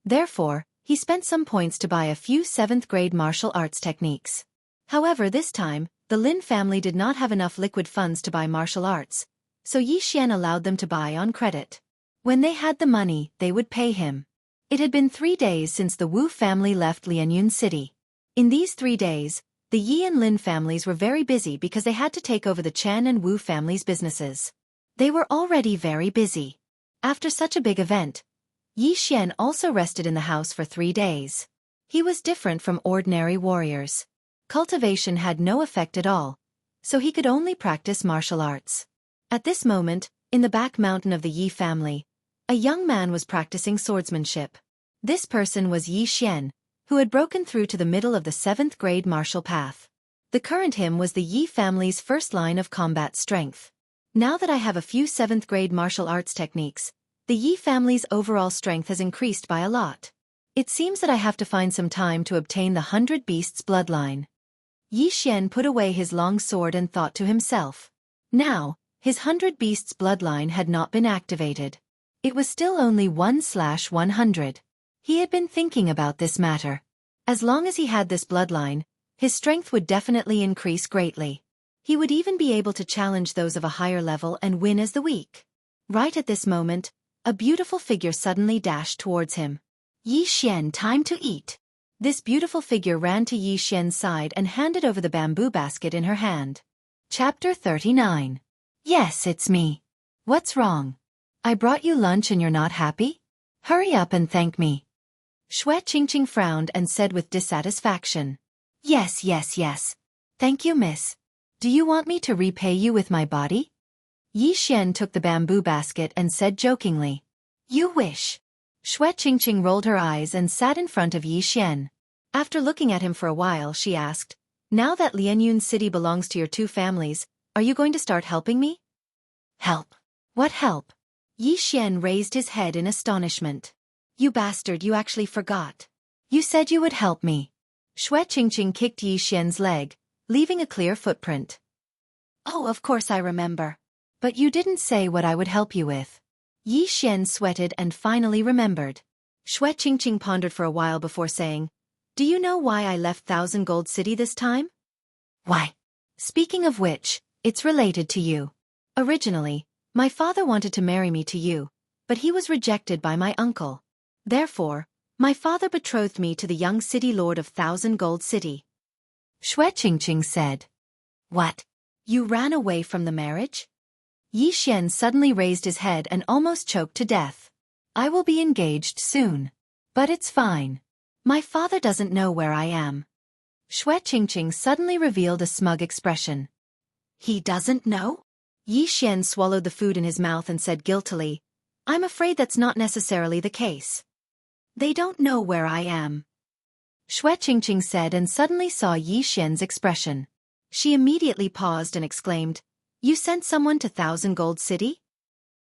Therefore, he spent some points to buy a few 7th grade martial arts techniques. However, this time, the Lin family did not have enough liquid funds to buy martial arts, so Yi Xian allowed them to buy on credit. When they had the money, they would pay him. It had been 3 days since the Wu family left Lianyun City. In these 3 days, the Yi and Lin families were very busy because they had to take over the Chen and Wu families' businesses. They were already very busy. After such a big event, Yi Xian also rested in the house for 3 days. He was different from ordinary warriors. Cultivation had no effect at all, so he could only practice martial arts. At this moment, in the back mountain of the Yi family, a young man was practicing swordsmanship. This person was Yi Xian, who had broken through to the middle of the 7th grade martial path. The current him was the Yi family's first line of combat strength. Now that I have a few 7th grade martial arts techniques, the Yi family's overall strength has increased by a lot. It seems that I have to find some time to obtain the 100 Beasts bloodline. Yi Xian put away his long sword and thought to himself. Now, his 100 Beasts bloodline had not been activated. It was still only 1/100. He had been thinking about this matter. As long as he had this bloodline, his strength would definitely increase greatly. He would even be able to challenge those of a higher level and win as the weak. Right at this moment, a beautiful figure suddenly dashed towards him. Yi Xian, time to eat. This beautiful figure ran to Yi Xian's side and handed over the bamboo basket in her hand. Chapter 39. Yes, it's me. What's wrong? I brought you lunch and you're not happy? Hurry up and thank me. Xianxia frowned and said with dissatisfaction. Yes. Thank you, miss. Do you want me to repay you with my body? Xian took the bamboo basket and said jokingly. You wish. Xianxia rolled her eyes and sat in front of Xian. After looking at him for a while, she asked, Now that Lianyun City belongs to your two families, are you going to start helping me? Help? What help? Xian raised his head in astonishment. You bastard, you actually forgot. You said you would help me. Xianxia kicked Xian's leg, leaving a clear footprint. Oh, of course I remember. But you didn't say what I would help you with. Xian sweated and finally remembered. Xianxia pondered for a while before saying, Do you know why I left Thousand Gold City this time? Why? Speaking of which, it's related to you. Originally, my father wanted to marry me to you, but he was rejected by my uncle. Therefore, my father betrothed me to the young city lord of Thousand Gold City. Xianxia said. What? You ran away from the marriage? Xian suddenly raised his head and almost choked to death. I will be engaged soon. But it's fine. My father doesn't know where I am. Xianxia suddenly revealed a smug expression. He doesn't know? Xian swallowed the food in his mouth and said guiltily, I'm afraid that's not necessarily the case. They don't know where I am. Xianxia said and suddenly saw Xian's expression. She immediately paused and exclaimed, You sent someone to Thousand Gold City?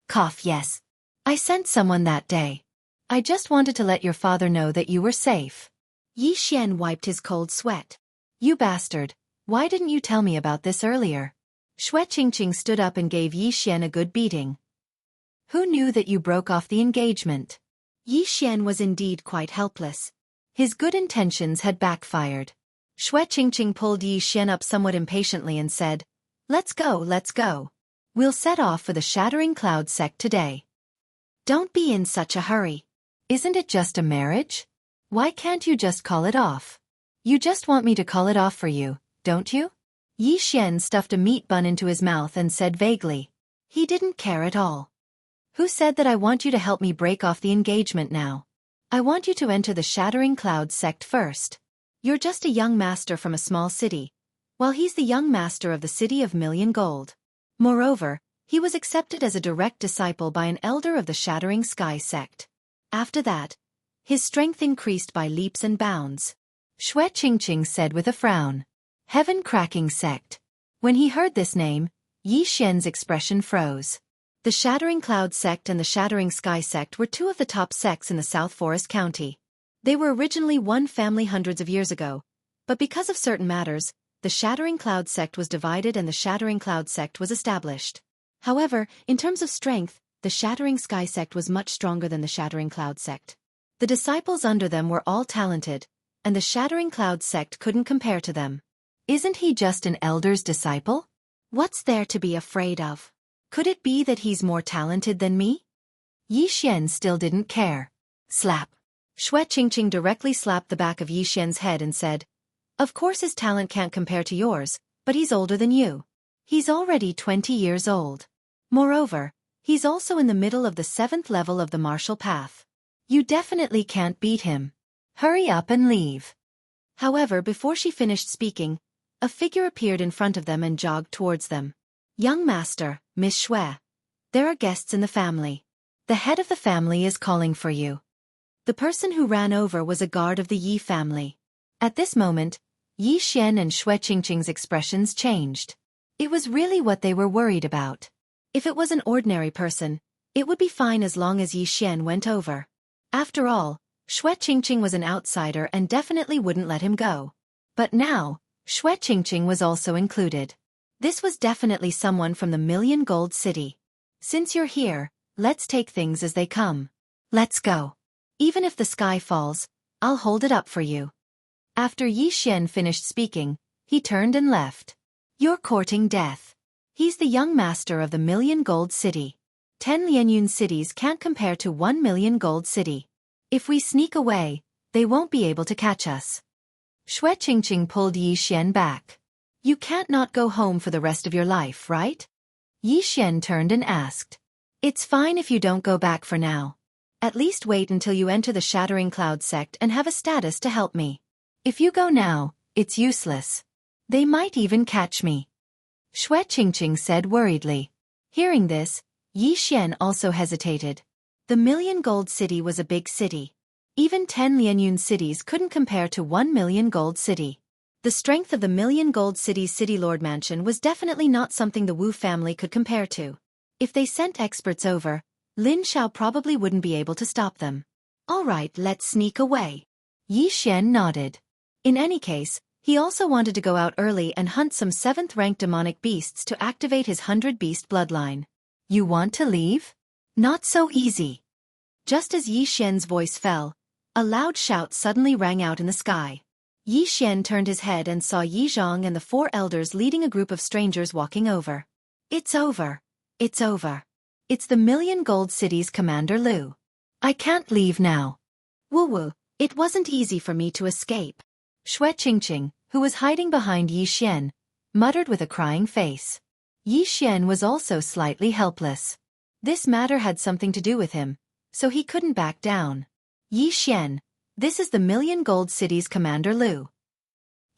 Cough, yes. I sent someone that day. I just wanted to let your father know that you were safe. Xian wiped his cold sweat. You bastard, why didn't you tell me about this earlier? Xianxia stood up and gave Xian a good beating. Who knew that you broke off the engagement? Xian was indeed quite helpless. His good intentions had backfired. Xianxia pulled Xian up somewhat impatiently and said, Let's go. We'll set off for the Shattering Cloud sect today. Don't be in such a hurry. Isn't it just a marriage? Why can't you just call it off? You just want me to call it off for you, don't you? Xian stuffed a meat bun into his mouth and said vaguely. He didn't care at all. Who said that I want you to help me break off the engagement now? I want you to enter the Shattering Cloud sect first. You're just a young master from a small city, while he's the young master of the City of Million Gold. Moreover, he was accepted as a direct disciple by an elder of the Shattering Sky sect. After that, his strength increased by leaps and bounds. Xianxia said with a frown. Heaven-cracking sect. When he heard this name, Xian's expression froze. The Shattering Cloud sect and the Shattering Sky sect were two of the top sects in the South Forest County. They were originally one family hundreds of years ago, but because of certain matters, the Shattering Cloud sect was divided and the Shattering Cloud sect was established. However, in terms of strength, the Shattering Sky sect was much stronger than the Shattering Cloud sect. The disciples under them were all talented, and the Shattering Cloud sect couldn't compare to them. Isn't he just an elder's disciple? What's there to be afraid of? Could it be that he's more talented than me? Xian still didn't care. Slap. Xianxia directly slapped the back of Xian's head and said, Of course his talent can't compare to yours, but he's older than you. He's already 20 years old. Moreover, he's also in the middle of the 7th level of the martial path. You definitely can't beat him. Hurry up and leave. However, before she finished speaking, a figure appeared in front of them and jogged towards them. Young master, Miss Xue. There are guests in the family. The head of the family is calling for you. The person who ran over was a guard of the Yi family. At this moment, Xian and Xianxia's expressions changed. It was really what they were worried about. If it was an ordinary person, it would be fine as long as Xian went over. After all, Xianxia was an outsider and definitely wouldn't let him go. But now, Xianxia was also included. This was definitely someone from the Million Gold City. Since you're here, let's take things as they come. Let's go. Even if the sky falls, I'll hold it up for you. After Xian finished speaking, he turned and left. You're courting death. He's the young master of the Million Gold City. 10 Lianyun cities can't compare to 1 million gold city. If we sneak away, they won't be able to catch us. Xianxia pulled Xian back. You can't not go home for the rest of your life, right? Yi Xian turned and asked. It's fine if you don't go back for now. At least wait until you enter the Shattering Cloud sect and have a status to help me. If you go now, it's useless. They might even catch me. Xue Qingqing said worriedly. Hearing this, Yi Xian also hesitated. The Million Gold City was a big city. Even 10 Lianyun cities couldn't compare to 1 million gold city. The strength of the Million Gold City's City Lord Mansion was definitely not something the Wu family could compare to. If they sent experts over, Lin Xiao probably wouldn't be able to stop them. All right, let's sneak away. Yi Xian nodded. In any case, he also wanted to go out early and hunt some 7th-ranked demonic beasts to activate his 100-beast bloodline. You want to leave? Not so easy. Just as Yi Xian's voice fell, a loud shout suddenly rang out in the sky. Yi Xian turned his head and saw Yi Zhang and the 4 elders leading a group of strangers walking over. It's over. It's over. It's the Million Gold City's Commander Lu. I can't leave now. Wu, it wasn't easy for me to escape. Xue Qingqing, who was hiding behind Yi Xian, muttered with a crying face. Yi Xian was also slightly helpless. This matter had something to do with him, so he couldn't back down. Yi Xian, this is the Million Gold City's Commander Lu.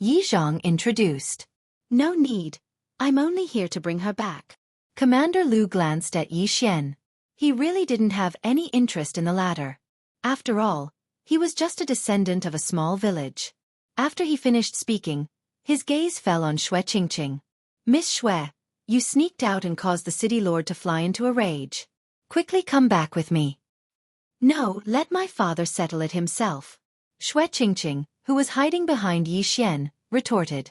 Yi Zhang introduced. No need. I'm only here to bring her back. Commander Lu glanced at Yi Xian. He really didn't have any interest in the latter. After all, he was just a descendant of a small village. After he finished speaking, his gaze fell on Xue Qingqing. Miss Xue, you sneaked out and caused the city lord to fly into a rage. Quickly come back with me. No, let my father settle it himself. Xue Qingqing, who was hiding behind Yi Xian, retorted.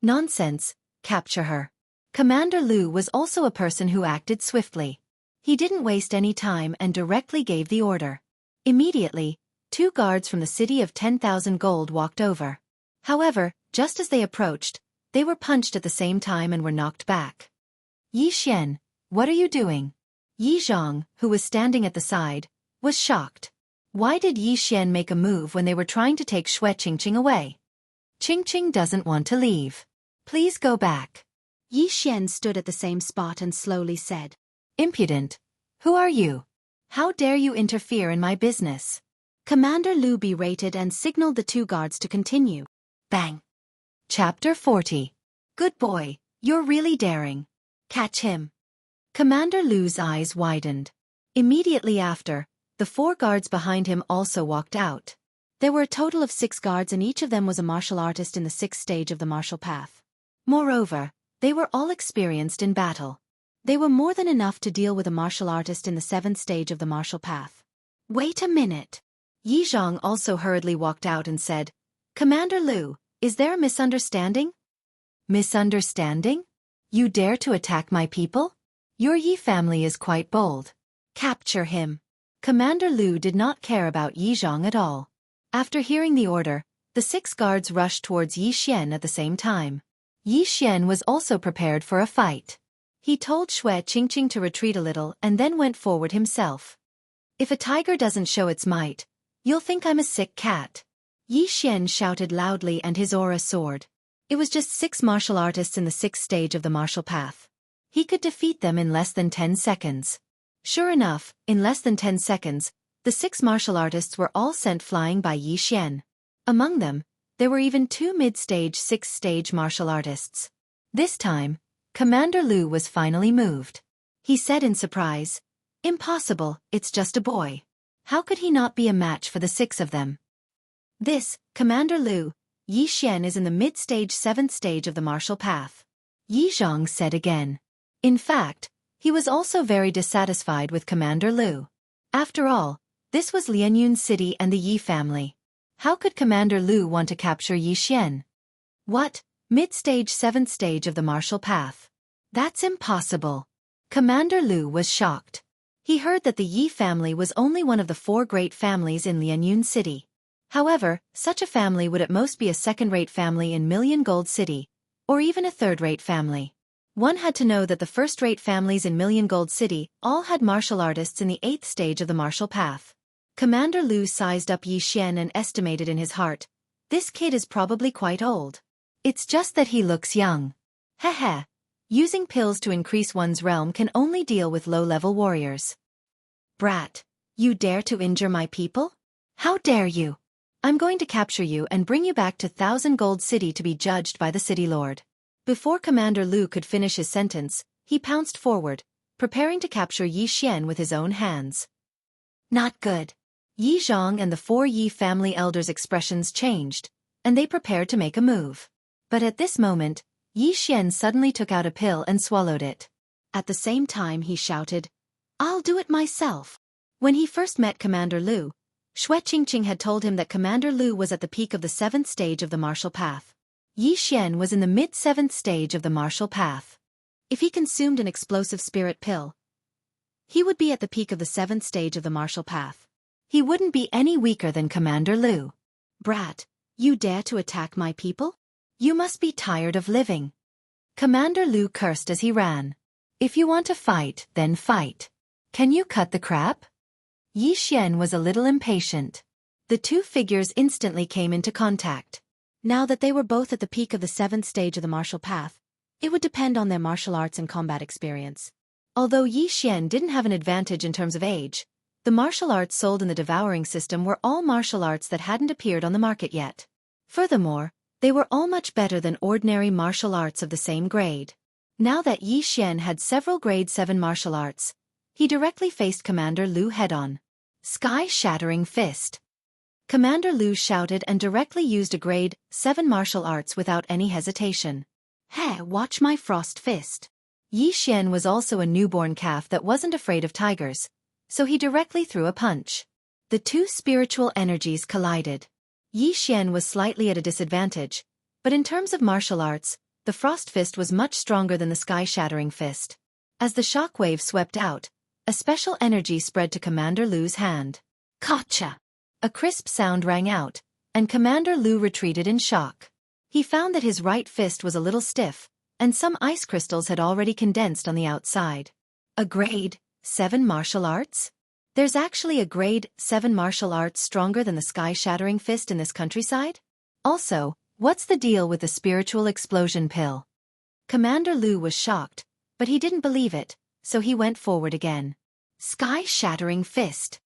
Nonsense, capture her. Commander Lu was also a person who acted swiftly. He didn't waste any time and directly gave the order. Immediately, 2 guards from the city of 10,000 gold walked over. However, just as they approached, they were punched at the same time and were knocked back. Yi Xian, what are you doing? Yi Zhang, who was standing at the side, was shocked. Why did Yi Xian make a move when they were trying to take Xue Qingqing away? Qingqing doesn't want to leave. Please go back. Yi Xian stood at the same spot and slowly said, Impudent. Who are you? How dare you interfere in my business? Commander Lu berated and signaled the 2 guards to continue. Bang. Chapter 40. Good boy, you're really daring. Catch him. Commander Lu's eyes widened. Immediately after, the 4 guards behind him also walked out. There were a total of 6 guards and each of them was a martial artist in the 6th stage of the martial path. Moreover, they were all experienced in battle. They were more than enough to deal with a martial artist in the 7th stage of the martial path. Wait a minute. Yi Zhang also hurriedly walked out and said, Commander Lu, is there a misunderstanding? Misunderstanding? You dare to attack my people? Your Yi family is quite bold. Capture him. Commander Lu did not care about Yi Zhang at all. After hearing the order, the 6 guards rushed towards Yi Xian at the same time. Yi Xian was also prepared for a fight. He told Xue Qingqing to retreat a little and then went forward himself. If a tiger doesn't show its might, you'll think I'm a sick cat. Yi Xian shouted loudly and his aura soared. It was just 6 martial artists in the 6th stage of the martial path. He could defeat them in less than 10 seconds. Sure enough, in less than 10 seconds, the 6 martial artists were all sent flying by Yi Xian. Among them, there were even 2 mid-stage 6th stage martial artists. This time, Commander Lu was finally moved. He said in surprise, Impossible, it's just a boy. How could he not be a match for the 6 of them? This, Commander Lu, Yi Xian is in the mid-stage 7th stage of the martial path. Yi Zhang said again. In fact, he was also very dissatisfied with Commander Lu. After all, this was Lianyun City and the Yi family. How could Commander Lu want to capture Yi Xian? What? Mid-stage 7th stage of the martial path. That's impossible. Commander Lu was shocked. He heard that the Yi family was only one of the 4 great families in Lianyun City. However, such a family would at most be a second-rate family in Million Gold City, or even a third-rate family. One had to know that the first-rate families in Million Gold City all had martial artists in the 8th stage of the martial path. Commander Lu sized up Yi Xian and estimated in his heart, this kid is probably quite old. It's just that he looks young. Heh. Using pills to increase one's realm can only deal with low-level warriors. Brat, you dare to injure my people? How dare you? I'm going to capture you and bring you back to Thousand Gold City to be judged by the city lord. Before Commander Lu could finish his sentence, he pounced forward, preparing to capture Yi Xian with his own hands. Not good. Yi Zhang and the 4 Yi family elders' expressions changed, and they prepared to make a move. But at this moment, Yi Xian suddenly took out a pill and swallowed it. At the same time he shouted, "I'll do it myself." When he first met Commander Lu, Xianxia had told him that Commander Lu was at the peak of the 7th stage of the martial path. Yi Xian was in the mid-7th stage of the martial path. If he consumed an explosive spirit pill, he would be at the peak of the 7th stage of the martial path. He wouldn't be any weaker than Commander Lu. Brat, you dare to attack my people? You must be tired of living. Commander Lu cursed as he ran. If you want to fight, then fight. Can you cut the crap? Yi Xian was a little impatient. The two figures instantly came into contact. Now that they were both at the peak of the 7th stage of the martial path, it would depend on their martial arts and combat experience. Although Yi Xian didn't have an advantage in terms of age, the martial arts sold in the devouring system were all martial arts that hadn't appeared on the market yet. Furthermore, they were all much better than ordinary martial arts of the same grade. Now that Yi Xian had several grade 7 martial arts, he directly faced Commander Lu head-on. Sky-shattering fist. Commander Lu shouted and directly used a grade 7 martial arts without any hesitation. Hey, watch my frost fist. Yi Xian was also a newborn calf that wasn't afraid of tigers, so he directly threw a punch. The two spiritual energies collided. Yi Xian was slightly at a disadvantage, but in terms of martial arts, the frost fist was much stronger than the sky-shattering fist. As the shockwave swept out, a special energy spread to Commander Lu's hand. Gotcha! A crisp sound rang out, and Commander Lu retreated in shock. He found that his right fist was a little stiff, and some ice crystals had already condensed on the outside. A grade 7 martial arts? There's actually a grade 7 martial arts stronger than the sky-shattering fist in this countryside? Also, what's the deal with the spiritual explosion pill? Commander Lu was shocked, but he didn't believe it, so he went forward again. Sky-shattering fist.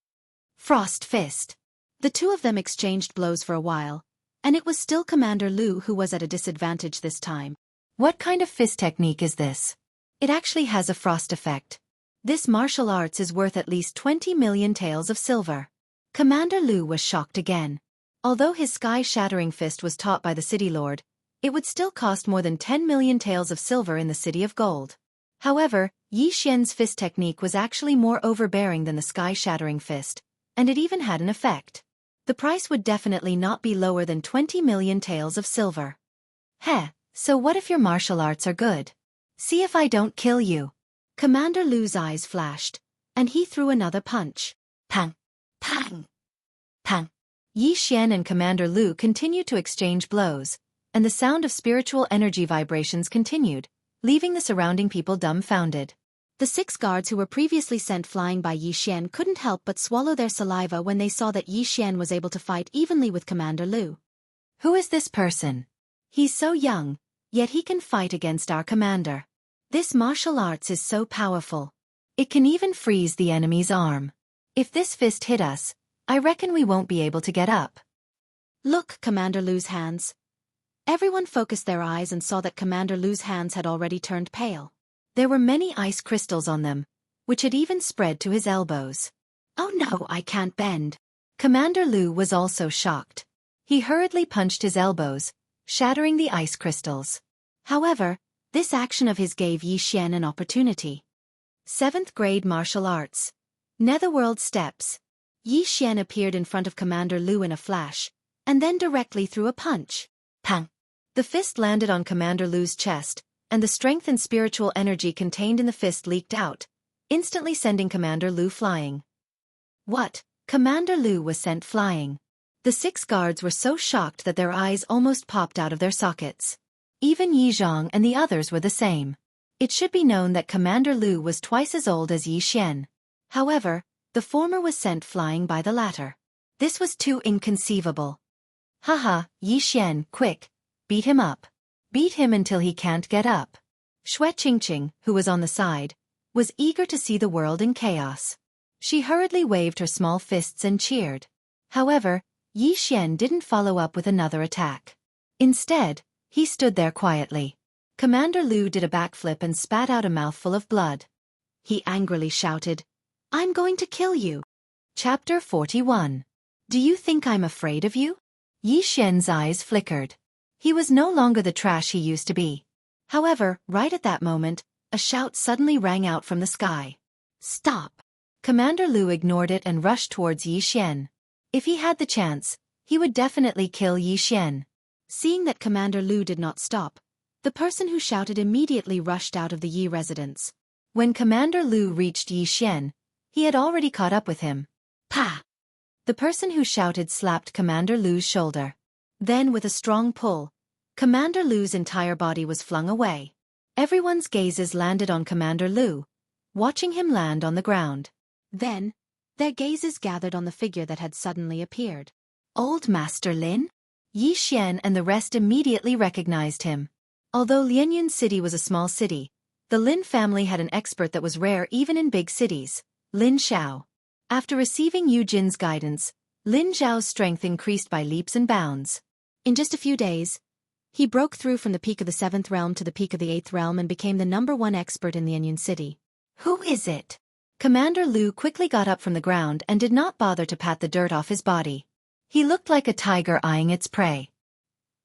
Frost fist. The two of them exchanged blows for a while, and it was still Commander Lu who was at a disadvantage this time. What kind of fist technique is this? It actually has a frost effect. This martial arts is worth at least 20 million taels of silver. Commander Lu was shocked again. Although his sky-shattering fist was taught by the city lord, it would still cost more than 10 million taels of silver in the city of gold. However, Yi Xian's fist technique was actually more overbearing than the sky-shattering fist, and it even had an effect. The price would definitely not be lower than 20 million taels of silver. Heh, so what if your martial arts are good? See if I don't kill you. Commander Lu's eyes flashed, and he threw another punch. Pang! Pang! Pang! Yi Xian and Commander Lu continued to exchange blows, and the sound of spiritual energy vibrations continued, leaving the surrounding people dumbfounded. The 6 guards who were previously sent flying by Yi Xian couldn't help but swallow their saliva when they saw that Yi Xian was able to fight evenly with Commander Lu. Who is this person? He's so young, yet he can fight against our commander. This martial arts is so powerful. It can even freeze the enemy's arm. If this fist hit us, I reckon we won't be able to get up. Look, Commander Lu's hands. Everyone focused their eyes and saw that Commander Lu's hands had already turned pale. There were many ice crystals on them, which had even spread to his elbows. Oh no, I can't bend. Commander Lu was also shocked. He hurriedly punched his elbows, shattering the ice crystals. However, this action of his gave Yi Xian an opportunity. 7th grade martial arts. Netherworld steps. Yi Xian appeared in front of Commander Lu in a flash, and then directly threw a punch. Pang! The fist landed on Commander Lu's chest, and the strength and spiritual energy contained in the fist leaked out, instantly sending Commander Lu flying. What? Commander Lu was sent flying. The 6 guards were so shocked that their eyes almost popped out of their sockets. Even Yi Zhang and the others were the same. It should be known that Commander Lu was twice as old as Yi Xian. However, the former was sent flying by the latter. This was too inconceivable. Haha, Yi Xian, quick, beat him up. Beat him until he can't get up. Xianxia, who was on the side, was eager to see the world in chaos. She hurriedly waved her small fists and cheered. However, Yi Xian didn't follow up with another attack. Instead, he stood there quietly. Commander Lu did a backflip and spat out a mouthful of blood. He angrily shouted, "I'm going to kill you." Chapter 41. Do you think I'm afraid of you? Yi Xian's eyes flickered. He was no longer the trash he used to be. However, right at that moment, a shout suddenly rang out from the sky. "Stop!" Commander Lu ignored it and rushed towards Yi Xian. If he had the chance, he would definitely kill Yi Xian. Seeing that Commander Lu did not stop, the person who shouted immediately rushed out of the Yi residence. When Commander Lu reached Yi Xian, he had already caught up with him. Pa! The person who shouted slapped Commander Lu's shoulder. Then with a strong pull, Commander Lu's entire body was flung away. Everyone's gazes landed on Commander Lu, watching him land on the ground. Then, their gazes gathered on the figure that had suddenly appeared. Old Master Lin? Yi Xian and the rest immediately recognized him. Although Lianyun City was a small city, the Lin family had an expert that was rare even in big cities, Lin Xiao. After receiving Yu Jin's guidance, Lin Xiao's strength increased by leaps and bounds. In just a few days, he broke through from the peak of the 7th realm to the peak of the 8th realm and became the #1 expert in Lianyun City. Who is it? Commander Lu quickly got up from the ground and did not bother to pat the dirt off his body. He looked like a tiger eyeing its prey.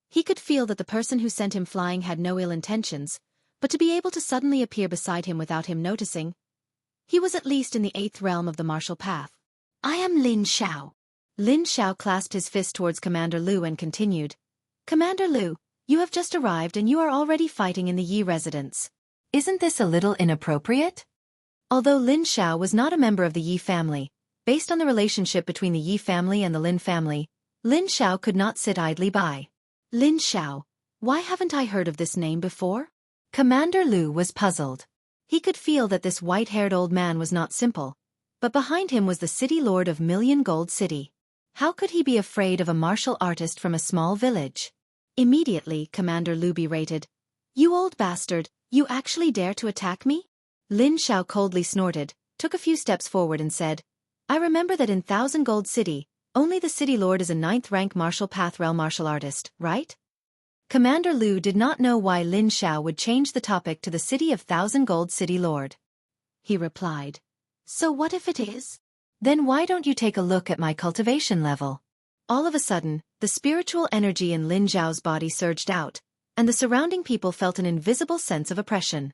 He could feel that the person who sent him flying had no ill intentions, but to be able to suddenly appear beside him without him noticing, he was at least in the 8th realm of the martial path. I am Lin Xiao. Lin Xiao clasped his fist towards Commander Lu and continued, Commander Lu, you have just arrived and you are already fighting in the Yi residence. Isn't this a little inappropriate? Although Lin Xiao was not a member of the Yi family, based on the relationship between the Yi family and the Lin family, Lin Xiao could not sit idly by. Lin Xiao, why haven't I heard of this name before? Commander Lu was puzzled. He could feel that this white-haired old man was not simple, but behind him was the city lord of Million Gold City. How could he be afraid of a martial artist from a small village? Immediately, Commander Lu berated, You old bastard, you actually dare to attack me? Lin Xiao coldly snorted, took a few steps forward and said, I remember that in 1000 Gold City, only the city lord is a 9th-rank martial path realm martial artist, right? Commander Lu did not know why Lin Xiao would change the topic to the city of 1000 Gold City Lord. He replied, So what if it is? Then why don't you take a look at my cultivation level? All of a sudden, the spiritual energy in Lin Xiao's body surged out, and the surrounding people felt an invisible sense of oppression.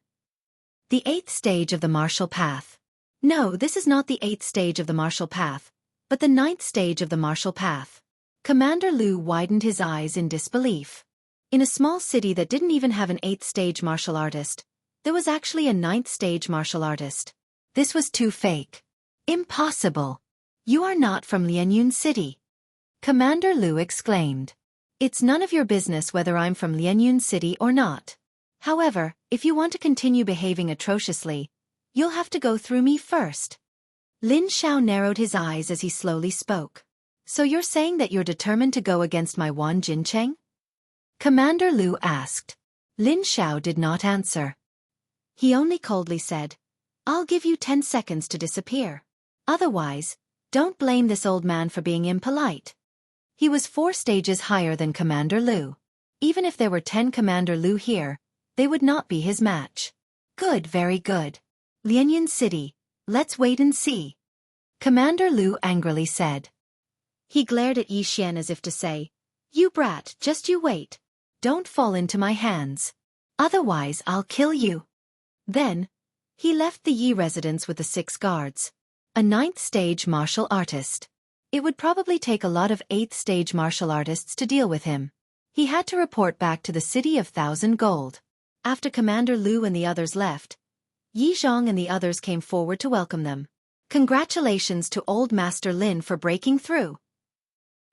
The 8th stage of the martial path. No, this is not the 8th stage of the martial path, but the 9th stage of the martial path. Commander Lu widened his eyes in disbelief. In a small city that didn't even have an 8th stage martial artist, there was actually a 9th stage martial artist. This was too fake. Impossible. You are not from Lianyun City. Commander Lu exclaimed. It's none of your business whether I'm from Lianyun City or not. However, if you want to continue behaving atrociously, you'll have to go through me first. Lin Xiao narrowed his eyes as he slowly spoke. So you're saying that you're determined to go against my Wan Jincheng? Commander Lu asked. Lin Xiao did not answer. He only coldly said, I'll give you 10 seconds to disappear. Otherwise, don't blame this old man for being impolite. He was 4 stages higher than Commander Lu. Even if there were 10 Commander Lu here, they would not be his match. Good, very good. Lianyun City, let's wait and see. Commander Lu angrily said. He glared at Yi Xian as if to say, You brat, just you wait. Don't fall into my hands. Otherwise I'll kill you. Then, he left the Yi residence with the 6 guards. A 9th stage martial artist. It would probably take a lot of 8th stage martial artists to deal with him. He had to report back to the city of 1000 Gold. After Commander Lu and the others left, Yi Zhang and the others came forward to welcome them. Congratulations to Old Master Lin for breaking through.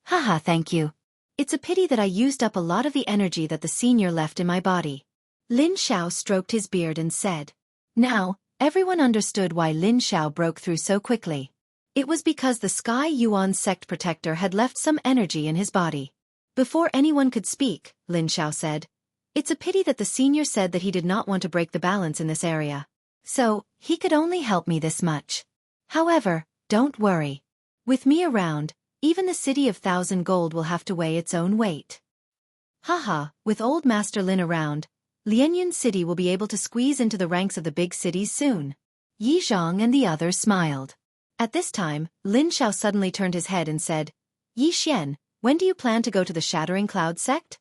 Haha, thank you. It's a pity that I used up a lot of the energy that the senior left in my body. Lin Xiao stroked his beard and said. Now, everyone understood why Lin Xiao broke through so quickly. It was because the Sky Yuan sect protector had left some energy in his body. Before anyone could speak, Lin Xiao said, It's a pity that the senior said that he did not want to break the balance in this area. So, he could only help me this much. However, don't worry. With me around, even the city of 1,000 gold will have to weigh its own weight. Haha, with old Master Lin around, Lianyun City will be able to squeeze into the ranks of the big cities soon. Yi Zhang and the others smiled. At this time, Lin Xiao suddenly turned his head and said, Yi Xian, when do you plan to go to the Shattering Cloud sect?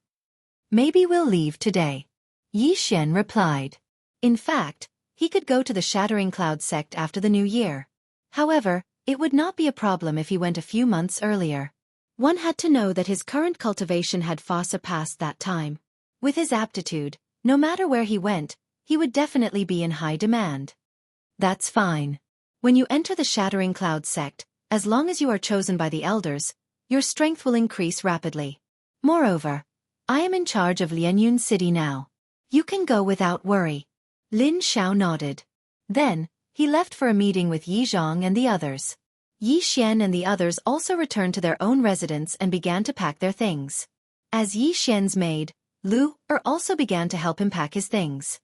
Maybe we'll leave today. Yi Xian replied. In fact, he could go to the Shattering Cloud sect after the new year. However, it would not be a problem if he went a few months earlier. One had to know that his current cultivation had far surpassed that time. With his aptitude, no matter where he went, he would definitely be in high demand. That's fine. When you enter the Shattering Cloud sect, as long as you are chosen by the elders, your strength will increase rapidly. Moreover, I am in charge of Lianyun City now. You can go without worry. Lin Xiao nodded. Then, he left for a meeting with Yi Zhang and the others. Yi Xian and the others also returned to their own residence and began to pack their things. As Yi Xian's maid, Lu Er also began to help him pack his things.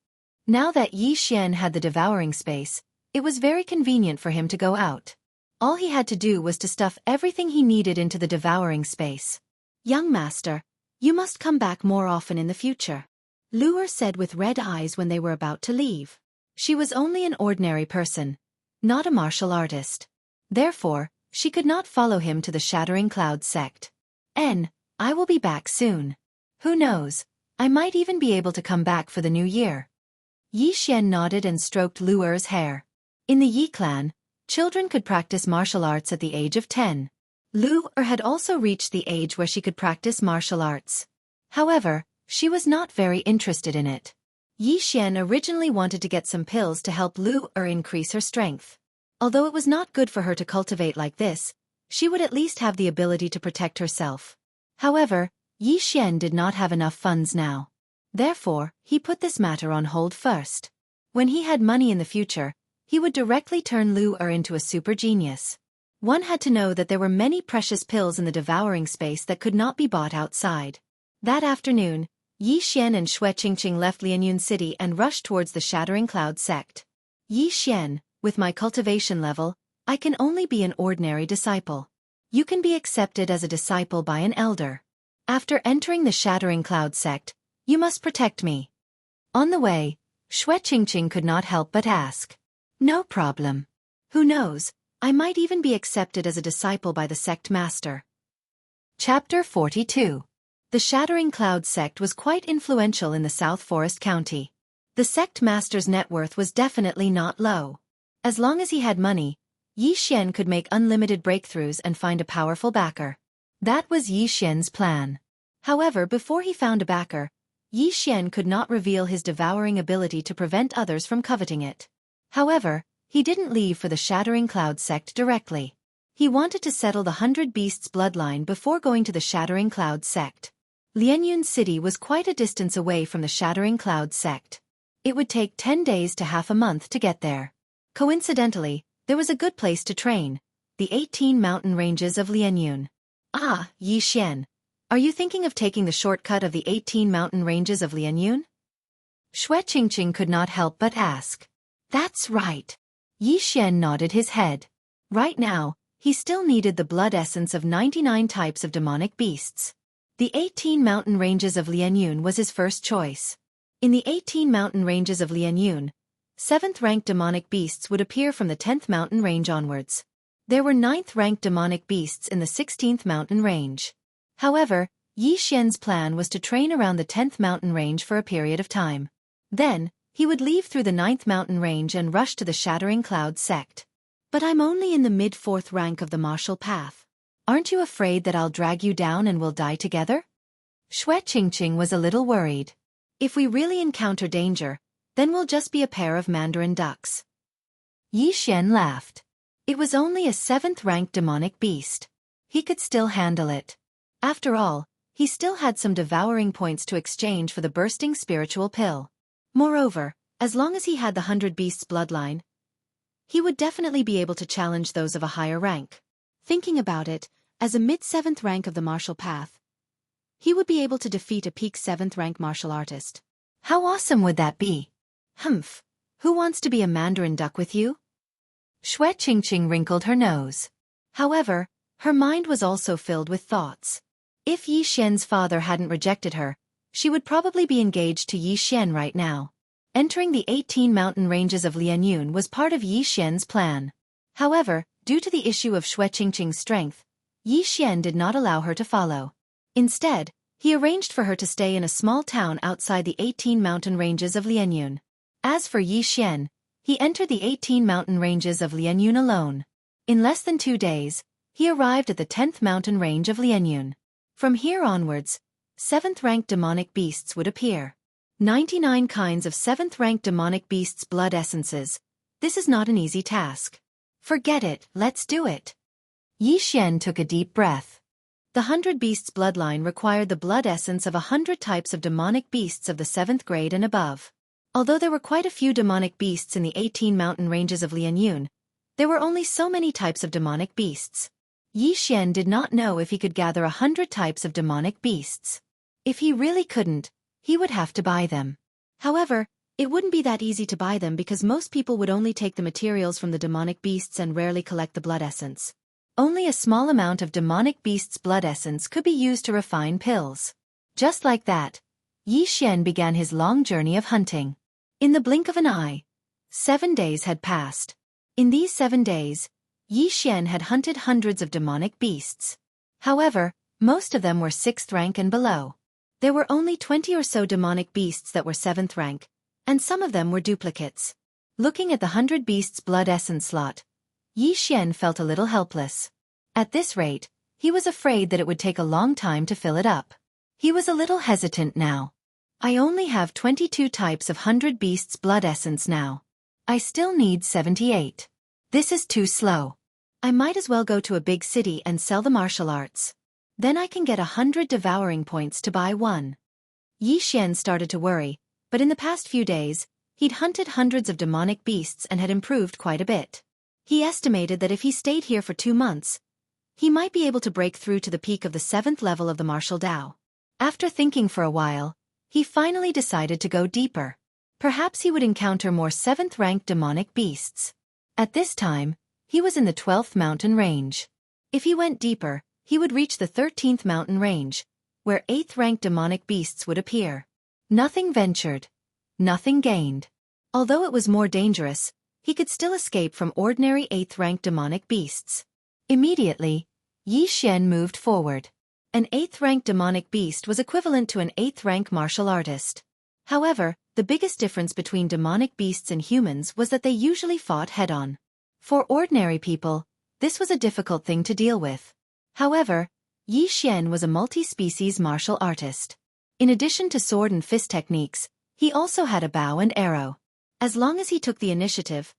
Now that Yi Xian had the devouring space, it was very convenient for him to go out. All he had to do was to stuff everything he needed into the devouring space. Young master, you must come back more often in the future, Lu Er said with red eyes when they were about to leave. She was only an ordinary person, not a martial artist. Therefore, she could not follow him to the Shattering Cloud sect. I will be back soon. Who knows, I might even be able to come back for the new year. Yi Xian nodded and stroked Lu Er's hair. In the Yi clan, children could practice martial arts at the age of 10. Lu Er had also reached the age where she could practice martial arts. However, she was not very interested in it. Yi Xian originally wanted to get some pills to help Lu Er increase her strength. Although it was not good for her to cultivate like this, she would at least have the ability to protect herself. However, Yi Xian did not have enough funds now. Therefore, he put this matter on hold first. When he had money in the future, he would directly turn Lu Er into a super genius. One had to know that there were many precious pills in the devouring space that could not be bought outside. That afternoon, Yi Xian and Xue Qingqing left Lianyun City and rushed towards the Shattering Cloud sect. Yi Xian, with my cultivation level, I can only be an ordinary disciple. You can be accepted as a disciple by an elder. After entering the Shattering Cloud sect, you must protect me. On the way, Xue Qingqing could not help but ask. No problem. Who knows, I might even be accepted as a disciple by the sect master. Chapter 42. The Shattering Cloud sect was quite influential in the South Forest County. The sect master's net worth was definitely not low. As long as he had money, Yi Xian could make unlimited breakthroughs and find a powerful backer. That was Yi Xian's plan. However, before he found a backer, Yi Xian could not reveal his devouring ability to prevent others from coveting it. However, he didn't leave for the Shattering Cloud sect directly. He wanted to settle the 100 Beasts bloodline before going to the Shattering Cloud sect. Lianyun City was quite a distance away from the Shattering Cloud sect. It would take 10 days to half a month to get there. Coincidentally, there was a good place to train, the 18 mountain ranges of Lianyun. Ah, Yi Xian, are you thinking of taking the shortcut of the 18 mountain ranges of Lianyun? Xue Qingqing could not help but ask. That's right. Yi Xian nodded his head. Right now, he still needed the blood essence of 99 types of demonic beasts. The 18 mountain ranges of Lianyun was his first choice. In the 18 mountain ranges of Lianyun, 7th-ranked demonic beasts would appear from the 10th mountain range onwards. There were 9th-ranked demonic beasts in the 16th mountain range. However, Yi Xian's plan was to train around the 10th mountain range for a period of time. Then, he would leave through the 9th mountain range and rush to the Shattering Cloud sect. But I'm only in the mid-4th rank of the martial path. Aren't you afraid that I'll drag you down and we'll die together? Xue Qingqing was a little worried. If we really encounter danger, then we'll just be a pair of mandarin ducks. Yi Xian laughed. It was only a 7th-ranked demonic beast. He could still handle it. After all, he still had some devouring points to exchange for the bursting spiritual pill. Moreover, as long as he had the 100 Beasts bloodline, he would definitely be able to challenge those of a higher rank. Thinking about it, as a mid-7th rank of the martial path, he would be able to defeat a peak 7th rank martial artist. How awesome would that be? Humph. Who wants to be a mandarin duck with you? Xianxia wrinkled her nose. However, her mind was also filled with thoughts. If Yi Xian's father hadn't rejected her, she would probably be engaged to Yi Xian right now. Entering the 18 mountain ranges of Lianyun was part of Yi Xian's plan. However, due to the issue of Xianxia's strength, Yi Xian did not allow her to follow. Instead, he arranged for her to stay in a small town outside the 18 mountain ranges of Lianyun. As for Yi Xian, he entered the 18 mountain ranges of Lianyun alone. In less than 2 days, he arrived at the 10th mountain range of Lianyun. From here onwards, 7th-ranked demonic beasts would appear. 99 kinds of 7th-ranked demonic beasts' blood essences. This is not an easy task. Forget it, let's do it. Yi Xian took a deep breath. The 100 Beasts bloodline required the blood essence of 100 types of demonic beasts of the 7th grade and above. Although there were quite a few demonic beasts in the 18 mountain ranges of Lianyun, there were only so many types of demonic beasts. Yi Xian did not know if he could gather 100 types of demonic beasts. If he really couldn't, he would have to buy them. However, it wouldn't be that easy to buy them because most people would only take the materials from the demonic beasts and rarely collect the blood essence. Only a small amount of demonic beasts' blood essence could be used to refine pills. Just like that, Yi Xian began his long journey of hunting. In the blink of an eye, 7 days had passed. In these 7 days, Yi Xian had hunted hundreds of demonic beasts. However, most of them were 6th rank and below. There were only 20 or so demonic beasts that were 7th rank, and some of them were duplicates. Looking at the 100 beasts blood essence slot, Yi Xian felt a little helpless. At this rate, he was afraid that it would take a long time to fill it up. He was a little hesitant now. I only have 22 types of 100 beasts blood essence now. I still need 78. This is too slow. I might as well go to a big city and sell the martial arts. Then I can get 100 devouring points to buy one. Yi Xian started to worry, but in the past few days, he'd hunted hundreds of demonic beasts and had improved quite a bit. He estimated that if he stayed here for 2 months, he might be able to break through to the peak of the 7th level of the martial Dao. After thinking for a while, he finally decided to go deeper. Perhaps he would encounter more 7th-ranked demonic beasts. At this time, he was in the 12th mountain range. If he went deeper, he would reach the 13th mountain range, where 8th-ranked demonic beasts would appear. Nothing ventured, nothing gained. Although it was more dangerous, he could still escape from ordinary 8th-ranked demonic beasts. Immediately, Yi Xian moved forward. An 8th-rank demonic beast was equivalent to an 8th-rank martial artist. However, the biggest difference between demonic beasts and humans was that they usually fought head-on. For ordinary people, this was a difficult thing to deal with. However, Yi Xian was a multi-species martial artist. In addition to sword and fist techniques, he also had a bow and arrow. As long as he took the initiative,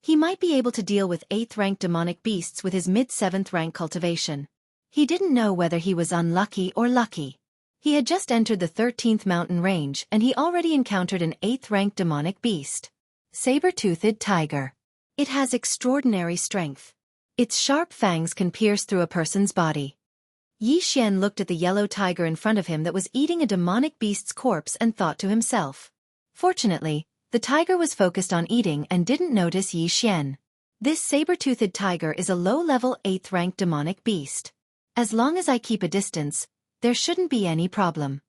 he might be able to deal with 8th-rank demonic beasts with his mid-7th rank cultivation. He didn't know whether he was unlucky or lucky. He had just entered the 13th mountain range and he already encountered an 8th-rank demonic beast. Saber-toothed tiger. It has extraordinary strength. Its sharp fangs can pierce through a person's body. Yi Xian looked at the yellow tiger in front of him that was eating a demonic beast's corpse and thought to himself. Fortunately, the tiger was focused on eating and didn't notice Yi Xian. This saber-toothed tiger is a low-level 8th-rank demonic beast. As long as I keep a distance, there shouldn't be any problem.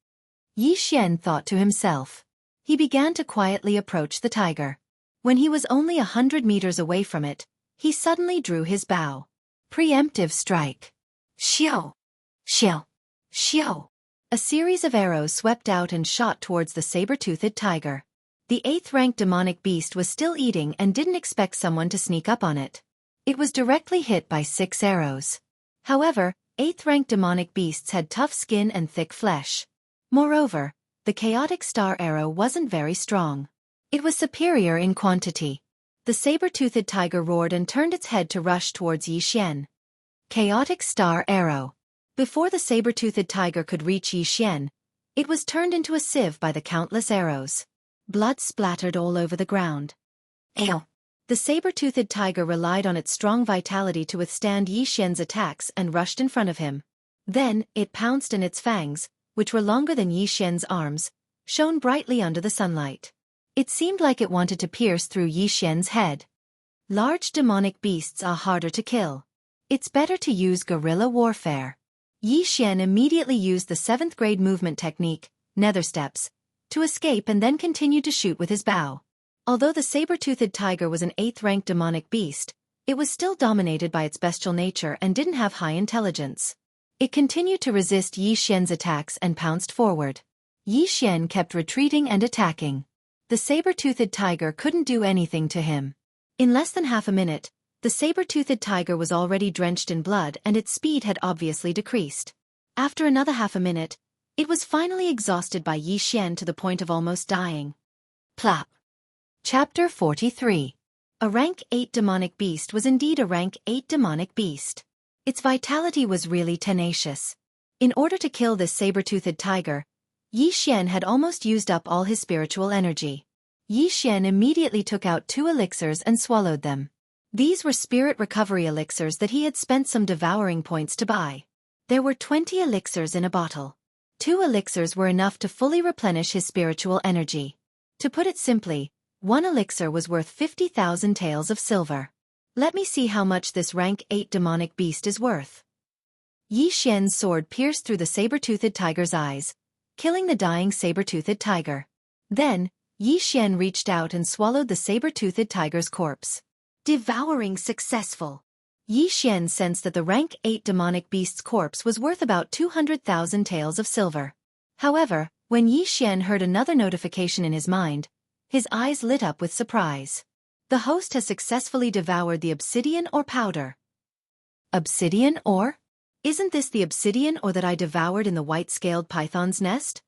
Yi Xian thought to himself. He began to quietly approach the tiger. When he was only 100 meters away from it, he suddenly drew his bow. Preemptive strike. Xiao! Xiao! Xiao! A series of arrows swept out and shot towards the saber-toothed tiger. The 8th-rank demonic beast was still eating and didn't expect someone to sneak up on it. It was directly hit by 6 arrows. However, 8th-rank demonic beasts had tough skin and thick flesh. Moreover, the chaotic star arrow wasn't very strong. It was superior in quantity. The saber-toothed tiger roared and turned its head to rush towards Yi Xian. Chaotic star arrow. Before the saber-toothed tiger could reach Yi Xian, it was turned into a sieve by the countless arrows. Blood splattered all over the ground. Ow! The saber-toothed tiger relied on its strong vitality to withstand Yi Xian's attacks and rushed in front of him. Then, it pounced and its fangs, which were longer than Yi Xian's arms, shone brightly under the sunlight. It seemed like it wanted to pierce through Yi Xian's head. Large demonic beasts are harder to kill. It's better to use guerrilla warfare. Yi Xian immediately used the 7th grade movement technique, nether steps, to escape and then continued to shoot with his bow. Although the saber-toothed tiger was an 8th-ranked demonic beast, it was still dominated by its bestial nature and didn't have high intelligence. It continued to resist Yi Xian's attacks and pounced forward. Yi Xian kept retreating and attacking. The saber-toothed tiger couldn't do anything to him. In less than half a minute, the saber-toothed tiger was already drenched in blood and its speed had obviously decreased. After another half a minute, it was finally exhausted by Yi Xian to the point of almost dying. Plop. Chapter 43. A rank 8 demonic beast was indeed a rank 8 demonic beast. Its vitality was really tenacious. In order to kill this saber-toothed tiger, Yi Xian had almost used up all his spiritual energy. Yi Xian immediately took out 2 elixirs and swallowed them. These were spirit recovery elixirs that he had spent some devouring points to buy. There were 20 elixirs in a bottle. 2 elixirs were enough to fully replenish his spiritual energy. To put it simply, 1 elixir was worth 50,000 taels of silver. Let me see how much this rank 8 demonic beast is worth. Yi Xian's sword pierced through the saber-toothed tiger's eyes, killing the dying saber-toothed tiger. Then, Yi Xian reached out and swallowed the saber-toothed tiger's corpse. Devouring successful. Yi Xian sensed that the rank 8 demonic beast's corpse was worth about 200,000 taels of silver. However, when Yi Xian heard another notification in his mind, his eyes lit up with surprise. The host has successfully devoured the obsidian ore powder. Obsidian ore? Isn't this the obsidian ore that I devoured in the white-scaled python's nest?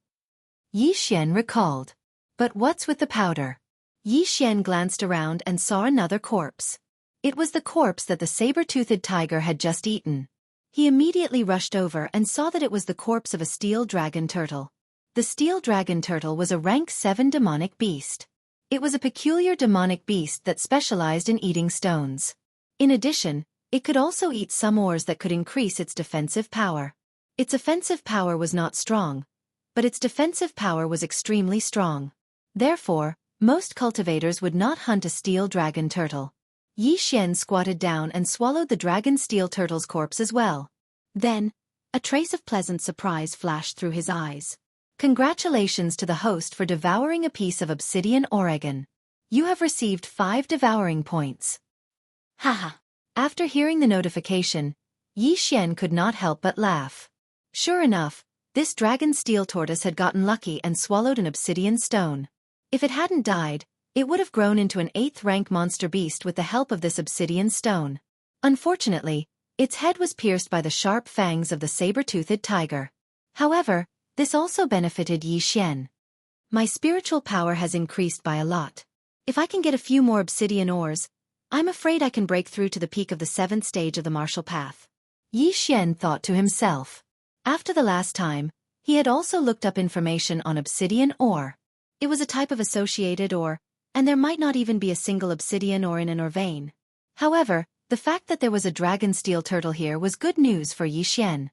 Yi Xian recalled. But what's with the powder? Yi Xian glanced around and saw another corpse. It was the corpse that the saber-toothed tiger had just eaten. He immediately rushed over and saw that it was the corpse of a steel dragon turtle. The steel dragon turtle was a rank 7 demonic beast. It was a peculiar demonic beast that specialized in eating stones. In addition, it could also eat some ores that could increase its defensive power. Its offensive power was not strong, but its defensive power was extremely strong. Therefore, most cultivators would not hunt a steel dragon turtle. Yi Xian squatted down and swallowed the dragon steel turtle's corpse as well. Then, a trace of pleasant surprise flashed through his eyes. Congratulations to the host for devouring a piece of obsidian Oregon. You have received 5 devouring points. Haha. After hearing the notification, Yi Xian could not help but laugh. Sure enough, this dragon steel tortoise had gotten lucky and swallowed an obsidian stone. If it hadn't died, it would have grown into an 8th-rank monster beast with the help of this obsidian stone. Unfortunately, its head was pierced by the sharp fangs of the saber-toothed tiger. However, this also benefited Yi Xian. My spiritual power has increased by a lot. If I can get a few more obsidian ores, I'm afraid I can break through to the peak of the 7th stage of the martial path. Yi Xian thought to himself. After the last time, he had also looked up information on obsidian ore. It was a type of associated ore, and there might not even be a single obsidian ore in an ore vein. However, the fact that there was a dragon steel turtle here was good news for Yi Xian.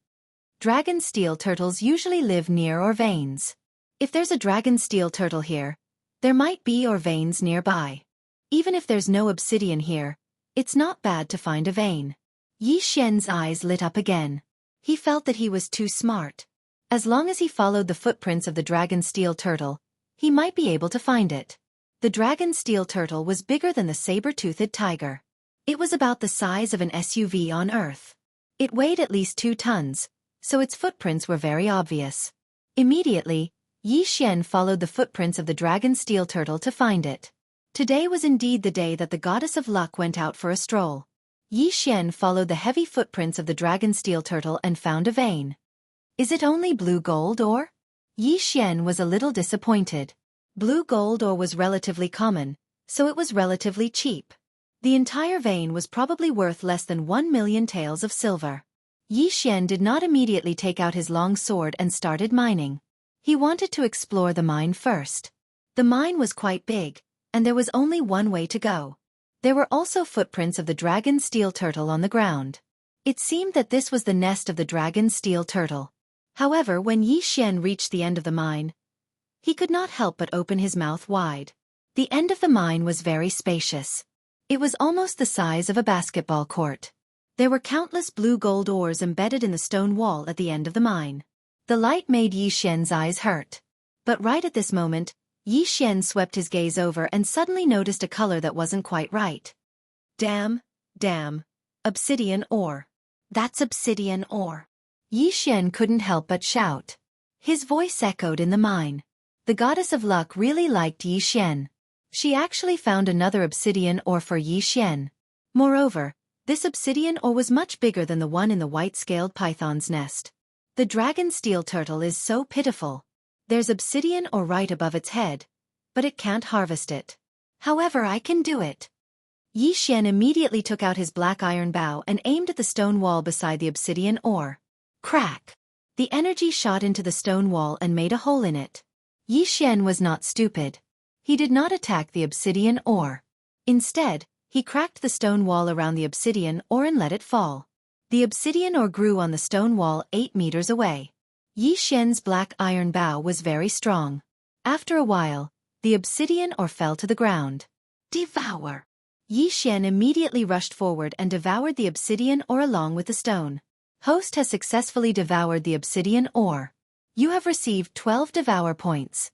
Dragon steel turtles usually live near ore veins. If there's a dragon steel turtle here, there might be ore veins nearby. Even if there's no obsidian here, it's not bad to find a vein. Yi Xian's eyes lit up again. He felt that he was too smart. As long as he followed the footprints of the dragon steel turtle, he might be able to find it. The dragon steel turtle was bigger than the saber-toothed tiger. It was about the size of an SUV on Earth. It weighed at least 2 tons, so its footprints were very obvious. Immediately, Yi Xian followed the footprints of the dragon steel turtle to find it. Today was indeed the day that the goddess of luck went out for a stroll. Yi Xian followed the heavy footprints of the dragon steel turtle and found a vein. Is it only blue gold ore? Yi Xian was a little disappointed. Blue gold ore was relatively common, so it was relatively cheap. The entire vein was probably worth less than 1 million taels of silver. Yi Xian did not immediately take out his long sword and started mining. He wanted to explore the mine first. The mine was quite big, and there was only one way to go. There were also footprints of the dragon steel turtle on the ground. It seemed that this was the nest of the dragon steel turtle. However, when Yi Xian reached the end of the mine, he could not help but open his mouth wide. The end of the mine was very spacious. It was almost the size of a basketball court. There were countless blue-gold ores embedded in the stone wall at the end of the mine. The light made Yi Xian's eyes hurt. But right at this moment, Yi Xian swept his gaze over and suddenly noticed a color that wasn't quite right. Damn, obsidian ore. That's obsidian ore. Yi Xian couldn't help but shout. His voice echoed in the mine. The goddess of luck really liked Yi Xian. She actually found another obsidian ore for Yi Xian. Moreover, this obsidian ore was much bigger than the one in the white-scaled python's nest. The dragon steel turtle is so pitiful. There's obsidian ore right above its head, but it can't harvest it. However, I can do it. Yi Xian immediately took out his black iron bow and aimed at the stone wall beside the obsidian ore. Crack! The energy shot into the stone wall and made a hole in it. Yi Xian was not stupid. He did not attack the obsidian ore. Instead, he cracked the stone wall around the obsidian ore and let it fall. The obsidian ore grew on the stone wall 8 meters away. Yi Xian's black iron bow was very strong. After a while, the obsidian ore fell to the ground. Devour! Yi Xian immediately rushed forward and devoured the obsidian ore along with the stone. Host has successfully devoured the obsidian ore. You have received 12 devour points.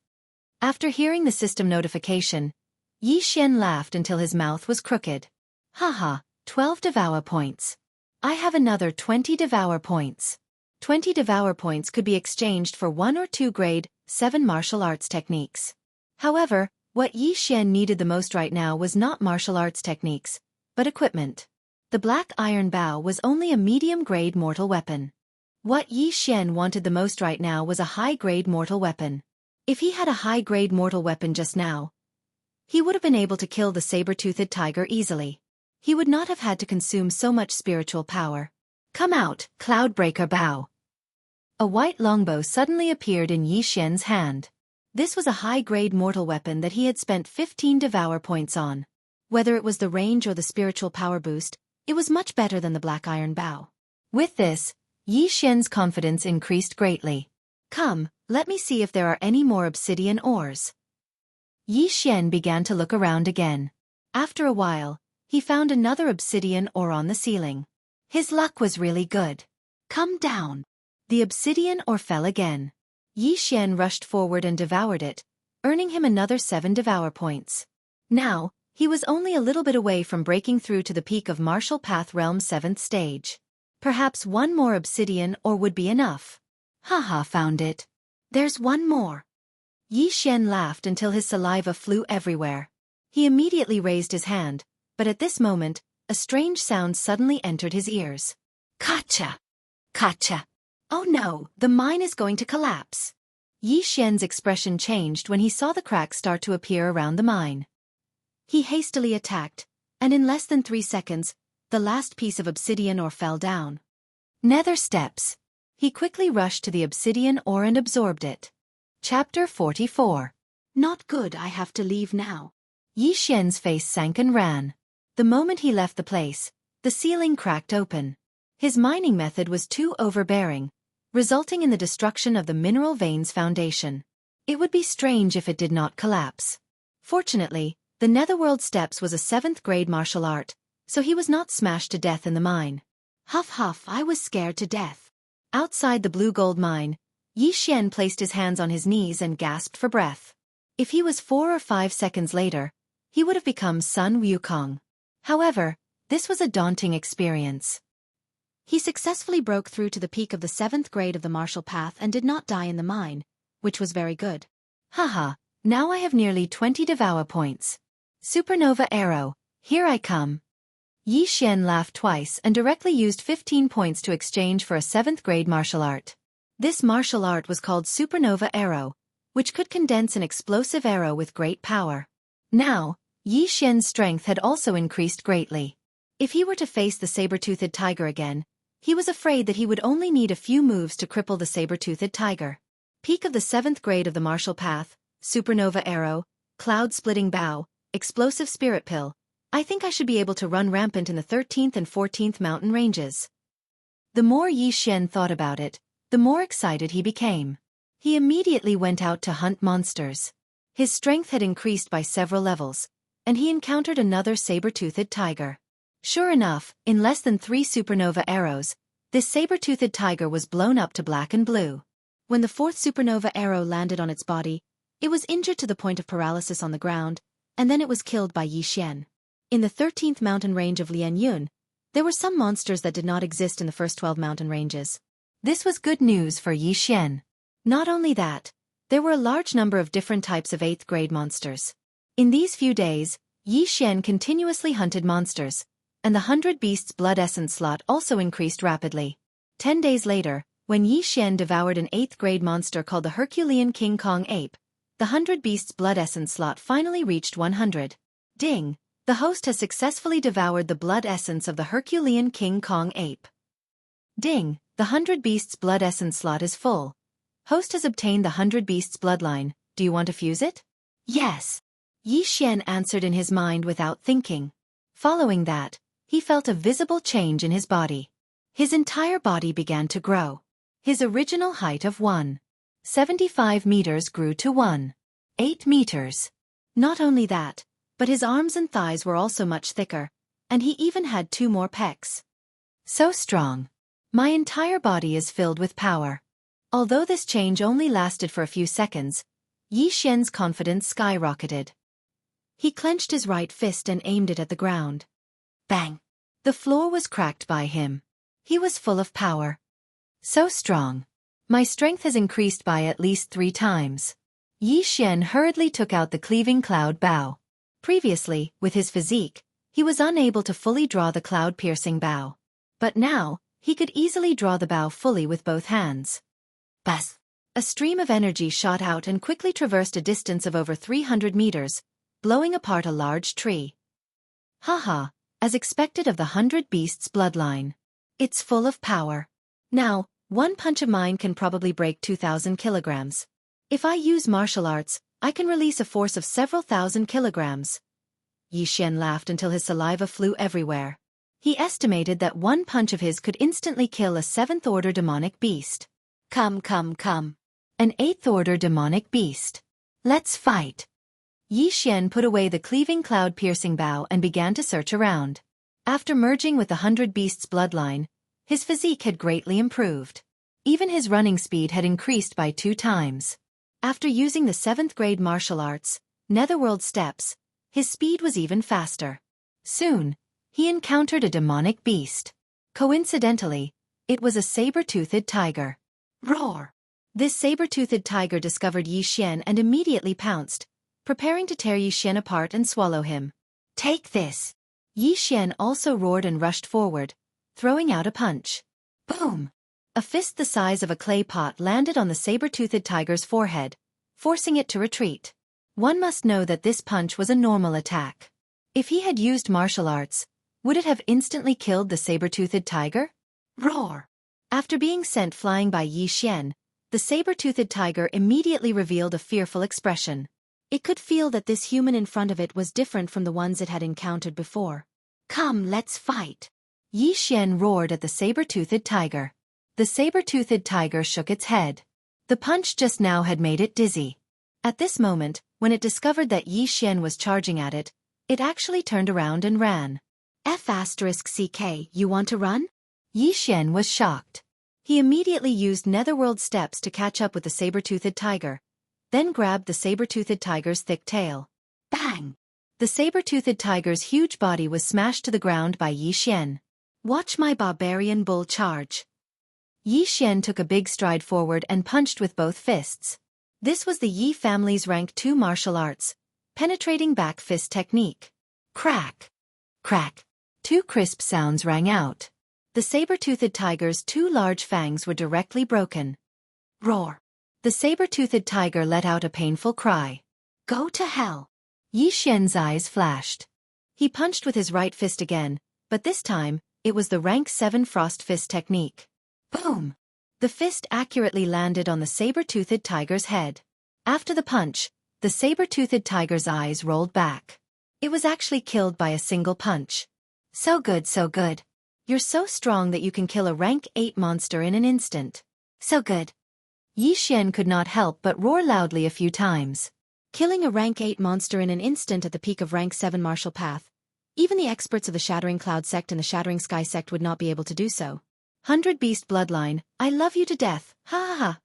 After hearing the system notification, Yi Xian laughed until his mouth was crooked. Haha, 12 devour points. I have another 20 devour points. 20 devour points could be exchanged for 1 or 2 grade 7 martial arts techniques. However, what Yi Xian needed the most right now was not martial arts techniques, but equipment. The black iron bow was only a medium-grade mortal weapon. What Yi Xian wanted the most right now was a high-grade mortal weapon. If he had a high-grade mortal weapon just now, he would have been able to kill the saber-toothed tiger easily. He would not have had to consume so much spiritual power. Come out, Cloudbreaker Bow. A white longbow suddenly appeared in Yi Xian's hand. This was a high-grade mortal weapon that he had spent 15 devour points on. Whether it was the range or the spiritual power boost, it was much better than the black iron bow. With this, Yi Xian's confidence increased greatly. Come, let me see if there are any more obsidian ores. Yi Xian began to look around again. After a while, he found another obsidian ore on the ceiling. His luck was really good. Come down. The obsidian ore fell again. Yi Xian rushed forward and devoured it, earning him another 7 devour points. Now, he was only a little bit away from breaking through to the peak of Martial Path Realm 7th stage. Perhaps one more obsidian ore would be enough. Haha, found it. There's one more. Yi Xian laughed until his saliva flew everywhere. He immediately raised his hand, but at this moment, a strange sound suddenly entered his ears. Kacha! Kacha! Oh no, the mine is going to collapse. Yi Xian's expression changed when he saw the cracks start to appear around the mine. He hastily attacked, and in less than 3 seconds, the last piece of obsidian ore fell down. Nether steps. He quickly rushed to the obsidian ore and absorbed it. Chapter 44. Not good, I have to leave now. Yi Xian's face sank and ran. The moment he left the place, the ceiling cracked open. His mining method was too overbearing, resulting in the destruction of the mineral veins foundation. It would be strange if it did not collapse. Fortunately, the Netherworld Steps was a 7th grade martial art, so he was not smashed to death in the mine. Huff huff, I was scared to death. Outside the blue gold mine, Yi Xian placed his hands on his knees and gasped for breath. If he was 4 or 5 seconds later, he would have become Sun Wukong. However, this was a daunting experience. He successfully broke through to the peak of the 7th grade of the martial path and did not die in the mine, which was very good. Haha, now I have nearly 20 devour points. Supernova Arrow, here I come. Yi Xian laughed twice and directly used 15 points to exchange for a 7th grade martial art. This martial art was called Supernova Arrow, which could condense an explosive arrow with great power. Now, Yi Xian's strength had also increased greatly. If he were to face the saber-toothed tiger again, he was afraid that he would only need a few moves to cripple the saber-toothed tiger. Peak of the 7th grade of the martial path, Supernova Arrow, Cloud-splitting bow, Explosive Spirit Pill. I think I should be able to run rampant in the 13th and 14th mountain ranges. The more Yi Xian thought about it, the more excited he became. He immediately went out to hunt monsters. His strength had increased by several levels, and he encountered another saber-toothed tiger. Sure enough, in less than 3 supernova arrows, this saber-toothed tiger was blown up to black and blue. When the 4th supernova arrow landed on its body, it was injured to the point of paralysis on the ground, and then it was killed by Yi Xian. In the 13th mountain range of Lianyun, there were some monsters that did not exist in the first 12 mountain ranges. This was good news for Yi Xian. Not only that, there were a large number of different types of 8th grade monsters. In these few days, Yi Xian continuously hunted monsters, and the 100 Beasts blood essence slot also increased rapidly. 10 days later, when Yi Xian devoured an 8th grade monster called the Herculean King Kong ape, the 100 Beasts blood essence slot finally reached 100. Ding! The host has successfully devoured the blood essence of the Herculean King Kong ape. Ding! The 100 Beasts blood essence slot is full. Host has obtained the 100 Beasts bloodline. Do you want to fuse it? Yes. Yi Xian answered in his mind without thinking. Following that, he felt a visible change in his body. His entire body began to grow. His original height of 1.75 meters grew to 1.8 meters. Not only that, but his arms and thighs were also much thicker, and he even had 2 more pecs. So strong. My entire body is filled with power. Although this change only lasted for a few seconds, Yi Xian's confidence skyrocketed. He clenched his right fist and aimed it at the ground. Bang! The floor was cracked by him. He was full of power. So strong. My strength has increased by at least 3 times. Yi Xian hurriedly took out the cleaving cloud bow. Previously, with his physique, he was unable to fully draw the cloud-piercing bow. But now, he could easily draw the bow fully with both hands. Buzz! A stream of energy shot out and quickly traversed a distance of over 300 meters, blowing apart a large tree. Haha, as expected of the 100 Beasts bloodline. It's full of power. Now, one punch of mine can probably break 2,000 kilograms. If I use martial arts, I can release a force of several thousand kilograms. Yi Xian laughed until his saliva flew everywhere. He estimated that one punch of his could instantly kill a 7th-order demonic beast. Come. An 8th-order demonic beast. Let's fight. Yi Xian put away the cleaving cloud-piercing bow and began to search around. After merging with the 100 Beasts bloodline, his physique had greatly improved. Even his running speed had increased by 2 times. After using the 7th grade martial arts, Netherworld steps, his speed was even faster. Soon, he encountered a demonic beast. Coincidentally, it was a saber-toothed tiger. Roar! This saber-toothed tiger discovered Yi Xian and immediately pounced, preparing to tear Yi Xian apart and swallow him. Take this! Yi Xian also roared and rushed forward, throwing out a punch. Boom! A fist the size of a clay pot landed on the saber-toothed tiger's forehead, forcing it to retreat. One must know that this punch was a normal attack. If he had used martial arts, would it have instantly killed the saber-toothed tiger? Roar! After being sent flying by Yi Xian, the saber-toothed tiger immediately revealed a fearful expression. It could feel that this human in front of it was different from the ones it had encountered before. Come, let's fight! Yi Xian roared at the saber-toothed tiger. The saber-toothed tiger shook its head. The punch just now had made it dizzy. At this moment, when it discovered that Yi Xian was charging at it, it actually turned around and ran. F***CK, you want to run? Yi Xian was shocked. He immediately used netherworld steps to catch up with the saber-toothed tiger, then grabbed the saber-toothed tiger's thick tail. Bang! The saber-toothed tiger's huge body was smashed to the ground by Yi Xian. Watch my barbarian bull charge. Yi Xian took a big stride forward and punched with both fists. This was the Yi family's rank 2 martial arts, penetrating back fist technique. Crack! Crack! 2 crisp sounds rang out. The saber-toothed tiger's 2 large fangs were directly broken. Roar! The saber-toothed tiger let out a painful cry. Go to hell! Yi Xian's eyes flashed. He punched with his right fist again, but this time, it was the rank 7 frost fist technique. Boom! The fist accurately landed on the saber-toothed tiger's head. After the punch, the saber-toothed tiger's eyes rolled back. It was actually killed by a single punch. So good, so good. You're so strong that you can kill a rank 8 monster in an instant. So good. Yi Xian could not help but roar loudly a few times. Killing a rank 8 monster in an instant at the peak of rank 7 martial path. Even the experts of the Shattering Cloud sect and the Shattering Sky sect would not be able to do so. 100 Beast Bloodline, I love you to death, ha ha ha.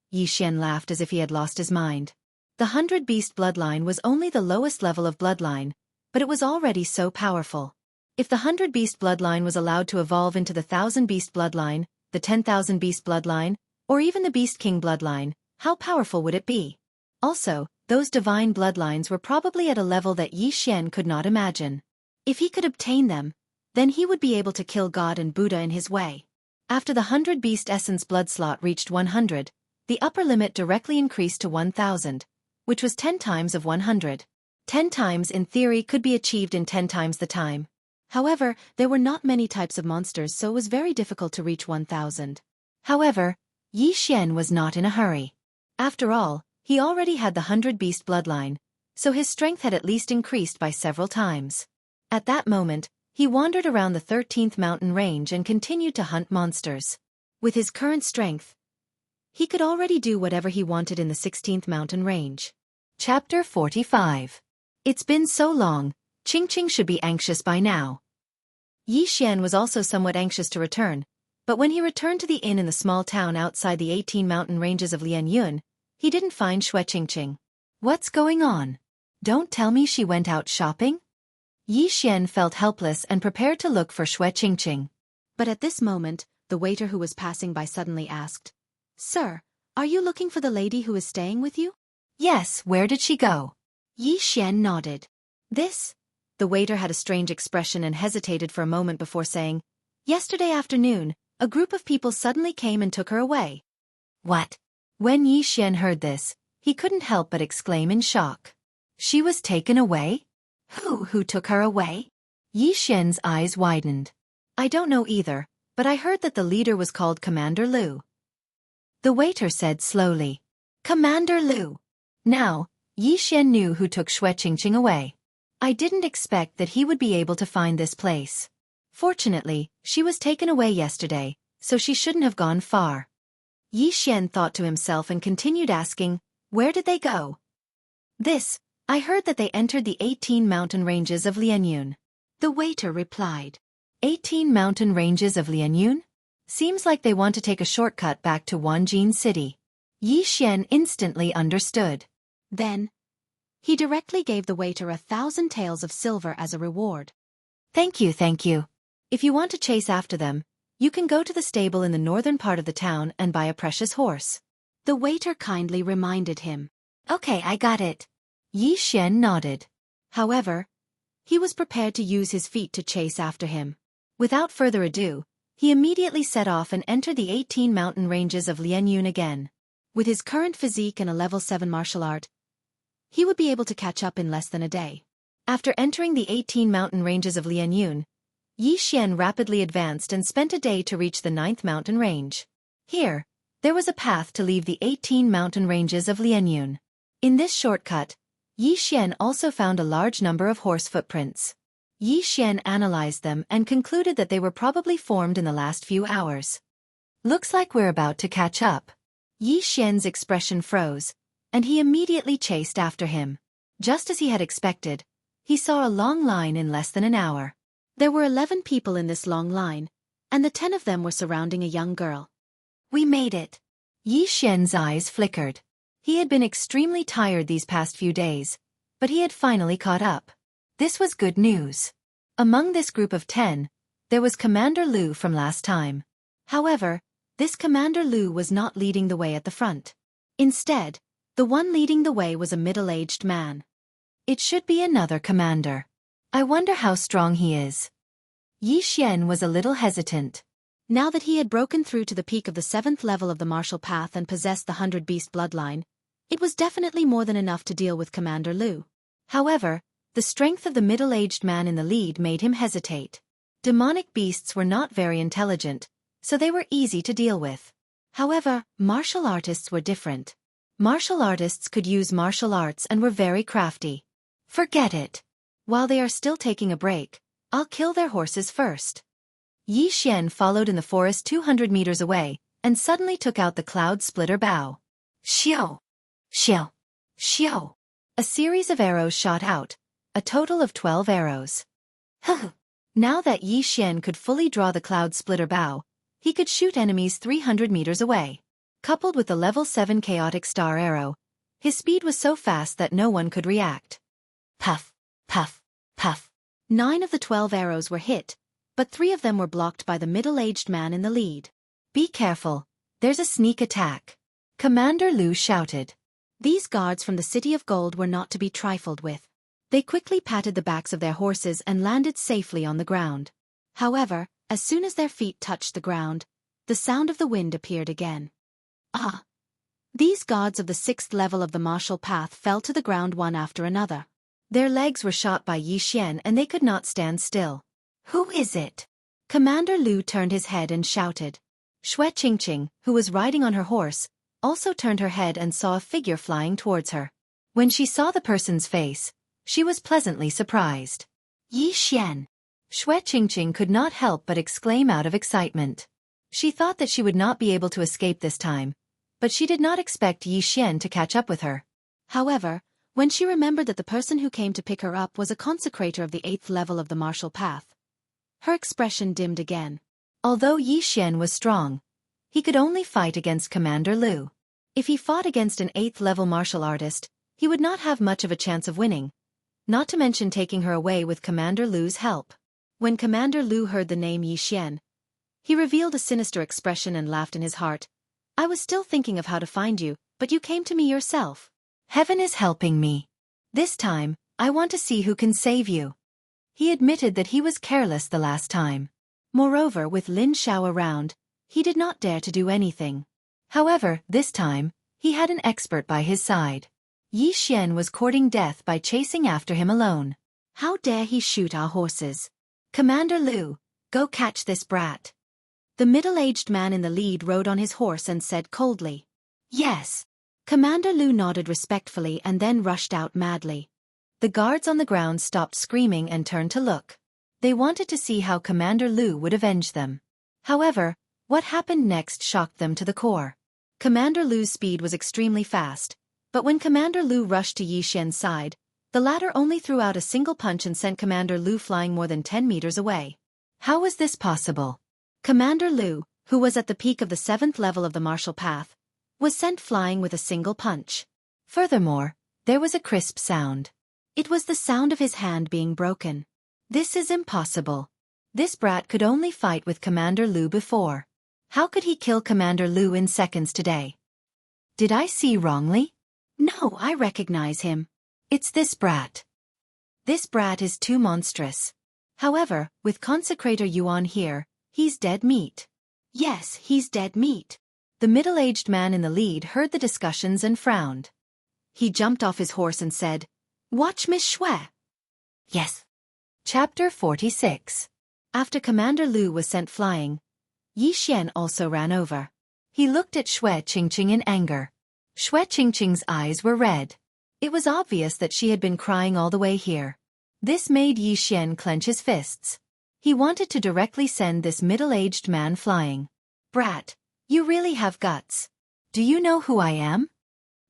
Yi Xian laughed as if he had lost his mind. The 100 Beast Bloodline was only the lowest level of bloodline, but it was already so powerful. If the 100 Beast Bloodline was allowed to evolve into the 1000 Beast Bloodline, the 10,000 Beast Bloodline, or even the Beast King Bloodline, how powerful would it be? Also, those divine bloodlines were probably at a level that Yi Xian could not imagine. If he could obtain them, then he would be able to kill God and Buddha in his way. After the 100 Beast Essence blood slot reached 100, the upper limit directly increased to 1000, which was 10 times of 100. 10 times in theory could be achieved in 10 times the time. However, there were not many types of monsters, so it was very difficult to reach 1000. However, Yi Xian was not in a hurry. After all, he already had the 100 Beast bloodline, so his strength had at least increased by several times. At that moment, he wandered around the 13th mountain range and continued to hunt monsters. With his current strength, he could already do whatever he wanted in the 16th mountain range. Chapter 45. It's been so long, Qingqing should be anxious by now. Yi Xian was also somewhat anxious to return, but when he returned to the inn in the small town outside the 18 mountain ranges of Lianyun, he didn't find Qingqing. What's going on? Don't tell me she went out shopping? Yi Xian felt helpless and prepared to look for Qingqing. But at this moment, the waiter who was passing by suddenly asked, "Sir, are you looking for the lady who is staying with you?" "Yes, where did she go?" Yi Xian nodded. The waiter had a strange expression and hesitated for a moment before saying, "Yesterday afternoon, a group of people suddenly came and took her away." What? When Yi Xian heard this, he couldn't help but exclaim in shock. She was taken away? Who took her away? Yi Xian's eyes widened. I don't know either, but I heard that the leader was called Commander Lu. The waiter said slowly. Commander Lu. Now, Yi Xian knew who took Qingqing away. I didn't expect that he would be able to find this place. Fortunately, she was taken away yesterday, so she shouldn't have gone far. Yi Xian thought to himself and continued asking, where did they go? I heard that they entered the 18 mountain ranges of Lianyun. The waiter replied. 18 mountain ranges of Lianyun? Seems like they want to take a shortcut back to Wanjin City. Yi Xian instantly understood. Then, he directly gave the waiter 1,000 taels of silver as a reward. Thank you. If you want to chase after them, you can go to the stable in the northern part of the town and buy a precious horse. The waiter kindly reminded him. Okay, I got it. Yi Xian nodded. However, he was prepared to use his feet to chase after him. Without further ado, he immediately set off and entered the 18 mountain ranges of Lianyun again. With his current physique and a level 7 martial art, he would be able to catch up in less than a day. After entering the 18 mountain ranges of Lianyun, Yi Xian rapidly advanced and spent a day to reach the 9th mountain range. Here, there was a path to leave the 18 mountain ranges of Lianyun. In this shortcut, Yi Xian also found a large number of horse footprints. Yi Xian analyzed them and concluded that they were probably formed in the last few hours. Looks like we're about to catch up. Yi Xian's expression froze, and he immediately chased after him. Just as he had expected, he saw a long line in less than an hour. There were 11 people in this long line, and the 10 of them were surrounding a young girl. We made it. Yi Xian's eyes flickered. He had been extremely tired these past few days, but he had finally caught up. This was good news. Among this group of 10, there was Commander Lu from last time. However, this Commander Lu was not leading the way at the front. Instead, the one leading the way was a middle-aged man. It should be another commander. I wonder how strong he is. Yi Xian was a little hesitant. Now that he had broken through to the peak of the 7th level of the martial path and possessed the 100 Beast bloodline, it was definitely more than enough to deal with Commander Lu. However, the strength of the middle-aged man in the lead made him hesitate. Demonic beasts were not very intelligent, so they were easy to deal with. However, martial artists were different. Martial artists could use martial arts and were very crafty. Forget it. While they are still taking a break, I'll kill their horses first. Yi Xian followed in the forest 200 meters away, and suddenly took out the cloud splitter bow. Xiao! Xiao! Xiao! A series of arrows shot out, a total of 12 arrows. Now that Yi Xian could fully draw the cloud splitter bow, he could shoot enemies 300 meters away. Coupled with the level 7 chaotic star arrow, his speed was so fast that no one could react. Puff, puff, puff. 9 of the 12 arrows were hit, but 3 of them were blocked by the middle-aged man in the lead. Be careful, there's a sneak attack, Commander Lu shouted. These guards from the City of Gold were not to be trifled with. They quickly patted the backs of their horses and landed safely on the ground. However, as soon as their feet touched the ground, the sound of the wind appeared again. Ah! These guards of the 6th level of the martial path fell to the ground one after another. Their legs were shot by Yi Xian and they could not stand still. Who is it? Commander Lu turned his head and shouted. Xue Qingqing, who was riding on her horse, also turned her head and saw a figure flying towards her. When she saw the person's face, she was pleasantly surprised. Yi Xian! Xue Qingqing could not help but exclaim out of excitement. She thought that she would not be able to escape this time, but she did not expect Yi Xian to catch up with her. However, when she remembered that the person who came to pick her up was a consecrator of the 8th level of the martial path, her expression dimmed again. Although Yi Xian was strong, he could only fight against Commander Lu. If he fought against an 8th level martial artist, he would not have much of a chance of winning, not to mention taking her away with Commander Lu's help. When Commander Lu heard the name Yi Xian, he revealed a sinister expression and laughed in his heart. I was still thinking of how to find you, but you came to me yourself. Heaven is helping me. This time, I want to see who can save you. He admitted that he was careless the last time. Moreover, with Lin Xiao around, he did not dare to do anything. However, this time, he had an expert by his side. Yi Xian was courting death by chasing after him alone. How dare he shoot our horses? Commander Lu, go catch this brat. The middle-aged man in the lead rode on his horse and said coldly. Yes. Commander Lu nodded respectfully and then rushed out madly. The guards on the ground stopped screaming and turned to look. They wanted to see how Commander Lu would avenge them. However, what happened next shocked them to the core. Commander Lu's speed was extremely fast, but when Commander Lu rushed to Yi Xian's side, the latter only threw out a single punch and sent Commander Lu flying more than 10 meters away. How was this possible? Commander Lu, who was at the peak of the 7th level of the martial path, was sent flying with a single punch. Furthermore, there was a crisp sound. It was the sound of his hand being broken. This is impossible. This brat could only fight with Commander Lu before. How could he kill Commander Lu in seconds today? Did I see wrongly? No, I recognize him. It's this brat. This brat is too monstrous. However, with Consecrator Yuan here, he's dead meat. Yes, he's dead meat. The middle-aged man in the lead heard the discussions and frowned. He jumped off his horse and said, Watch Miss Xue. Yes. Chapter 46. After Commander Lu was sent flying, Yi Xian also ran over. He looked at Xue Qingqing in anger. Xue Qingqing's eyes were red. It was obvious that she had been crying all the way here. This made Yi Xian clench his fists. He wanted to directly send this middle-aged man flying. Brat, you really have guts. Do you know who I am?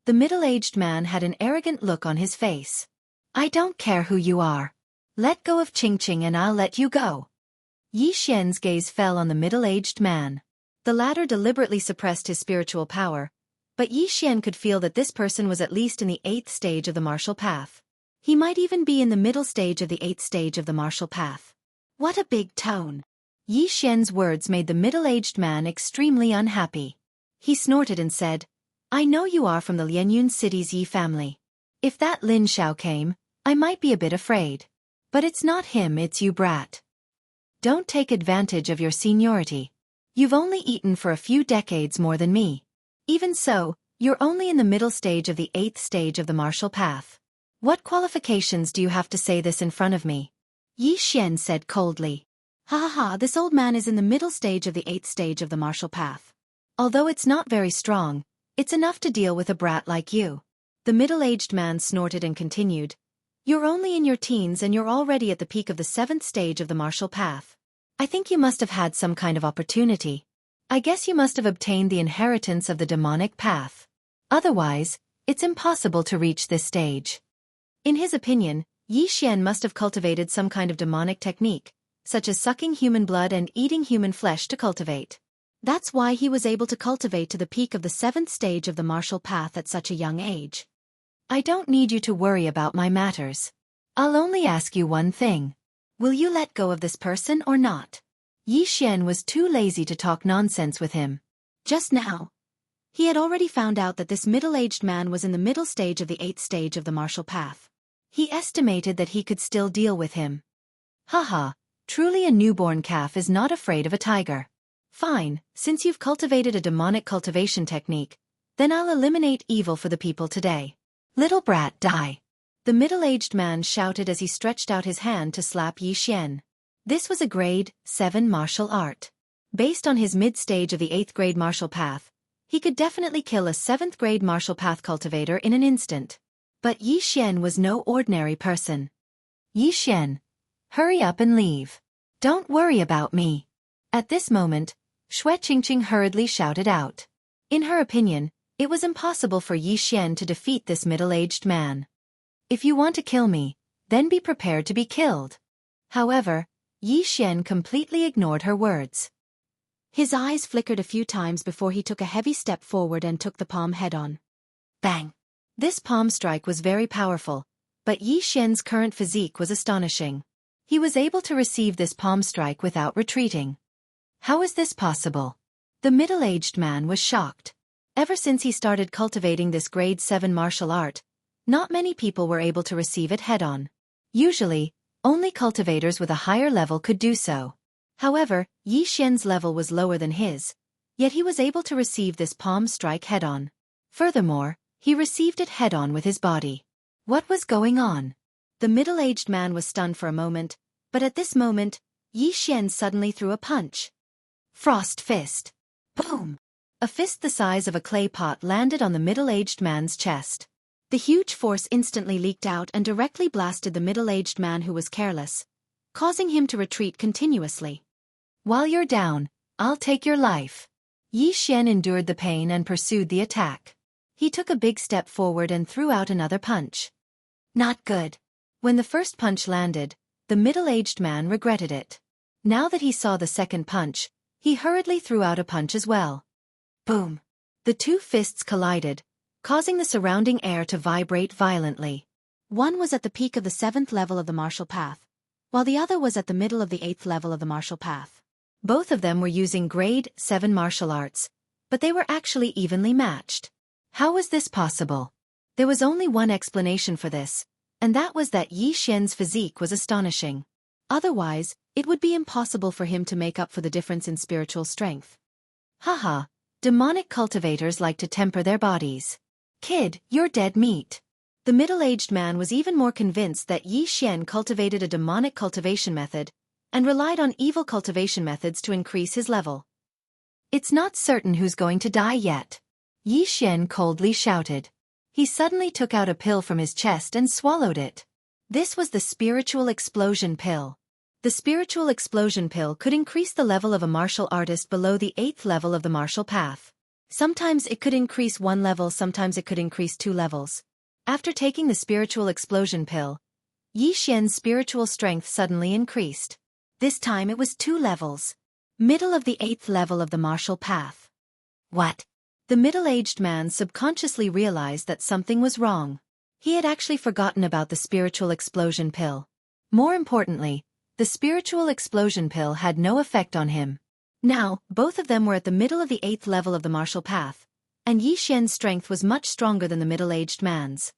The middle-aged man had an arrogant look on his face. I don't care who you are. Let go of Qingqing and I'll let you go. Yi Xian's gaze fell on the middle-aged man. The latter deliberately suppressed his spiritual power, but Yi Xian could feel that this person was at least in the 8th stage of the martial path. He might even be in the middle stage of the 8th stage of the martial path. What a big tone! Yi Xian's words made the middle-aged man extremely unhappy. He snorted and said, I know you are from the Lianyun city's Yi family. If that Lin Xiao came, I might be a bit afraid. But it's not him, it's you, brat. Don't take advantage of your seniority. You've only eaten for a few decades more than me. Even so, you're only in the middle stage of the 8th stage of the martial path. What qualifications do you have to say this in front of me? Yi Xian said coldly. Ha ha ha, this old man is in the middle stage of the 8th stage of the martial path. Although it's not very strong, it's enough to deal with a brat like you. The middle-aged man snorted and continued. You're only in your teens and you're already at the peak of the 7th stage of the martial path. I think you must have had some kind of opportunity. I guess you must have obtained the inheritance of the demonic path. Otherwise, it's impossible to reach this stage. In his opinion, Yi Xian must have cultivated some kind of demonic technique, such as sucking human blood and eating human flesh to cultivate. That's why he was able to cultivate to the peak of the 7th stage of the martial path at such a young age. I don't need you to worry about my matters. I'll only ask you one thing. Will you let go of this person or not? Yi Xian was too lazy to talk nonsense with him. Just now, he had already found out that this middle-aged man was in the middle stage of the 8th stage of the martial path. He estimated that he could still deal with him. Haha, truly a newborn calf is not afraid of a tiger. Fine, since you've cultivated a demonic cultivation technique, then I'll eliminate evil for the people today. Little brat, die. The middle-aged man shouted as he stretched out his hand to slap Yi Xian. This was a grade 7 martial art. Based on his mid-stage of the 8th grade martial path, he could definitely kill a 7th grade martial path cultivator in an instant. But Yi Xian was no ordinary person. Yi Xian, hurry up and leave. Don't worry about me. At this moment, Xianxia hurriedly shouted out. In her opinion, it was impossible for Yi Xian to defeat this middle-aged man. If you want to kill me, then be prepared to be killed. However, Yi Xian completely ignored her words. His eyes flickered a few times before he took a heavy step forward and took the palm head-on. Bang! This palm strike was very powerful, but Yi Xian's current physique was astonishing. He was able to receive this palm strike without retreating. How is this possible? The middle-aged man was shocked. Ever since he started cultivating this grade 7 martial art, not many people were able to receive it head-on. Usually, only cultivators with a higher level could do so. However, Yi Xian's level was lower than his, yet he was able to receive this palm strike head-on. Furthermore, he received it head-on with his body. What was going on? The middle-aged man was stunned for a moment, but at this moment, Yi Xian suddenly threw a punch. Frost fist. Boom! A fist the size of a clay pot landed on the middle-aged man's chest. The huge force instantly leaked out and directly blasted the middle-aged man who was careless, causing him to retreat continuously. While you're down, I'll take your life. Yi Xian endured the pain and pursued the attack. He took a big step forward and threw out another punch. Not good. When the first punch landed, the middle-aged man regretted it. Now that he saw the second punch, he hurriedly threw out a punch as well. Boom! The two fists collided, causing the surrounding air to vibrate violently. One was at the peak of the 7th level of the martial path, while the other was at the middle of the 8th level of the martial path. Both of them were using grade 7 martial arts, but they were actually evenly matched. How was this possible? There was only one explanation for this, and that was that Yi Xian's physique was astonishing. Otherwise, it would be impossible for him to make up for the difference in spiritual strength. Haha, demonic cultivators like to temper their bodies. Kid, you're dead meat. The middle-aged man was even more convinced that Yi Xian cultivated a demonic cultivation method, and relied on evil cultivation methods to increase his level. It's not certain who's going to die yet. Yi Xian coldly shouted. He suddenly took out a pill from his chest and swallowed it. This was the spiritual explosion pill. The spiritual explosion pill could increase the level of a martial artist below the 8th level of the martial path. Sometimes it could increase 1 level, sometimes it could increase 2 levels. After taking the spiritual explosion pill, Yi Xian's spiritual strength suddenly increased. This time it was 2 levels. Middle of the 8th level of the martial path. What? The middle-aged man subconsciously realized that something was wrong. He had actually forgotten about the spiritual explosion pill. More importantly, the spiritual explosion pill had no effect on him. Now, both of them were at the middle of the 8th level of the martial path, and Yi Xian's strength was much stronger than the middle-aged man's.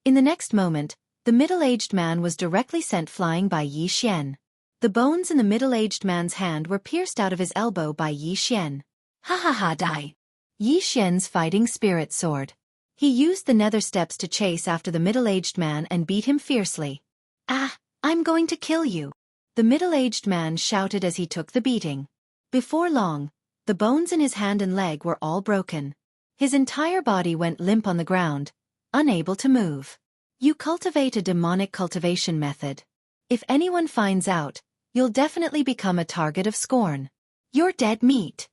In the next moment, the middle-aged man was directly sent flying by Yi Xian. The bones in the middle-aged man's hand were pierced out of his elbow by Yi Xian. Ha ha ha, die! Yi Xian's fighting spirit sword. He used the nether steps to chase after the middle-aged man and beat him fiercely. Ah, I'm going to kill you! The middle-aged man shouted as he took the beating. Before long, the bones in his hand and leg were all broken. His entire body went limp on the ground, unable to move. You cultivate a demonic cultivation method. If anyone finds out, you'll definitely become a target of scorn. You're dead meat.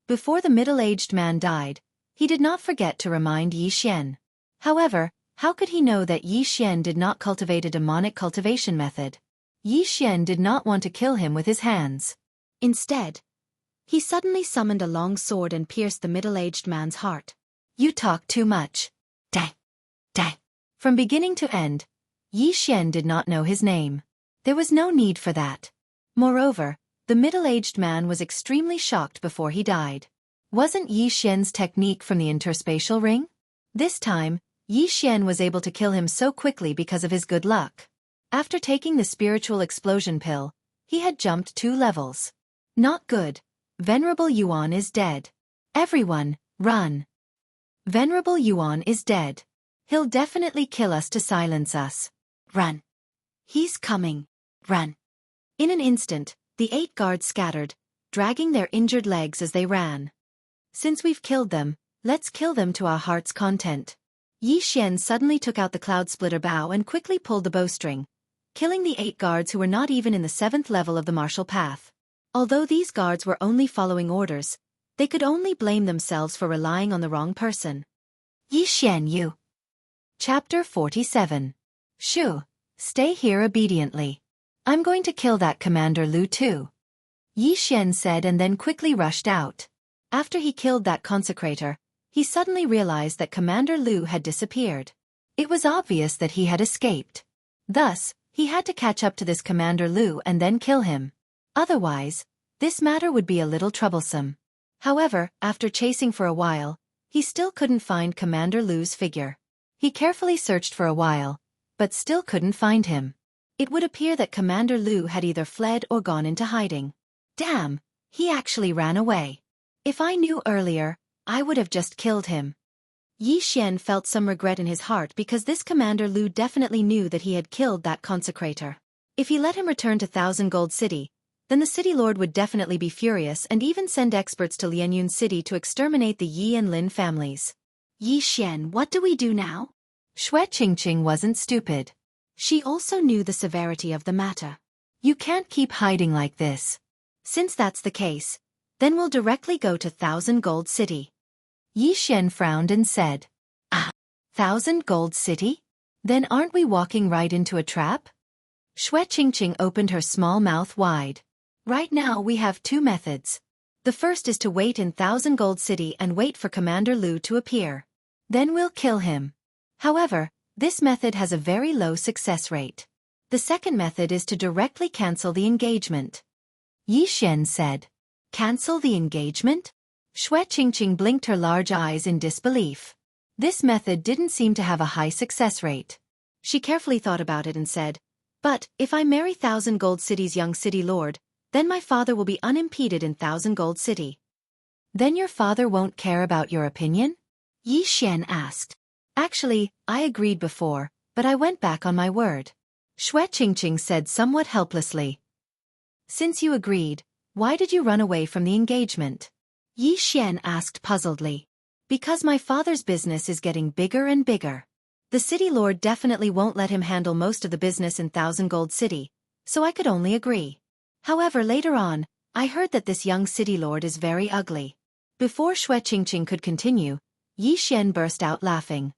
Before the middle-aged man died, he did not forget to remind Yi Xian. However, how could he know that Yi Xian did not cultivate a demonic cultivation method? Yi Xian did not want to kill him with his hands. Instead, he suddenly summoned a long sword and pierced the middle-aged man's heart. You talk too much. Dang. Dang. From beginning to end, Yi Xian did not know his name. There was no need for that. Moreover, the middle-aged man was extremely shocked before he died. Wasn't Yi Xian's technique from the interspatial ring? This time, Yi Xian was able to kill him so quickly because of his good luck. After taking the spiritual explosion pill, he had jumped 2 levels. Not good. Venerable Yuan is dead. Everyone, run. Venerable Yuan is dead. He'll definitely kill us to silence us. Run. He's coming. Run. In an instant, the 8 guards scattered, dragging their injured legs as they ran. Since we've killed them, let's kill them to our heart's content. Yi Xian suddenly took out the cloud splitter bow and quickly pulled the bowstring, killing the 8 guards who were not even in the 7th level of the martial path. Although these guards were only following orders, they could only blame themselves for relying on the wrong person. Yi Xian Yu. Chapter 47. Shu, stay here obediently. I'm going to kill that Commander Lu too. Yi Xian said and then quickly rushed out. After he killed that consecrator, he suddenly realized that Commander Lu had disappeared. It was obvious that he had escaped. Thus, he had to catch up to this Commander Lu and then kill him. Otherwise, this matter would be a little troublesome. However, after chasing for a while, he still couldn't find Commander Lu's figure. He carefully searched for a while, but still couldn't find him. It would appear that Commander Lu had either fled or gone into hiding. Damn, he actually ran away. If I knew earlier, I would have just killed him. Yi Xian felt some regret in his heart because this Commander Lu definitely knew that he had killed that consecrator. If he let him return to Thousand Gold City, then the city lord would definitely be furious and even send experts to Lianyun City to exterminate the Yi and Lin families. Yi Xian, what do we do now? Xue Qingqing wasn't stupid. She also knew the severity of the matter. You can't keep hiding like this. Since that's the case, then we'll directly go to Thousand Gold City. Yi Xian frowned and said, Ah, Thousand Gold City? Then aren't we walking right into a trap? Xue Qingqing opened her small mouth wide. Right now we have 2 methods. The first is to wait in Thousand Gold City and wait for Commander Lu to appear. Then we'll kill him. However, this method has a very low success rate. The second method is to directly cancel the engagement. Yi Xian said. Cancel the engagement? Xue Qingqing blinked her large eyes in disbelief. This method didn't seem to have a high success rate. She carefully thought about it and said, But, if I marry Thousand Gold City's young city lord, then my father will be unimpeded in Thousand Gold City. Then your father won't care about your opinion? Yi Xian asked. Actually, I agreed before, but I went back on my word. Xue Qingqing said somewhat helplessly. Since you agreed, why did you run away from the engagement? Yi Xian asked puzzledly. Because my father's business is getting bigger and bigger. The city lord definitely won't let him handle most of the business in Thousand Gold City, so I could only agree. However, later on, I heard that this young city lord is very ugly. Before Xue Qingqing could continue, Yi Xian burst out laughing.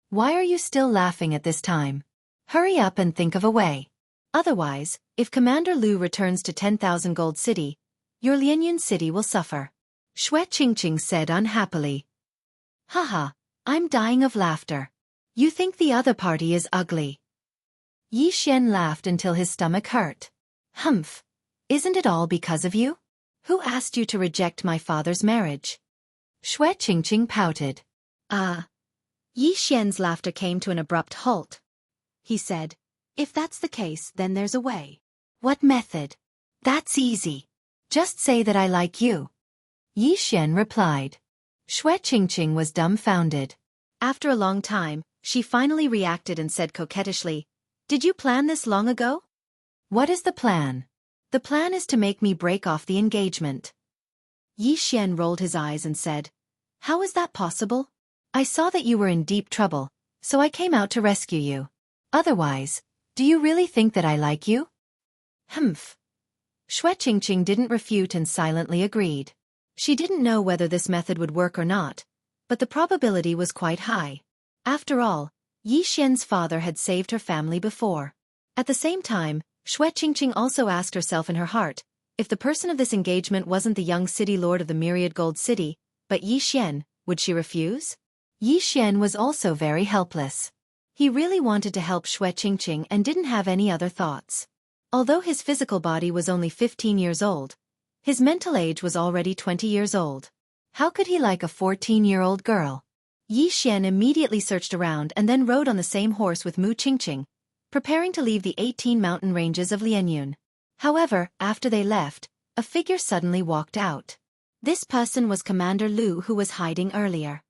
Why are you still laughing at this time? Hurry up and think of a way. Otherwise, if Commander Lu returns to 10,000 Gold City, your Lianyun City will suffer. Xue Qingqing said unhappily. Haha, I'm dying of laughter. You think the other party is ugly. Yi Xian laughed until his stomach hurt. Humph. Isn't it all because of you? Who asked you to reject my father's marriage? Xue Qingqing pouted. Yi Xian's laughter came to an abrupt halt. He said, If that's the case, then there's a way. What method? That's easy. Just say that I like you. Yi Xian replied. Xue Qingqing was dumbfounded. After a long time, she finally reacted and said coquettishly, Did you plan this long ago? What is the plan? The plan is to make me break off the engagement. Yi Xian rolled his eyes and said, How is that possible? I saw that you were in deep trouble, so I came out to rescue you. Otherwise, do you really think that I like you? Humph. Xue Qingqing didn't refute and silently agreed. She didn't know whether this method would work or not, but the probability was quite high. After all, Yi Xian's father had saved her family before. At the same time, Xianxia also asked herself in her heart, if the person of this engagement wasn't the young city lord of the myriad gold city, but Yi Xian, would she refuse? Yi Xian was also very helpless. He really wanted to help Xianxia and didn't have any other thoughts. Although his physical body was only 15 years old, his mental age was already 20 years old. How could he like a 14-year-old girl? Yi Xian immediately searched around and then rode on the same horse with Mu Qingqing, preparing to leave the 18 mountain ranges of Lianyun. However, after they left, a figure suddenly walked out. This person was Commander Lu, who was hiding earlier.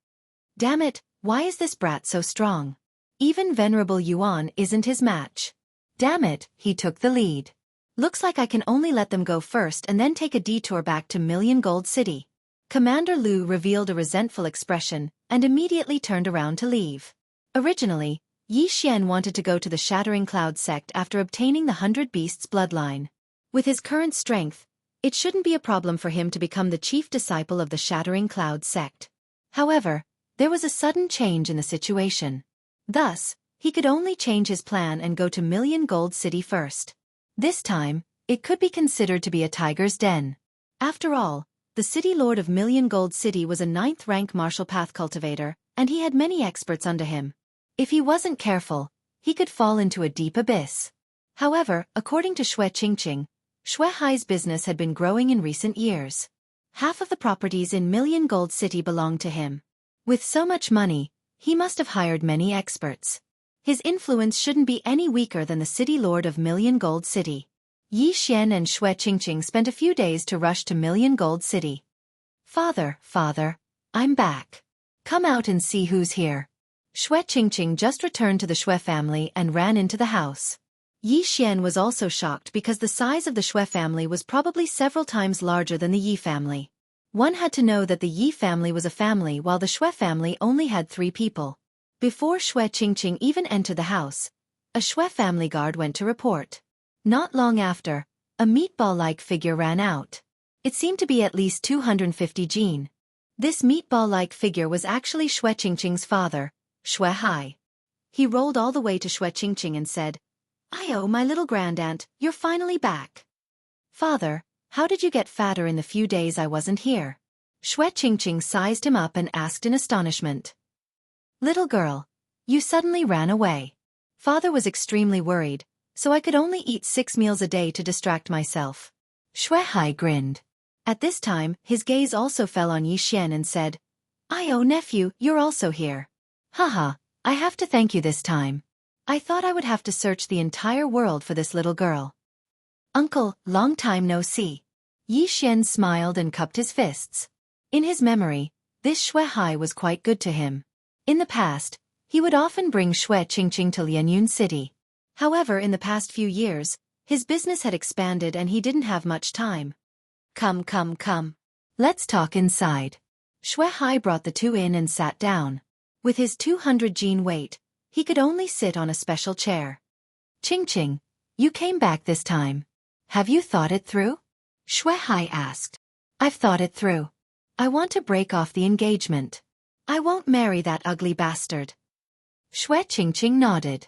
Damn it, why is this brat so strong? Even Venerable Yuan isn't his match. Damn it, he took the lead. Looks like I can only let them go first and then take a detour back to Million Gold City. Commander Lu revealed a resentful expression and immediately turned around to leave. Originally, Yi Xian wanted to go to the Shattering Cloud sect after obtaining the 100 Beasts bloodline. With his current strength, it shouldn't be a problem for him to become the chief disciple of the Shattering Cloud sect. However, there was a sudden change in the situation. Thus, he could only change his plan and go to Million Gold City first. This time, it could be considered to be a tiger's den. After all, the city lord of Million Gold City was a 9th-rank martial path cultivator, and he had many experts under him. If he wasn't careful, he could fall into a deep abyss. However, according to Xianxia, Xuehai's business had been growing in recent years. Half of the properties in Million Gold City belonged to him. With so much money, he must have hired many experts. His influence shouldn't be any weaker than the city lord of Million Gold City. Yi Xian and Xianxia spent a few days to rush to Million Gold City. Father, I'm back. Come out and see who's here. Xianxia just returned to the Xue family and ran into the house. Yi Xian was also shocked because the size of the Xue family was probably several times larger than the Yi family. One had to know that the Yi family was a family while the Xue family only had 3 people. Before Xianxia even entered the house, a Xue family guard went to report. Not long after, a meatball-like figure ran out. It seemed to be at least 250 Jin. This meatball-like figure was actually Xianxia's father, Xuehai. He rolled all the way to Xianxia and said, "Oh, my little grandaunt, you're finally back. Father, how did you get fatter in the few days I wasn't here?" Xianxia sized him up and asked in astonishment. "Little girl, you suddenly ran away. Father was extremely worried, so I could only eat 6 meals a day to distract myself." Xuehai grinned. At this time, his gaze also fell on Yi Xian and said, "Oh, nephew, you're also here. Haha, I have to thank you this time. I thought I would have to search the entire world for this little girl." "Uncle, long time no see." Yi Xian smiled and cupped his fists. In his memory, this Xuehai was quite good to him. In the past, he would often bring Xianxia to Lianyun City. However, in the past few years, his business had expanded and he didn't have much time. Come. Let's talk inside." Xuehai brought the two in and sat down. With his 200 Jin weight, he could only sit on a special chair. "Qingqing, you came back this time. Have you thought it through?" Xuehai asked. "I've thought it through. I want to break off the engagement. I won't marry that ugly bastard." Xianxia nodded.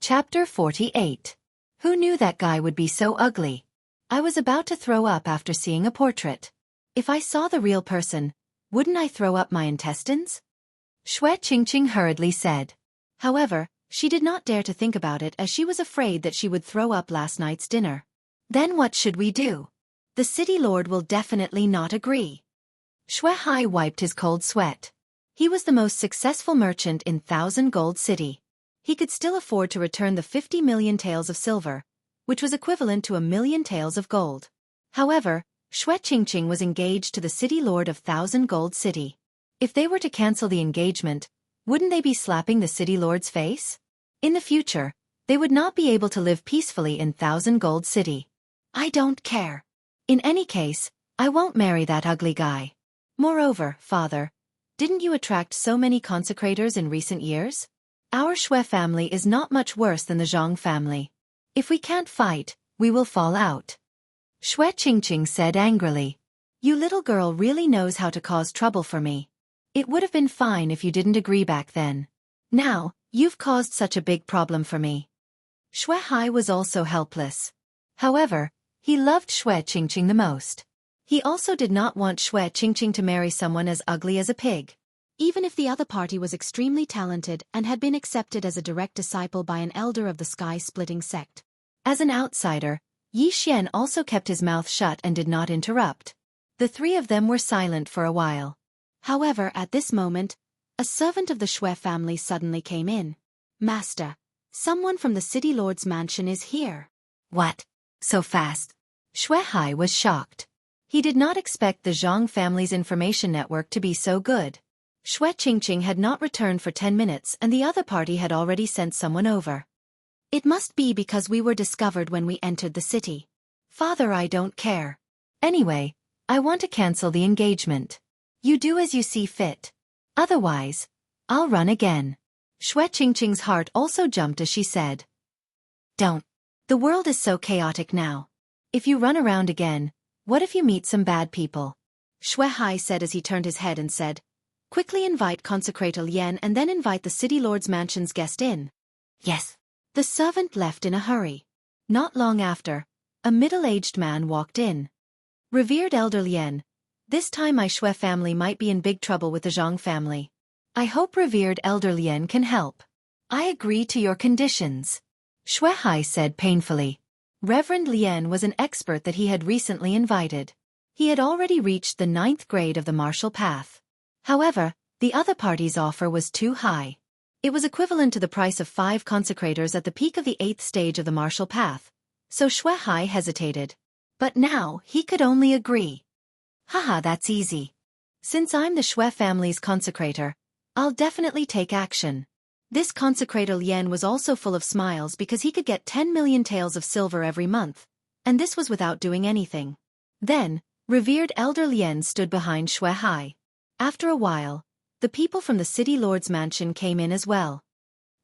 Chapter 48. Who knew that guy would be so ugly? I was about to throw up after seeing a portrait. If I saw the real person, wouldn't I throw up my intestines? Xianxia hurriedly said. However, she did not dare to think about it as she was afraid that she would throw up last night's dinner. Then what should we do? The city lord will definitely not agree. Xuehai wiped his cold sweat. He was the most successful merchant in 1,000 Gold City. He could still afford to return the 50 million taels of silver, which was equivalent to 1,000,000 taels of gold. However, Xianxia was engaged to the city lord of 1,000 Gold City. If they were to cancel the engagement, wouldn't they be slapping the city lord's face? In the future, they would not be able to live peacefully in 1,000 Gold City. I don't care. In any case, I won't marry that ugly guy. Moreover, father, didn't you attract so many consecrators in recent years? Our Xue family is not much worse than the Zhang family. If we can't fight, we will fall out. Xianxia said angrily. You little girl really knows how to cause trouble for me. It would have been fine if you didn't agree back then. Now, you've caused such a big problem for me. Xue Hai was also helpless. However, he loved Xue Qingqing the most. He also did not want Xue Qingqing to marry someone as ugly as a pig. Even if the other party was extremely talented and had been accepted as a direct disciple by an elder of the sky-splitting sect. As an outsider, Yi Xian also kept his mouth shut and did not interrupt. The three of them were silent for a while. However, at this moment, a servant of the Xue family suddenly came in. Master, someone from the city lord's mansion is here. What? So fast? Xue Hai was shocked. He did not expect the Zhang family's information network to be so good. Xue Qingqing had not returned for 10 minutes and the other party had already sent someone over. It must be because we were discovered when we entered the city. Father, I don't care. Anyway, I want to cancel the engagement. You do as you see fit. Otherwise, I'll run again. Xue Qingqing's heart also jumped as she said. Don't. The world is so chaotic now. If you run around again, what if you meet some bad people? Xue Hai said as he turned his head and said, quickly invite Consecrator Lien and then invite the city lord's mansion's guest in. Yes. The servant left in a hurry. Not long after, a middle-aged man walked in. Revered Elder Lien, this time my Xue family might be in big trouble with the Zhang family. I hope Revered Elder Lien can help. I agree to your conditions. Xue Hai said painfully. Reverend Lien was an expert that he had recently invited. He had already reached the 9th grade of the martial path. However, the other party's offer was too high. It was equivalent to the price of 5 consecrators at the peak of the 8th stage of the martial path, so Xue Hai hesitated. But now, he could only agree. Haha, that's easy. Since I'm the Xue family's consecrator, I'll definitely take action. This consecrator Lien was also full of smiles because he could get 10 million taels of silver every month, and this was without doing anything. Then, Revered Elder Lien stood behind Xue Hai. After a while, the people from the city lord's mansion came in as well.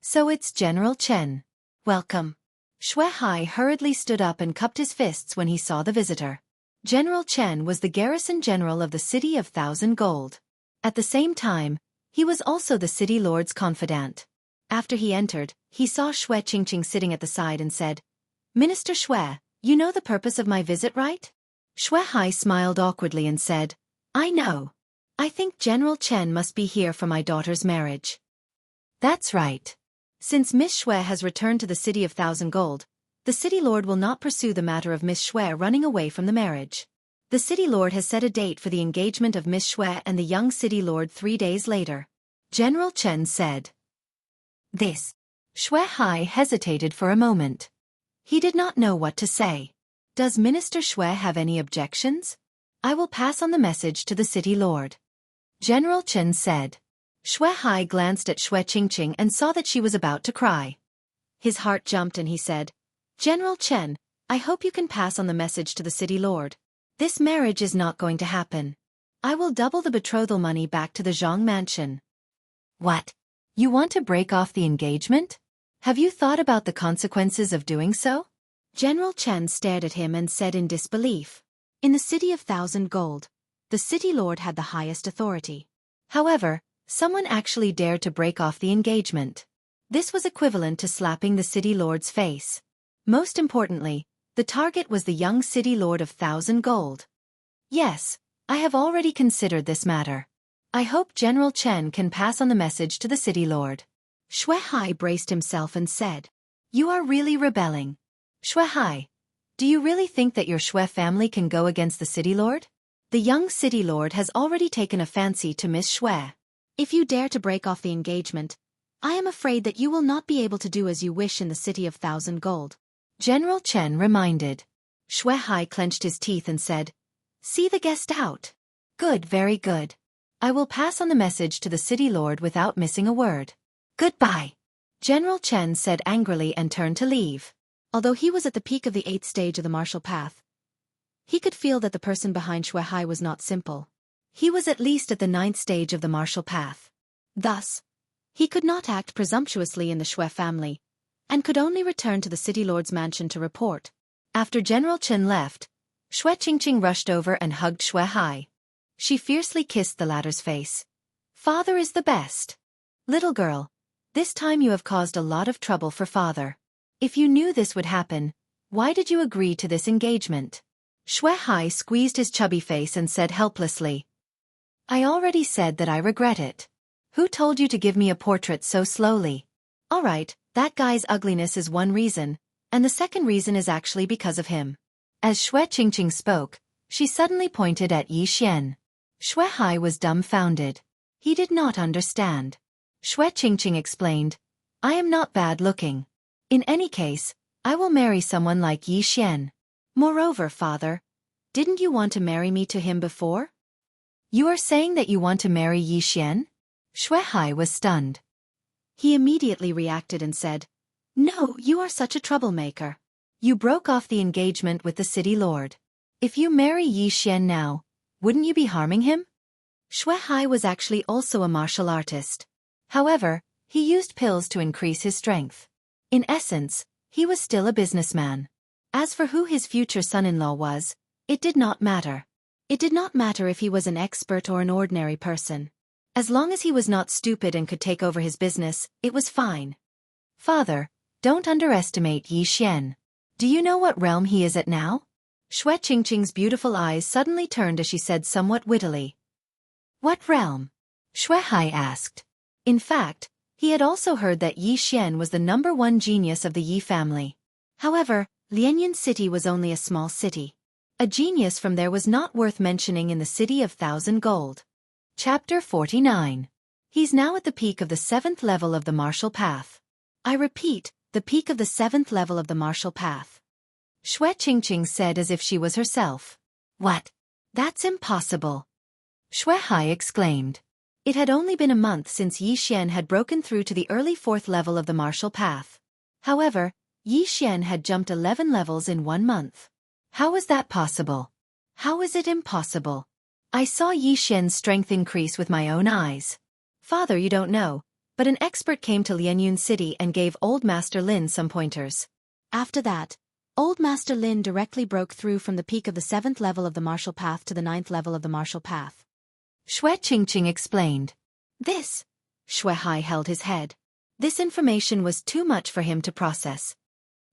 So it's General Chen. Welcome. Xue Hai hurriedly stood up and cupped his fists when he saw the visitor. General Chen was the garrison general of the city of 1,000 gold. At the same time, he was also the city lord's confidant. After he entered, he saw Xue Qingqing sitting at the side and said, Minister Xue, you know the purpose of my visit, right? Xue Hai smiled awkwardly and said, I know. I think General Chen must be here for my daughter's marriage. That's right. Since Miss Xue has returned to the city of 1,000 gold, the city lord will not pursue the matter of Miss Xue running away from the marriage. The city lord has set a date for the engagement of Miss Xue and the young city lord 3 days later. General Chen said. This. Xue Hai hesitated for a moment. He did not know what to say. Does Minister Xue have any objections? I will pass on the message to the city lord. General Chen said. Xue Hai glanced at Xue Qingqing and saw that she was about to cry. His heart jumped and he said, General Chen, I hope you can pass on the message to the city lord. This marriage is not going to happen. I will double the betrothal money back to the Zhang mansion. What? You want to break off the engagement? Have you thought about the consequences of doing so? General Chen stared at him and said in disbelief. In the city of 1,000 gold, the city lord had the highest authority. However, someone actually dared to break off the engagement. This was equivalent to slapping the city lord's face. Most importantly, the target was the young city lord of 1,000 gold. Yes, I have already considered this matter. I hope General Chen can pass on the message to the city lord. Xue Hai braced himself and said, You are really rebelling. Xue Hai, do you really think that your Xue family can go against the city lord? The young city lord has already taken a fancy to Miss Xue. If you dare to break off the engagement, I am afraid that you will not be able to do as you wish in the city of 1,000 gold. General Chen reminded. Xue Hai clenched his teeth and said, See the guest out. Good, very good. I will pass on the message to the city lord without missing a word. Goodbye. General Chen said angrily and turned to leave. Although he was at the peak of the 8th stage of the martial path, he could feel that the person behind Xue Hai was not simple. He was at least at the 9th stage of the martial path. Thus, he could not act presumptuously in the Xue family, and could only return to the city lord's mansion to report. After General Chen left, Xue Qingqing rushed over and hugged Xue Hai. She fiercely kissed the latter's face. Father is the best. Little girl, this time you have caused a lot of trouble for father. If you knew this would happen, why did you agree to this engagement? Xue Hai squeezed his chubby face and said helplessly. I already said that I regret it. Who told you to give me a portrait so slowly? All right, that guy's ugliness is one reason, and the second reason is actually because of him. As Xue Qingqing spoke, she suddenly pointed at Yi Xian. Xue Hai was dumbfounded. He did not understand. Xue Qingqing explained, I am not bad-looking. In any case, I will marry someone like Yi Xian. Moreover, father, didn't you want to marry me to him before? You are saying that you want to marry Yi Xian? Xue Hai was stunned. He immediately reacted and said, No, you are such a troublemaker. You broke off the engagement with the city lord. If you marry Yi Xian now, wouldn't you be harming him? Xue Hai was actually also a martial artist. However, he used pills to increase his strength. In essence, he was still a businessman. As for who his future son-in-law was, it did not matter. It did not matter if he was an expert or an ordinary person. As long as he was not stupid and could take over his business, it was fine. Father, don't underestimate Yi Xian. Do you know what realm he is at now? Xue Qingqing's beautiful eyes suddenly turned as she said somewhat wittily. What realm? Xue Hai asked. In fact, he had also heard that Yi Xian was the #1 genius of the Yi family. However, Lianyun City was only a small city. A genius from there was not worth mentioning in the City of 1,000 Gold. Chapter 49. He's now at the peak of the 7th level of the martial path. I repeat, the peak of the 7th level of the martial path. Xue Qingqing said as if she was herself. What? That's impossible. Xue Hai exclaimed. It had only been a month since Yi Xian had broken through to the early 4th level of the martial path. However, Yi Xian had jumped 11 levels in 1 month. How is that possible? How is it impossible? I saw Yi Xian's strength increase with my own eyes. Father, you don't know, but an expert came to Lianyun City and gave Old Master Lin some pointers. After that, Old Master Lin directly broke through from the peak of the 7th level of the martial path to the 9th level of the martial path. Xue Qingqing explained. This. Xue Hai held his head. This information was too much for him to process.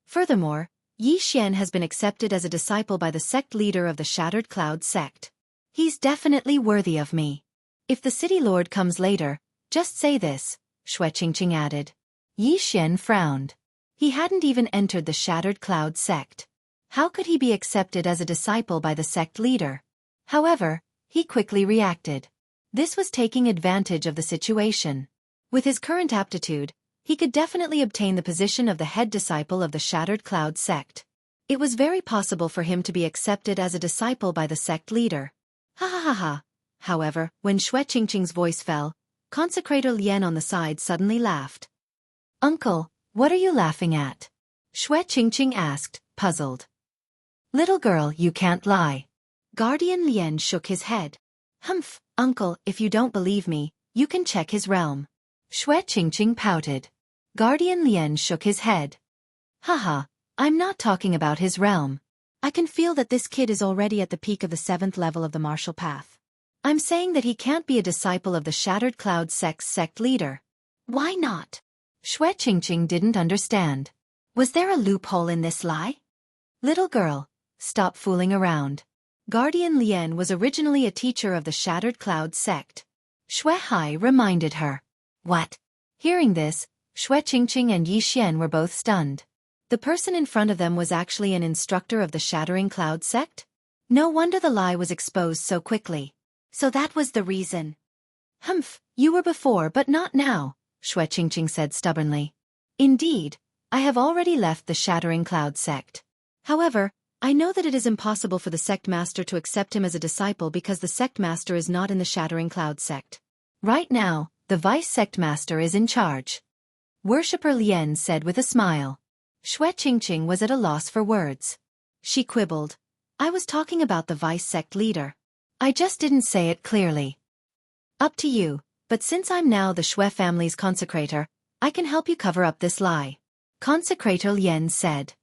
Furthermore, Yi Xian has been accepted as a disciple by the sect leader of the Shattered Cloud sect. He's definitely worthy of me. If the city lord comes later, just say this, Xue Qingqing added. Yi Xian frowned. He hadn't even entered the Shattered Cloud sect. How could he be accepted as a disciple by the sect leader? However, he quickly reacted. This was taking advantage of the situation. With his current aptitude, he could definitely obtain the position of the head disciple of the Shattered Cloud sect. It was very possible for him to be accepted as a disciple by the sect leader. Ha ha ha ha. However, when Xue Qingqing's voice fell, Consecrator Lian on the side suddenly laughed. Uncle, what are you laughing at? Xue Qingqing asked, puzzled. Little girl, you can't lie. Guardian Lian shook his head. Humph, uncle, if you don't believe me, you can check his realm. Xue Qingqing pouted. Guardian Lian shook his head. Haha, I'm not talking about his realm. I can feel that this kid is already at the peak of the 7th level of the martial path. I'm saying that he can't be a disciple of the Shattered Cloud sect's sect leader. Why not? Xue Qingqing didn't understand. Was there a loophole in this lie? Little girl, stop fooling around. Guardian Lian was originally a teacher of the Shattered Cloud sect. Xue Hai reminded her. What? Hearing this, Xue Qingqing and Yi Xian were both stunned. The person in front of them was actually an instructor of the Shattering Cloud sect? No wonder the lie was exposed so quickly. So that was the reason. Humph, you were before but not now, Xue Qingqing said stubbornly. Indeed, I have already left the Shattering Cloud sect. However, I know that it is impossible for the sect master to accept him as a disciple because the sect master is not in the Shattering Cloud sect. Right now, the vice sect master is in charge. Worshipper Lian said with a smile. Xue Qingqing was at a loss for words. She quibbled. I was talking about the vice sect leader. I just didn't say it clearly. Up to you, but since I'm now the Xue family's consecrator, I can help you cover up this lie. Consecrator Lian said.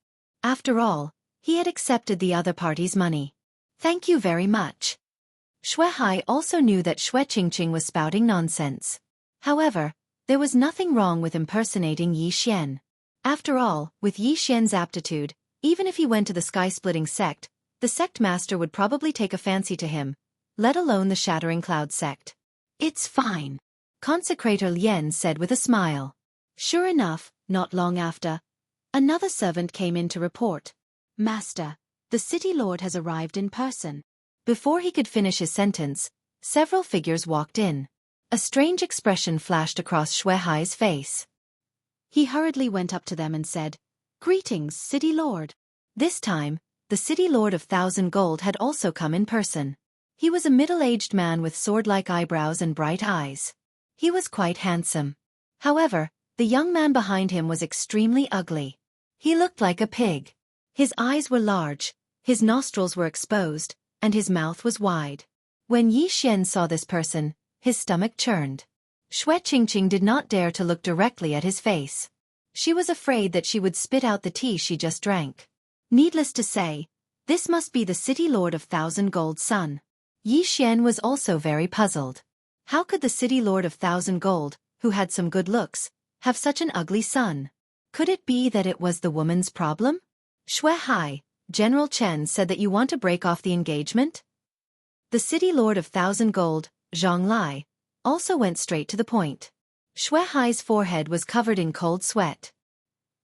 After all, he had accepted the other party's money. Thank you very much. Xue Hai also knew that Xue Qingqing was spouting nonsense. However, there was nothing wrong with impersonating Yi Xian. After all, with Yi Xian's aptitude, even if he went to the sky-splitting sect, the sect master would probably take a fancy to him, let alone the Shattering Cloud sect. It's fine, Consecrator Lien said with a smile. Sure enough, not long after, another servant came in to report. Master, the city lord has arrived in person. Before he could finish his sentence, several figures walked in. A strange expression flashed across Xue Hai's face. He hurriedly went up to them and said, "Greetings, city lord." This time, the city lord of 1,000 Gold had also come in person. He was a middle-aged man with sword-like eyebrows and bright eyes. He was quite handsome. However, the young man behind him was extremely ugly. He looked like a pig. His eyes were large, his nostrils were exposed, and his mouth was wide. When Yi Xian saw this person, his stomach churned. Xue Qingqing did not dare to look directly at his face. She was afraid that she would spit out the tea she just drank. Needless to say, this must be the city lord of 1,000 Gold's son. Yi Xian was also very puzzled. How could the city lord of 1,000 Gold, who had some good looks, have such an ugly son? Could it be that it was the woman's problem? Xue Hai, General Chen said that you want to break off the engagement? The city lord of 1,000 Gold, Zhang Lai, also went straight to the point. Xue Hai's forehead was covered in cold sweat.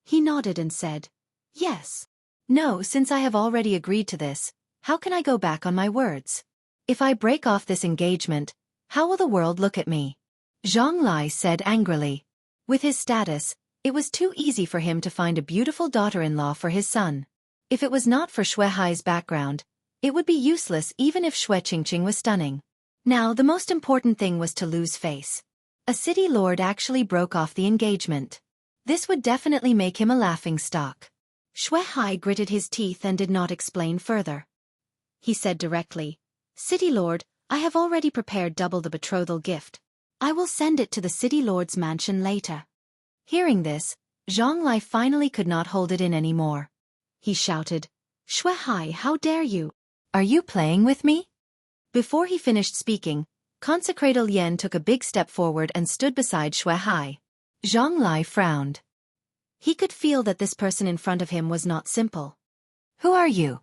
He nodded and said, "Yes. No, since I have already agreed to this, how can I go back on my words? If I break off this engagement, how will the world look at me?" Zhang Lai said angrily. With his status, it was too easy for him to find a beautiful daughter-in-law for his son. If it was not for Xue Hai's background, it would be useless even if Xue Qingqing was stunning. Now the most important thing was to lose face. A city lord actually broke off the engagement. This would definitely make him a laughingstock. Xue Hai gritted his teeth and did not explain further. He said directly, "City lord, I have already prepared double the betrothal gift. I will send it to the city lord's mansion later." Hearing this, Zhang Lai finally could not hold it in anymore. He shouted, "Xue Hai, how dare you? Are you playing with me?" Before he finished speaking, Consecrator Lien took a big step forward and stood beside Xue Hai. Zhang Lai frowned. He could feel that this person in front of him was not simple. "Who are you?"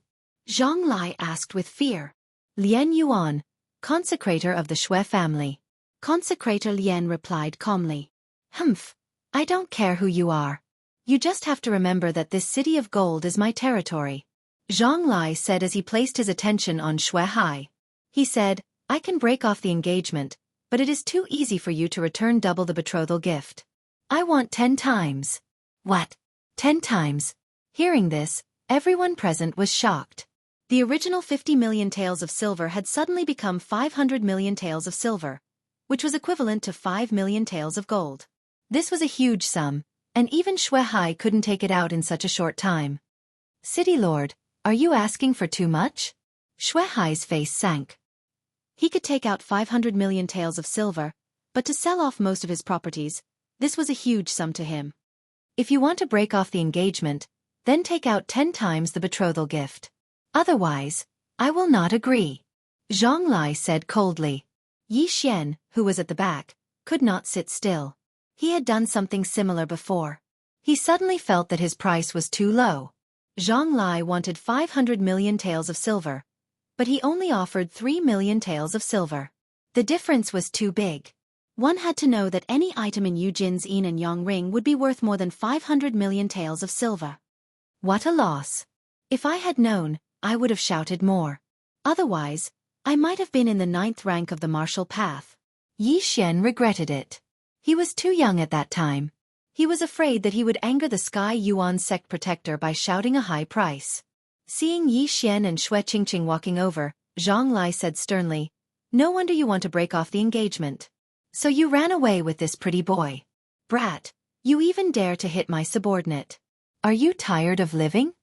Zhang Lai asked with fear. "Lien Yuan, consecrator of the Xue family." Consecrator Lien replied calmly, "Humph, I don't care who you are. You just have to remember that this city of gold is my territory," Zhang Lai said as he placed his attention on Xue Hai. He said, "I can break off the engagement, but it is too easy for you to return double the betrothal gift. I want 10 times. "What? 10 times? Hearing this, everyone present was shocked. The original 50 million taels of silver had suddenly become 500 million taels of silver, which was equivalent to 5 million taels of gold. This was a huge sum, and even Xue Hai couldn't take it out in such a short time. "City Lord, are you asking for too much?" Xue Hai's face sank. He could take out 500 million taels of silver, but to sell off most of his properties, this was a huge sum to him. "If you want to break off the engagement, then take out 10 times the betrothal gift. Otherwise, I will not agree," Zhang Lai said coldly. Yi Xian, who was at the back, could not sit still. He had done something similar before. He suddenly felt that his price was too low. Zhang Lai wanted 500 million taels of silver, but he only offered 3 million taels of silver. The difference was too big. One had to know that any item in Yu Jin's Yin and Yang ring would be worth more than 500 million taels of silver. What a loss. If I had known, I would have shouted more. Otherwise, I might have been in the 9th rank of the martial path. Yi Xian regretted it. He was too young at that time. He was afraid that he would anger the Sky Yuan sect protector by shouting a high price. Seeing Yi Xian and Xue Qingqing walking over, Zhang Lai said sternly, "No wonder you want to break off the engagement. So you ran away with this pretty boy. Brat, you even dare to hit my subordinate. Are you tired of living?"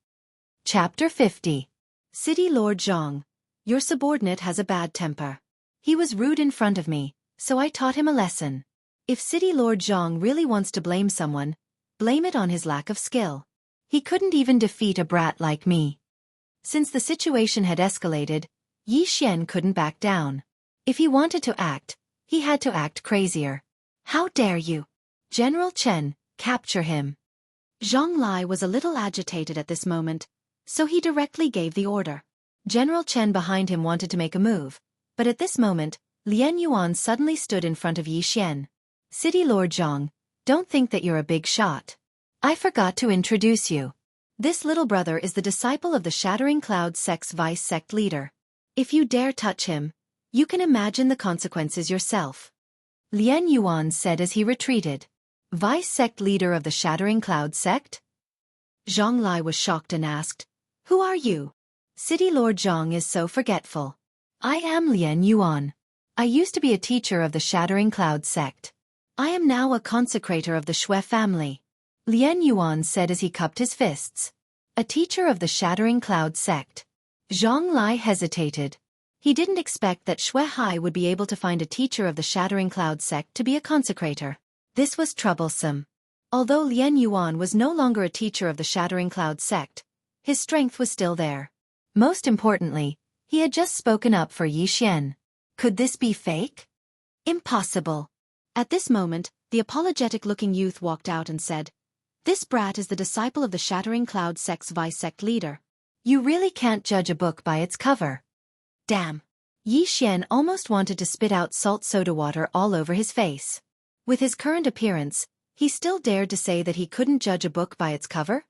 Chapter 50. City Lord Zhang, your subordinate has a bad temper. He was rude in front of me, so I taught him a lesson. If City Lord Zhang really wants to blame someone, blame it on his lack of skill. He couldn't even defeat a brat like me. Since the situation had escalated, Yi Xian couldn't back down. If he wanted to act, he had to act crazier. How dare you? General Chen, capture him. Zhang Lai was a little agitated at this moment, so he directly gave the order. General Chen behind him wanted to make a move, but at this moment, Lian Yuan suddenly stood in front of Yi Xian. City Lord Zhang, don't think that you're a big shot. I forgot to introduce you. This little brother is the disciple of the Shattering Cloud sect's vice sect leader. If you dare touch him, you can imagine the consequences yourself. Lian Yuan said as he retreated. Vice sect leader of the Shattering Cloud sect? Zhang Lai was shocked and asked, Who are you? City Lord Zhang is so forgetful. I am Lian Yuan. I used to be a teacher of the Shattering Cloud sect. I am now a consecrator of the Shui family. Lian Yuan said as he cupped his fists. A teacher of the Shattering Cloud sect. Zhang Lai hesitated. He didn't expect that Shui Hai would be able to find a teacher of the Shattering Cloud sect to be a consecrator. This was troublesome. Although Lian Yuan was no longer a teacher of the Shattering Cloud sect, his strength was still there. Most importantly, he had just spoken up for Yi Xian. Could this be fake? Impossible. At this moment, the apologetic-looking youth walked out and said, This brat is the disciple of the Shattering Cloud sect's vice sect leader. You really can't judge a book by its cover. Damn. Yi Xian almost wanted to spit out salt soda water all over his face. With his current appearance, he still dared to say that he couldn't judge a book by its cover?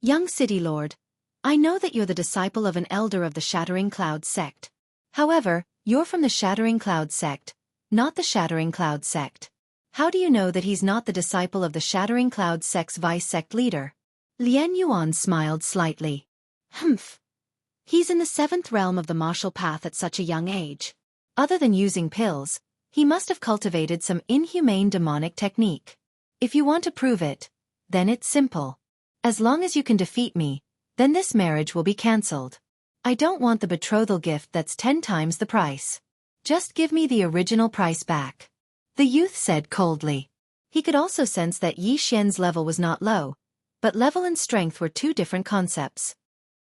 Young City Lord, I know that you're the disciple of an elder of the Shattering Cloud sect. However, you're from the Shattering Cloud sect, not the Shattering Cloud sect. How do you know that he's not the disciple of the Shattering Cloud sect's vice sect leader? Lian Yuan smiled slightly. Humph. He's in the 7th realm of the martial path at such a young age. Other than using pills, he must have cultivated some inhumane demonic technique. If you want to prove it, then it's simple. As long as you can defeat me, then this marriage will be cancelled. I don't want the betrothal gift that's 10 times the price. Just give me the original price back. The youth said coldly. He could also sense that Yi Xian's level was not low, but level and strength were two different concepts.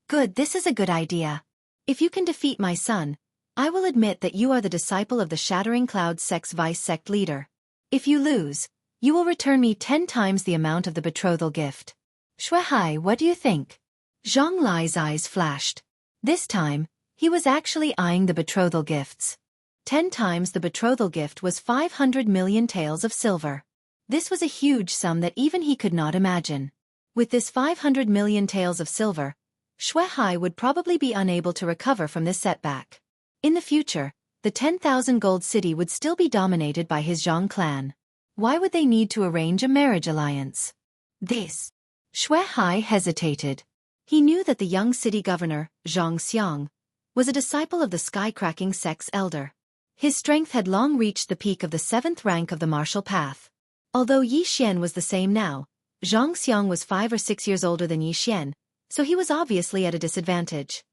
Good, this is a good idea. If you can defeat my son, I will admit that you are the disciple of the Shattering Cloud sect's vice sect leader. If you lose, you will return me 10 times the amount of the betrothal gift. Shui Hai, what do you think? Zhang Lai's eyes flashed. This time, he was actually eyeing the betrothal gifts. 10 times the betrothal gift was 500 million taels of silver. This was a huge sum that even he could not imagine. With this 500 million taels of silver, Shui Hai would probably be unable to recover from this setback. In the future, the 10,000 gold city would still be dominated by his Zhang clan. Why would they need to arrange a marriage alliance? This. Shui Hai hesitated. He knew that the young city governor, Xianxia, was a disciple of the sky-cracking sect's elder. His strength had long reached the peak of the 7th rank of the martial path. Although Yi Xian was the same now, Xianxia was 5 or 6 years older than Yi Xian, so he was obviously at a disadvantage.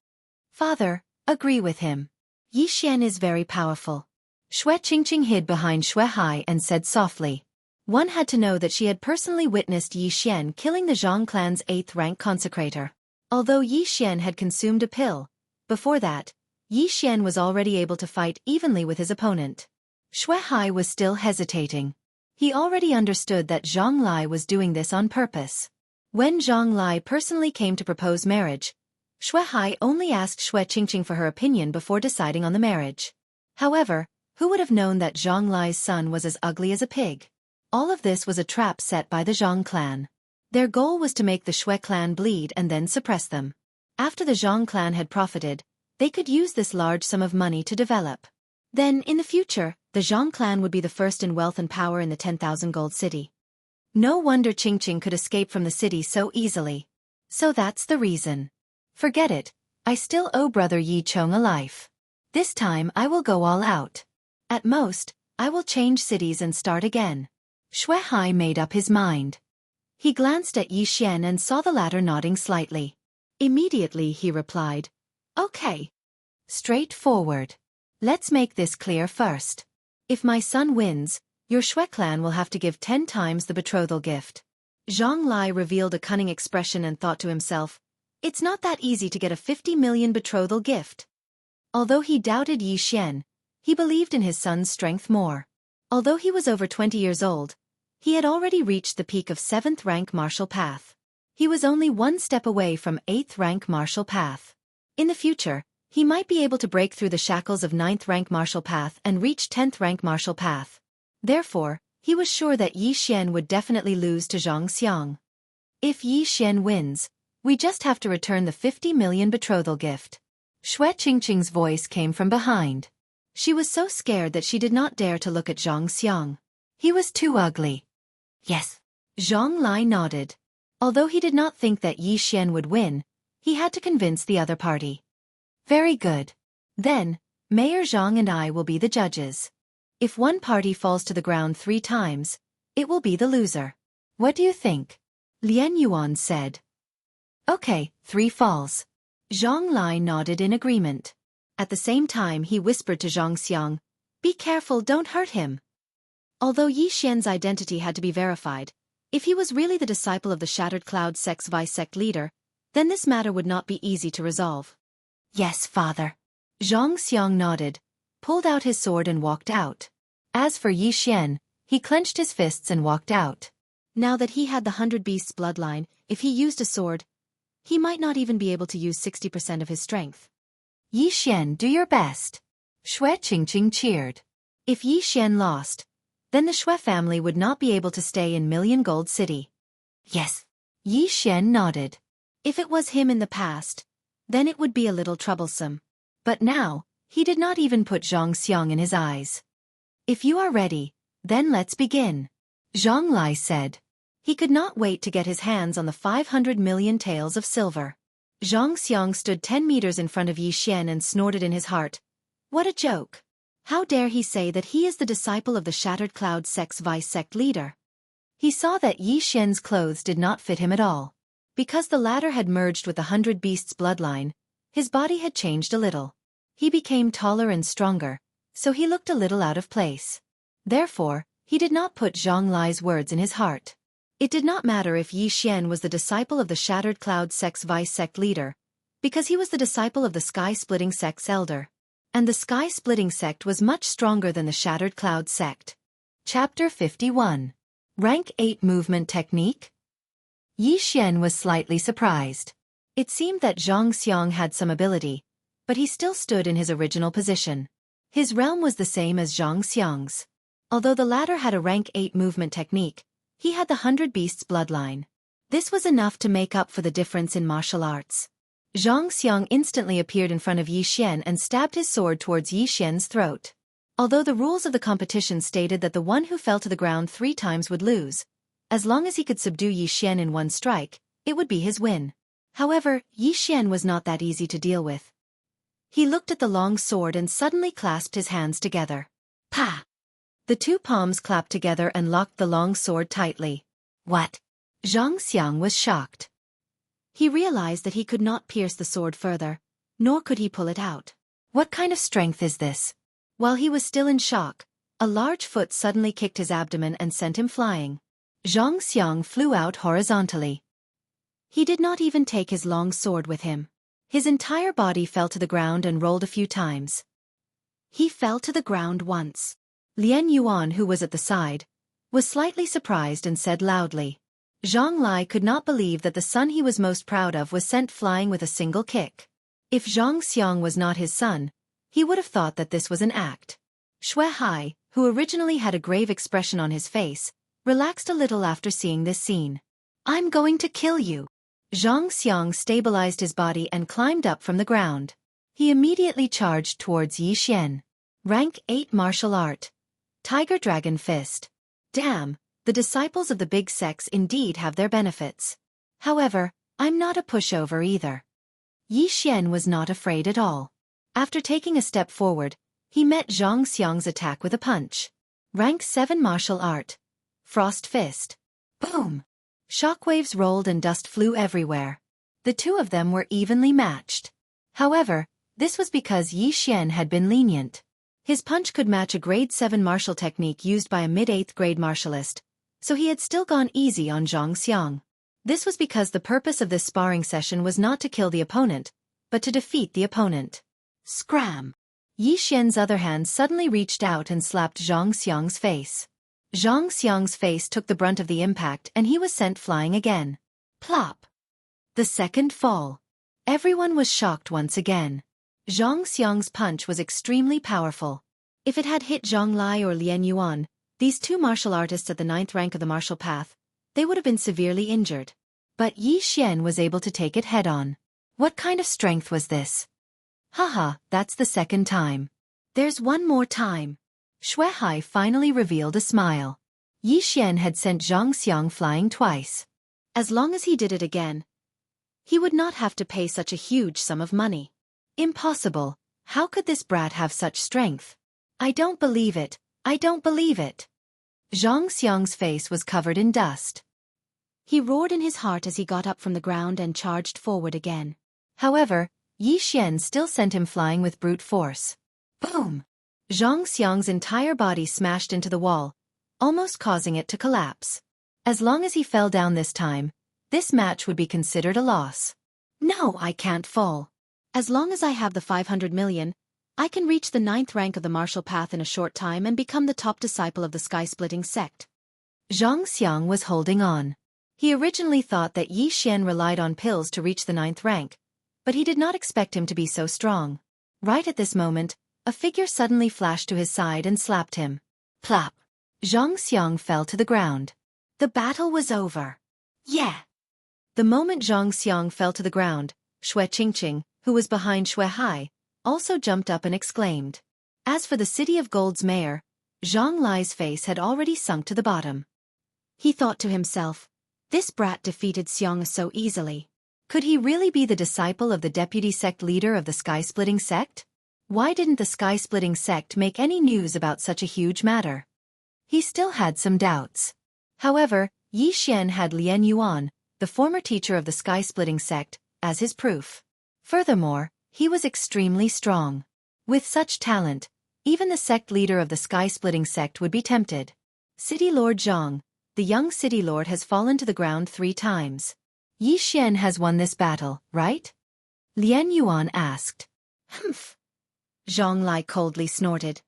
Father, agree with him. Yi Xian is very powerful. Shui Qingqing hid behind Shui Hai and said softly. One had to know that she had personally witnessed Yi Xian killing the Zhang clan's 8th rank consecrator. Although Yi Xian had consumed a pill, before that, Yi Xian was already able to fight evenly with his opponent. Shui Hai was still hesitating. He already understood that Zhang Lai was doing this on purpose. When Zhang Lai personally came to propose marriage, Shui Hai only asked Shui Qingqing for her opinion before deciding on the marriage. However, who would have known that Zhang Lai's son was as ugly as a pig? All of this was a trap set by the Zhang clan. Their goal was to make the Shui clan bleed and then suppress them. After the Zhang clan had profited, they could use this large sum of money to develop. Then, in the future, the Zhang clan would be the first in wealth and power in the 10,000 gold city. No wonder Qingqing could escape from the city so easily. So that's the reason. Forget it, I still owe brother Yi Chong a life. This time I will go all out. At most, I will change cities and start again. Shui Hai made up his mind. He glanced at Yi Xian and saw the latter nodding slightly. Immediately he replied, Okay. Straightforward. Let's make this clear first. If my son wins, your Shui clan will have to give 10 times the betrothal gift. Zhang Lai revealed a cunning expression and thought to himself, it's not that easy to get a 50 million betrothal gift. Although he doubted Yi Xian, he believed in his son's strength more. Although he was over 20 years old, he had already reached the peak of 7th rank martial path. He was only one step away from 8th rank martial path. In the future, he might be able to break through the shackles of 9th rank martial path and reach 10th rank martial path. Therefore, he was sure that Yi Xian would definitely lose to Xianxia. If Yi Xian wins, we just have to return the 50 million betrothal gift. Xue Qingqing's voice came from behind. She was so scared that she did not dare to look at Xianxia. He was too ugly. Yes. Zhang Lai nodded. Although he did not think that Yi Xian would win, he had to convince the other party. Very good. Then, Mayor Zhang and I will be the judges. If one party falls to the ground 3 times, it will be the loser. What do you think? Lian Yuan said. Okay, 3 falls. Zhang Lai nodded in agreement. At the same time he whispered to Xianxia, be careful, don't hurt him. Although Yi Xian's identity had to be verified, if he was really the disciple of the Shattered Cloud Sect's vice-sect leader, then this matter would not be easy to resolve. Yes, father. Xianxia nodded, pulled out his sword and walked out. As for Yi Xian, he clenched his fists and walked out. Now that he had the 100 Beasts bloodline, if he used a sword, he might not even be able to use 60% of his strength. Yi Xian, do your best. Xue Qingqing cheered. If Yi Xian lost, then the Xue family would not be able to stay in Million Gold City. Yes. Yi Xian nodded. If it was him in the past, then it would be a little troublesome. But now, he did not even put Xianxia in his eyes. If you are ready, then let's begin. Zhang Lai said. He could not wait to get his hands on the 500 million taels of silver. Xianxia stood 10 meters in front of Yi Xian and snorted in his heart. What a joke. How dare he say that he is the disciple of the Shattered Cloud Sect's vice-sect leader? He saw that Yi Xian's clothes did not fit him at all. Because the latter had merged with the 100 Beasts bloodline, his body had changed a little. He became taller and stronger, so he looked a little out of place. Therefore, he did not put Zhang Lai's words in his heart. It did not matter if Yi Xian was the disciple of the Shattered Cloud Sect's vice-sect leader, because he was the disciple of the Sky-Splitting Sect's elder. And the Sky-Splitting Sect was much stronger than the Shattered Cloud Sect. Chapter 51. Rank 8 Movement Technique? Yi Xian was slightly surprised. It seemed that Xianxia had some ability, but he still stood in his original position. His realm was the same as Xianxia's. Although the latter had a rank 8 movement technique, he had the 100 Beasts bloodline. This was enough to make up for the difference in martial arts. Xianxia instantly appeared in front of Yi Xian and stabbed his sword towards Yi Xian's throat. Although the rules of the competition stated that the one who fell to the ground 3 times would lose, as long as he could subdue Yi Xian in one strike, it would be his win. However, Yi Xian was not that easy to deal with. He looked at the long sword and suddenly clasped his hands together. Pa! The 2 palms clapped together and locked the long sword tightly. What? Xianxia was shocked. He realized that he could not pierce the sword further, nor could he pull it out. What kind of strength is this? While he was still in shock, a large foot suddenly kicked his abdomen and sent him flying. Xianxia flew out horizontally. He did not even take his long sword with him. His entire body fell to the ground and rolled a few times. He fell to the ground once. Lian Yuan, who was at the side, was slightly surprised and said loudly. Zhang Lai could not believe that the son he was most proud of was sent flying with a single kick. If Xianxia was not his son, he would have thought that this was an act. Xue Hai, who originally had a grave expression on his face, relaxed a little after seeing this scene. I'm going to kill you. Xianxia stabilized his body and climbed up from the ground. He immediately charged towards Yi Xian. Rank 8 Martial Art. Tiger Dragon Fist. Damn, the disciples of the big sects indeed have their benefits. However, I'm not a pushover either. Yi Xian was not afraid at all. After taking a step forward, he met Xianxia's attack with a punch. Rank 7 Martial Art. Frost Fist. Boom! Shockwaves rolled and dust flew everywhere. The 2 of them were evenly matched. However, this was because Yi Xian had been lenient. His punch could match a grade 7 martial technique used by a mid-8th grade martialist, so he had still gone easy on Xianxia. This was because the purpose of this sparring session was not to kill the opponent, but to defeat the opponent. Scram! Yi Xian's other hand suddenly reached out and slapped Xianxia's face. Xianxia's face took the brunt of the impact and he was sent flying again. Plop! The second fall. Everyone was shocked once again. Xianxia's punch was extremely powerful. If it had hit Zhang Lai or Lian Yuan, these two martial artists at the 9th rank of the martial path, they would have been severely injured. But Yi Xian was able to take it head-on. What kind of strength was this? Haha, that's the second time. There's one more time. Shui Hai finally revealed a smile. Yi Xian had sent Xianxia flying twice. As long as he did it again, he would not have to pay such a huge sum of money. Impossible. How could this brat have such strength? I don't believe it. I don't believe it. Xiangxia's face was covered in dust. He roared in his heart as he got up from the ground and charged forward again. However, Yi Xian still sent him flying with brute force. Boom! Xiangxia's entire body smashed into the wall, almost causing it to collapse. As long as he fell down this time, this match would be considered a loss. No, I can't fall. As long as I have the 500 million, I can reach the 9th rank of the martial path in a short time and become the top disciple of the sky-splitting sect. Xianxia was holding on. He originally thought that Yi Xian relied on pills to reach the 9th rank, but he did not expect him to be so strong. Right at this moment, a figure suddenly flashed to his side and slapped him. Plop! Xianxia fell to the ground. The battle was over. Yeah! The moment Xianxia fell to the ground, Shui Qingqing, who was behind Shui Hai, also jumped up and exclaimed. As for the City of Gold's mayor, Zhang Lai's face had already sunk to the bottom. He thought to himself, this brat defeated Xianxia so easily. Could he really be the disciple of the deputy sect leader of the sky-splitting sect? Why didn't the sky-splitting sect make any news about such a huge matter? He still had some doubts. However, Yi Xian had Lian Yuan, the former teacher of the sky-splitting sect, as his proof. Furthermore, he was extremely strong. With such talent, even the sect leader of the sky-splitting sect would be tempted. City Lord Zhang, the young city lord, has fallen to the ground 3 times. Yi Xian has won this battle, right? Lian Yuan asked. Humph. Zhang Lai coldly snorted.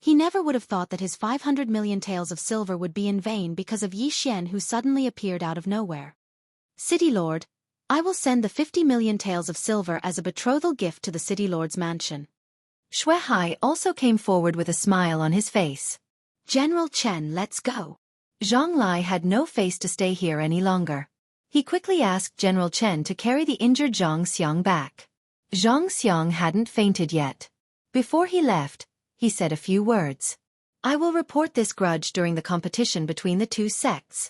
He never would have thought that his 500 million taels of silver would be in vain because of Yi Xian, who suddenly appeared out of nowhere. City Lord, I will send the 50 million taels of silver as a betrothal gift to the City Lord's mansion. Shui Hai also came forward with a smile on his face. General Chen, let's go. Zhang Lai had no face to stay here any longer. He quickly asked General Chen to carry the injured Xianxia back. Xianxia hadn't fainted yet. Before he left, he said a few words. I will report this grudge during the competition between the 2 sects.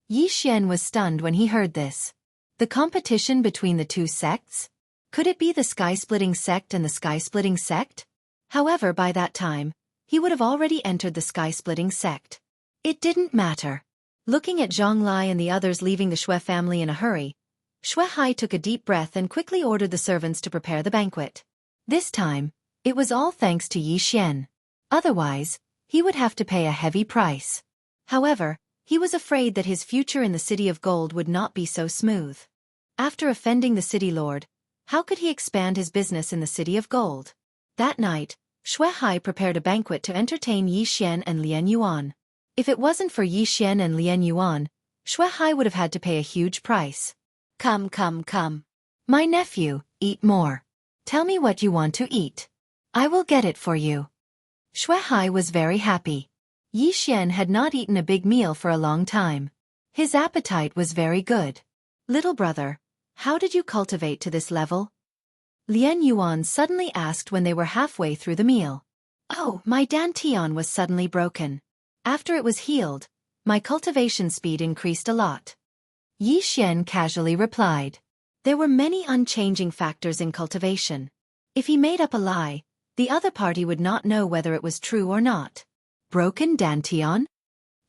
Yi Xian was stunned when he heard this. The competition between the 2 sects? Could it be the sky-splitting sect and the sky-splitting sect? However, by that time, he would have already entered the sky-splitting sect. It didn't matter. Looking at Zhang Lai and the others leaving the Shui family in a hurry, Shui Hai took a deep breath and quickly ordered the servants to prepare the banquet. This time, it was all thanks to Yi Xian. Otherwise, he would have to pay a heavy price. However, he was afraid that his future in the City of Gold would not be so smooth. After offending the city lord, how could he expand his business in the City of Gold? That night, Shui Hai prepared a banquet to entertain Yi Xian and Lian Yuan. If it wasn't for Yi Xian and Lian Yuan, Shui Hai would have had to pay a huge price. Come, come, come. My nephew, eat more. Tell me what you want to eat. I will get it for you. Shui Hai was very happy. Yi Xian had not eaten a big meal for a long time. His appetite was very good. Little brother, how did you cultivate to this level? Lian Yuan suddenly asked when they were halfway through the meal. Oh, my dantian was suddenly broken. After it was healed, my cultivation speed increased a lot. Yi Xian casually replied. There were many unchanging factors in cultivation. If he made up a lie, the other party would not know whether it was true or not. Broken dantian?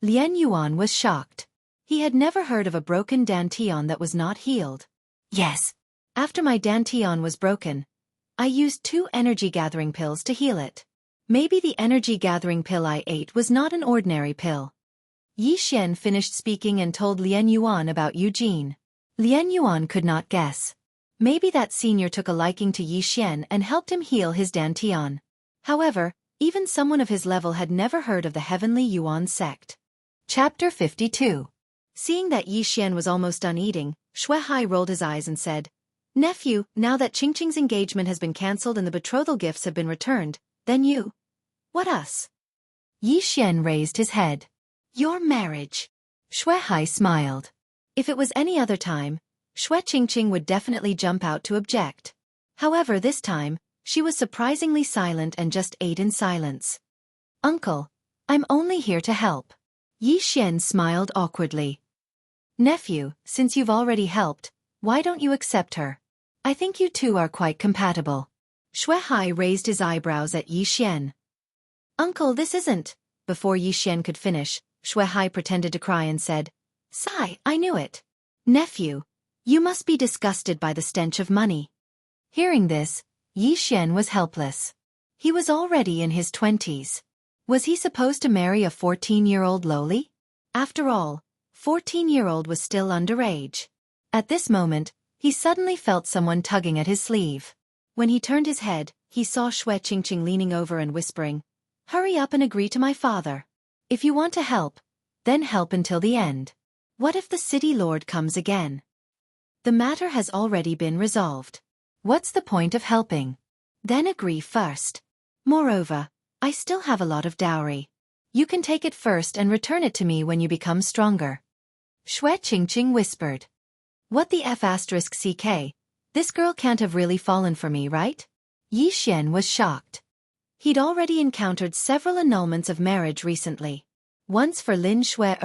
Lian Yuan was shocked. He had never heard of a broken dantian that was not healed. Yes. After my dantian was broken, I used 2 energy-gathering pills to heal it. Maybe the energy-gathering pill I ate was not an ordinary pill. Yi Xian finished speaking and told Lian Yuan about Eugene. Lian Yuan could not guess. Maybe that senior took a liking to Yi Xian and helped him heal his dantian. However, even someone of his level had never heard of the Heavenly Yuan sect. Chapter 52. Seeing that Yi Xian was almost done eating, Shui Hai rolled his eyes and said, "Nephew, now that Qingqing's engagement has been cancelled and the betrothal gifts have been returned, then you—" "What us?" Yi Xian raised his head. "Your marriage." Shui Hai smiled. If it was any other time, Shui Qingqing would definitely jump out to object. However, this time, she was surprisingly silent and just ate in silence. "Uncle, I'm only here to help." Yi Xian smiled awkwardly. "Nephew, since you've already helped, why don't you accept her? I think you two are quite compatible." Shui Hai raised his eyebrows at Yi Xian. "Uncle, this isn't—" Before Yi Xian could finish, Shui Hai pretended to cry and said, "Sigh, I knew it. Nephew, you must be disgusted by the stench of money." Hearing this, Yi Xian was helpless. He was already in his 20s. Was he supposed to marry a 14-year-old lowly? After all, 14-year-old was still underage. At this moment, he suddenly felt someone tugging at his sleeve. When he turned his head, he saw Shui Qingqing leaning over and whispering, "Hurry up and agree to my father. If you want to help, then help until the end. What if the city lord comes again? The matter has already been resolved. What's the point of helping? Then agree first. Moreover, I still have a lot of dowry. You can take it first and return it to me when you become stronger." Shui Qingqing whispered. "What the F***ck? This girl can't have really fallen for me, right?" Yi Xian was shocked. He'd already encountered several annulments of marriage recently. Once for Lin Shui,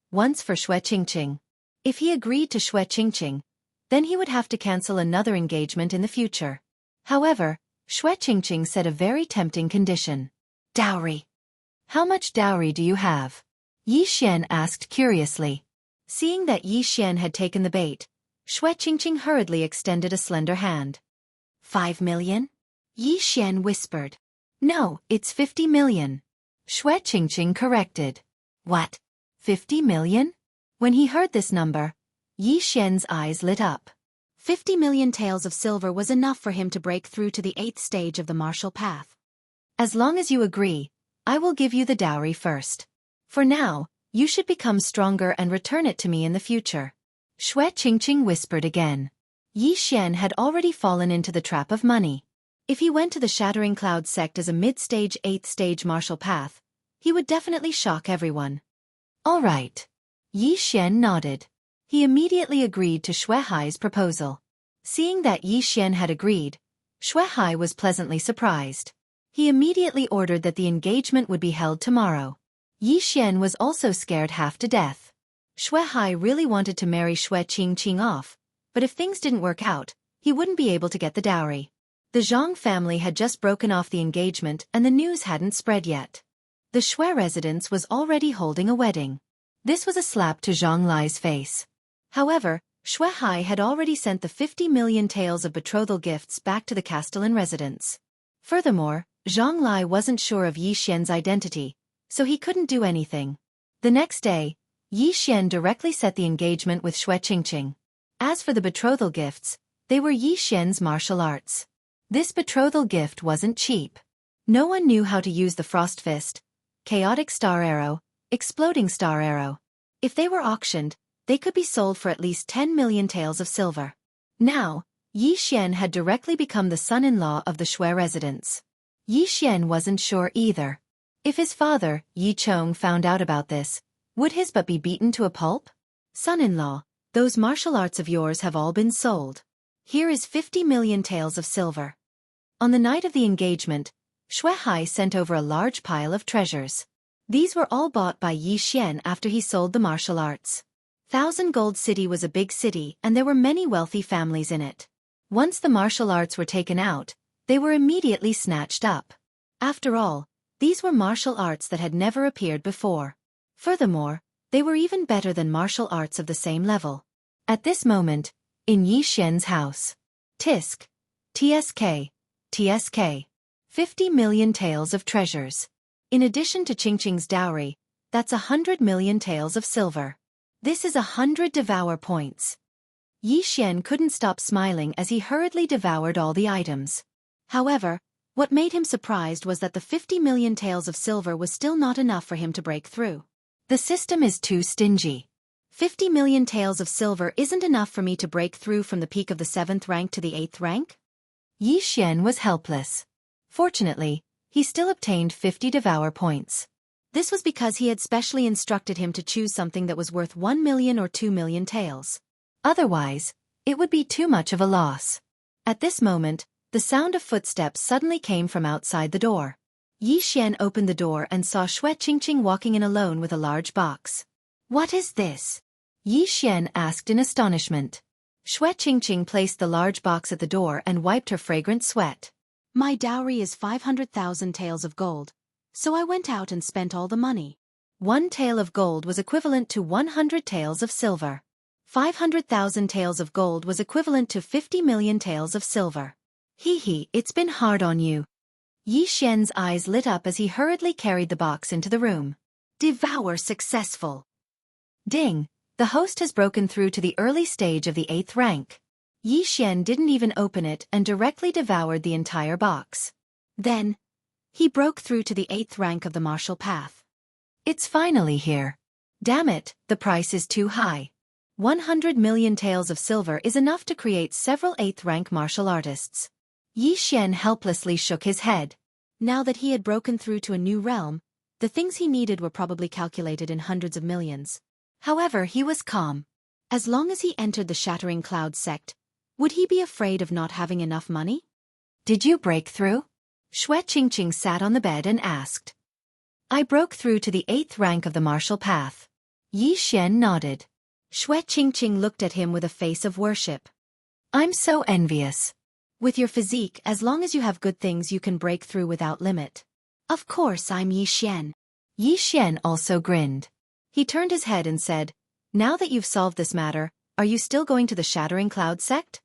once for Shui Qingqing. If he agreed to Shui Qingqing, then he would have to cancel another engagement in the future. However, Shui Qingqing set a very tempting condition. "Dowry." "How much dowry do you have?" Yi Xian asked curiously. Seeing that Yi Xian had taken the bait, Shui Qingqing hurriedly extended a slender hand. 5 million? Yi Xian whispered. "No, it's 50 million. Shui Qingqing corrected. "What? 50 million? When he heard this number, Yi Xian's eyes lit up. 50 million taels of silver was enough for him to break through to the 8th stage of the martial path. "As long as you agree, I will give you the dowry first. For now, you should become stronger and return it to me in the future." Shui Qingqing whispered again. Yi Xian had already fallen into the trap of money. If he went to the Shattering Cloud sect as a mid-stage 8th stage martial path, he would definitely shock everyone. "All right." Yi Xian nodded. He immediately agreed to Shui Hai's proposal. Seeing that Yi Xian had agreed, Shui Hai was pleasantly surprised. He immediately ordered that the engagement would be held tomorrow. Yi Xian was also scared half to death. Shui Hai really wanted to marry Shui Qingqing off, but if things didn't work out, he wouldn't be able to get the dowry. The Zhang family had just broken off the engagement and the news hadn't spread yet. The Shui residence was already holding a wedding. This was a slap to Zhang Lai's face. However, Shui Hai had already sent the 50 million taels of betrothal gifts back to the Castellan residence. Furthermore, Zhang Lai wasn't sure of Yi Xian's identity, so he couldn't do anything. The next day, Yi Xian directly set the engagement with Shui Qingqing. As for the betrothal gifts, they were Yi Xian's martial arts. This betrothal gift wasn't cheap. No one knew how to use the Frost Fist, Chaotic Star Arrow, Exploding Star Arrow. If they were auctioned, they could be sold for at least 10 million taels of silver. Now, Yi Xian had directly become the son-in-law of the Shui residence. Yi Xian wasn't sure either. If his father, Yi Chong, found out about this, would his butt be beaten to a pulp? "Son-in-law, those martial arts of yours have all been sold. Here is 50 million taels of silver." On the night of the engagement, Shui Hai sent over a large pile of treasures. These were all bought by Yi Xian after he sold the martial arts. Thousand Gold City was a big city and there were many wealthy families in it. Once the martial arts were taken out, they were immediately snatched up. After all, these were martial arts that had never appeared before. Furthermore, they were even better than martial arts of the same level. At this moment, in Yi Xian's house. Tisk. TSK. TSK. 50 million taels of treasures. In addition to Qingqing's dowry, that's 100 million taels of silver. This is 100 devour points. Yi Xian couldn't stop smiling as he hurriedly devoured all the items. However, what made him surprised was that the 50 million taels of silver was still not enough for him to break through. The system is too stingy. 50 million taels of silver isn't enough for me to break through from the peak of the 7th rank to the 8th rank? Yi Xian was helpless. Fortunately, he still obtained 50 devour points. This was because he had specially instructed him to choose something that was worth 1 million or 2 million taels. Otherwise, it would be too much of a loss. At this moment, the sound of footsteps suddenly came from outside the door. Yi Xian opened the door and saw Xianxia walking in alone with a large box. "What is this?" Yi Xian asked in astonishment. Xianxia placed the large box at the door and wiped her fragrant sweat. "My dowry is 500,000 taels of gold, so I went out and spent all the money." 1 tael of gold was equivalent to 100 taels of silver. 500,000 taels of gold was equivalent to 50 million taels of silver. Hee, it's been hard on you." Yi Xian's eyes lit up as he hurriedly carried the box into the room. Devour successful. Ding, the host has broken through to the early stage of the 8th rank. Yi Xian didn't even open it and directly devoured the entire box. Then, he broke through to the 8th rank of the martial path. It's finally here. Damn it, the price is too high. 100 million taels of silver is enough to create several 8th rank martial artists. Yi Xian helplessly shook his head. Now that he had broken through to a new realm, the things he needed were probably calculated in hundreds of millions. However, he was calm. As long as he entered the Shattering Cloud sect, would he be afraid of not having enough money? "Did you break through?" Xianxia sat on the bed and asked. "I broke through to the 8th rank of the martial path." Yi Xian nodded. Xianxia looked at him with a face of worship. "I'm so envious. With your physique, as long as you have good things, you can break through without limit." "Of course I'm Yi Xian." Yi Xian also grinned. He turned his head and said, "Now that you've solved this matter, are you still going to the Shattering Cloud sect?"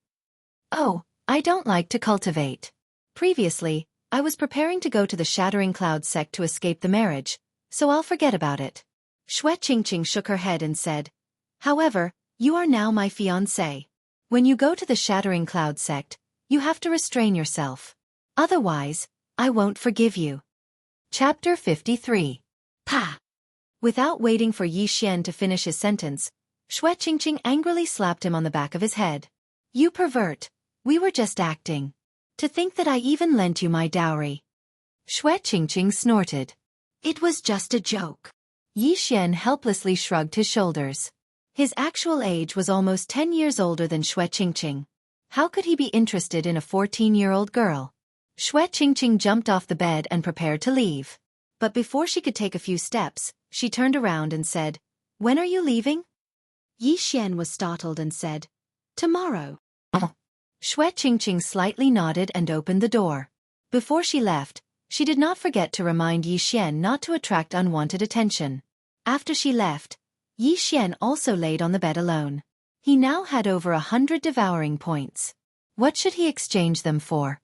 "Oh, I don't like to cultivate. Previously, I was preparing to go to the Shattering Cloud sect to escape the marriage, so I'll forget about it." Xianxia shook her head and said, "However, you are now my fiancé. When you go to the Shattering Cloud sect, you have to restrain yourself. Otherwise, I won't forgive you." Chapter 53. Pa! Without waiting for Yi Xian to finish his sentence, Xianxia angrily slapped him on the back of his head. "You pervert! We were just acting. To think that I even lent you my dowry." Xianxia snorted. "It was just a joke." Yi Xian helplessly shrugged his shoulders. His actual age was almost 10 years older than Xianxia. How could he be interested in a 14-year-old girl? Xianxia jumped off the bed and prepared to leave. But before she could take a few steps, she turned around and said, "When are you leaving?" Yi Xian was startled and said, "Tomorrow." Xianxia slightly nodded and opened the door. Before she left, she did not forget to remind Yi Xian not to attract unwanted attention. After she left, Yi Xian also laid on the bed alone. He now had over 100 devouring points. What should he exchange them for?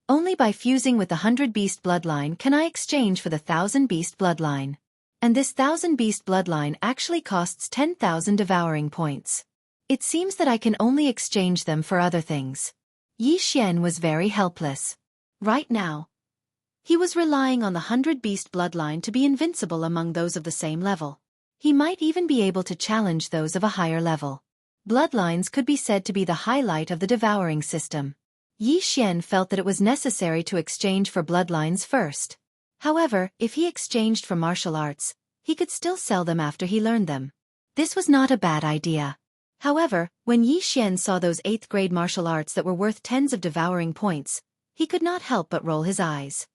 Only by fusing with the 100 beast bloodline can I exchange for the 1000 beast bloodline. And this 1000 beast bloodline actually costs 10,000 devouring points. It seems that I can only exchange them for other things. Yi Xian was very helpless. Right now, he was relying on the 100 beast bloodline to be invincible among those of the same level. He might even be able to challenge those of a higher level. Bloodlines could be said to be the highlight of the devouring system. Yi Xian felt that it was necessary to exchange for bloodlines first. However, if he exchanged for martial arts, he could still sell them after he learned them. This was not a bad idea. However, when Yi Xian saw those 8th grade martial arts that were worth tens of devouring points, he could not help but roll his eyes.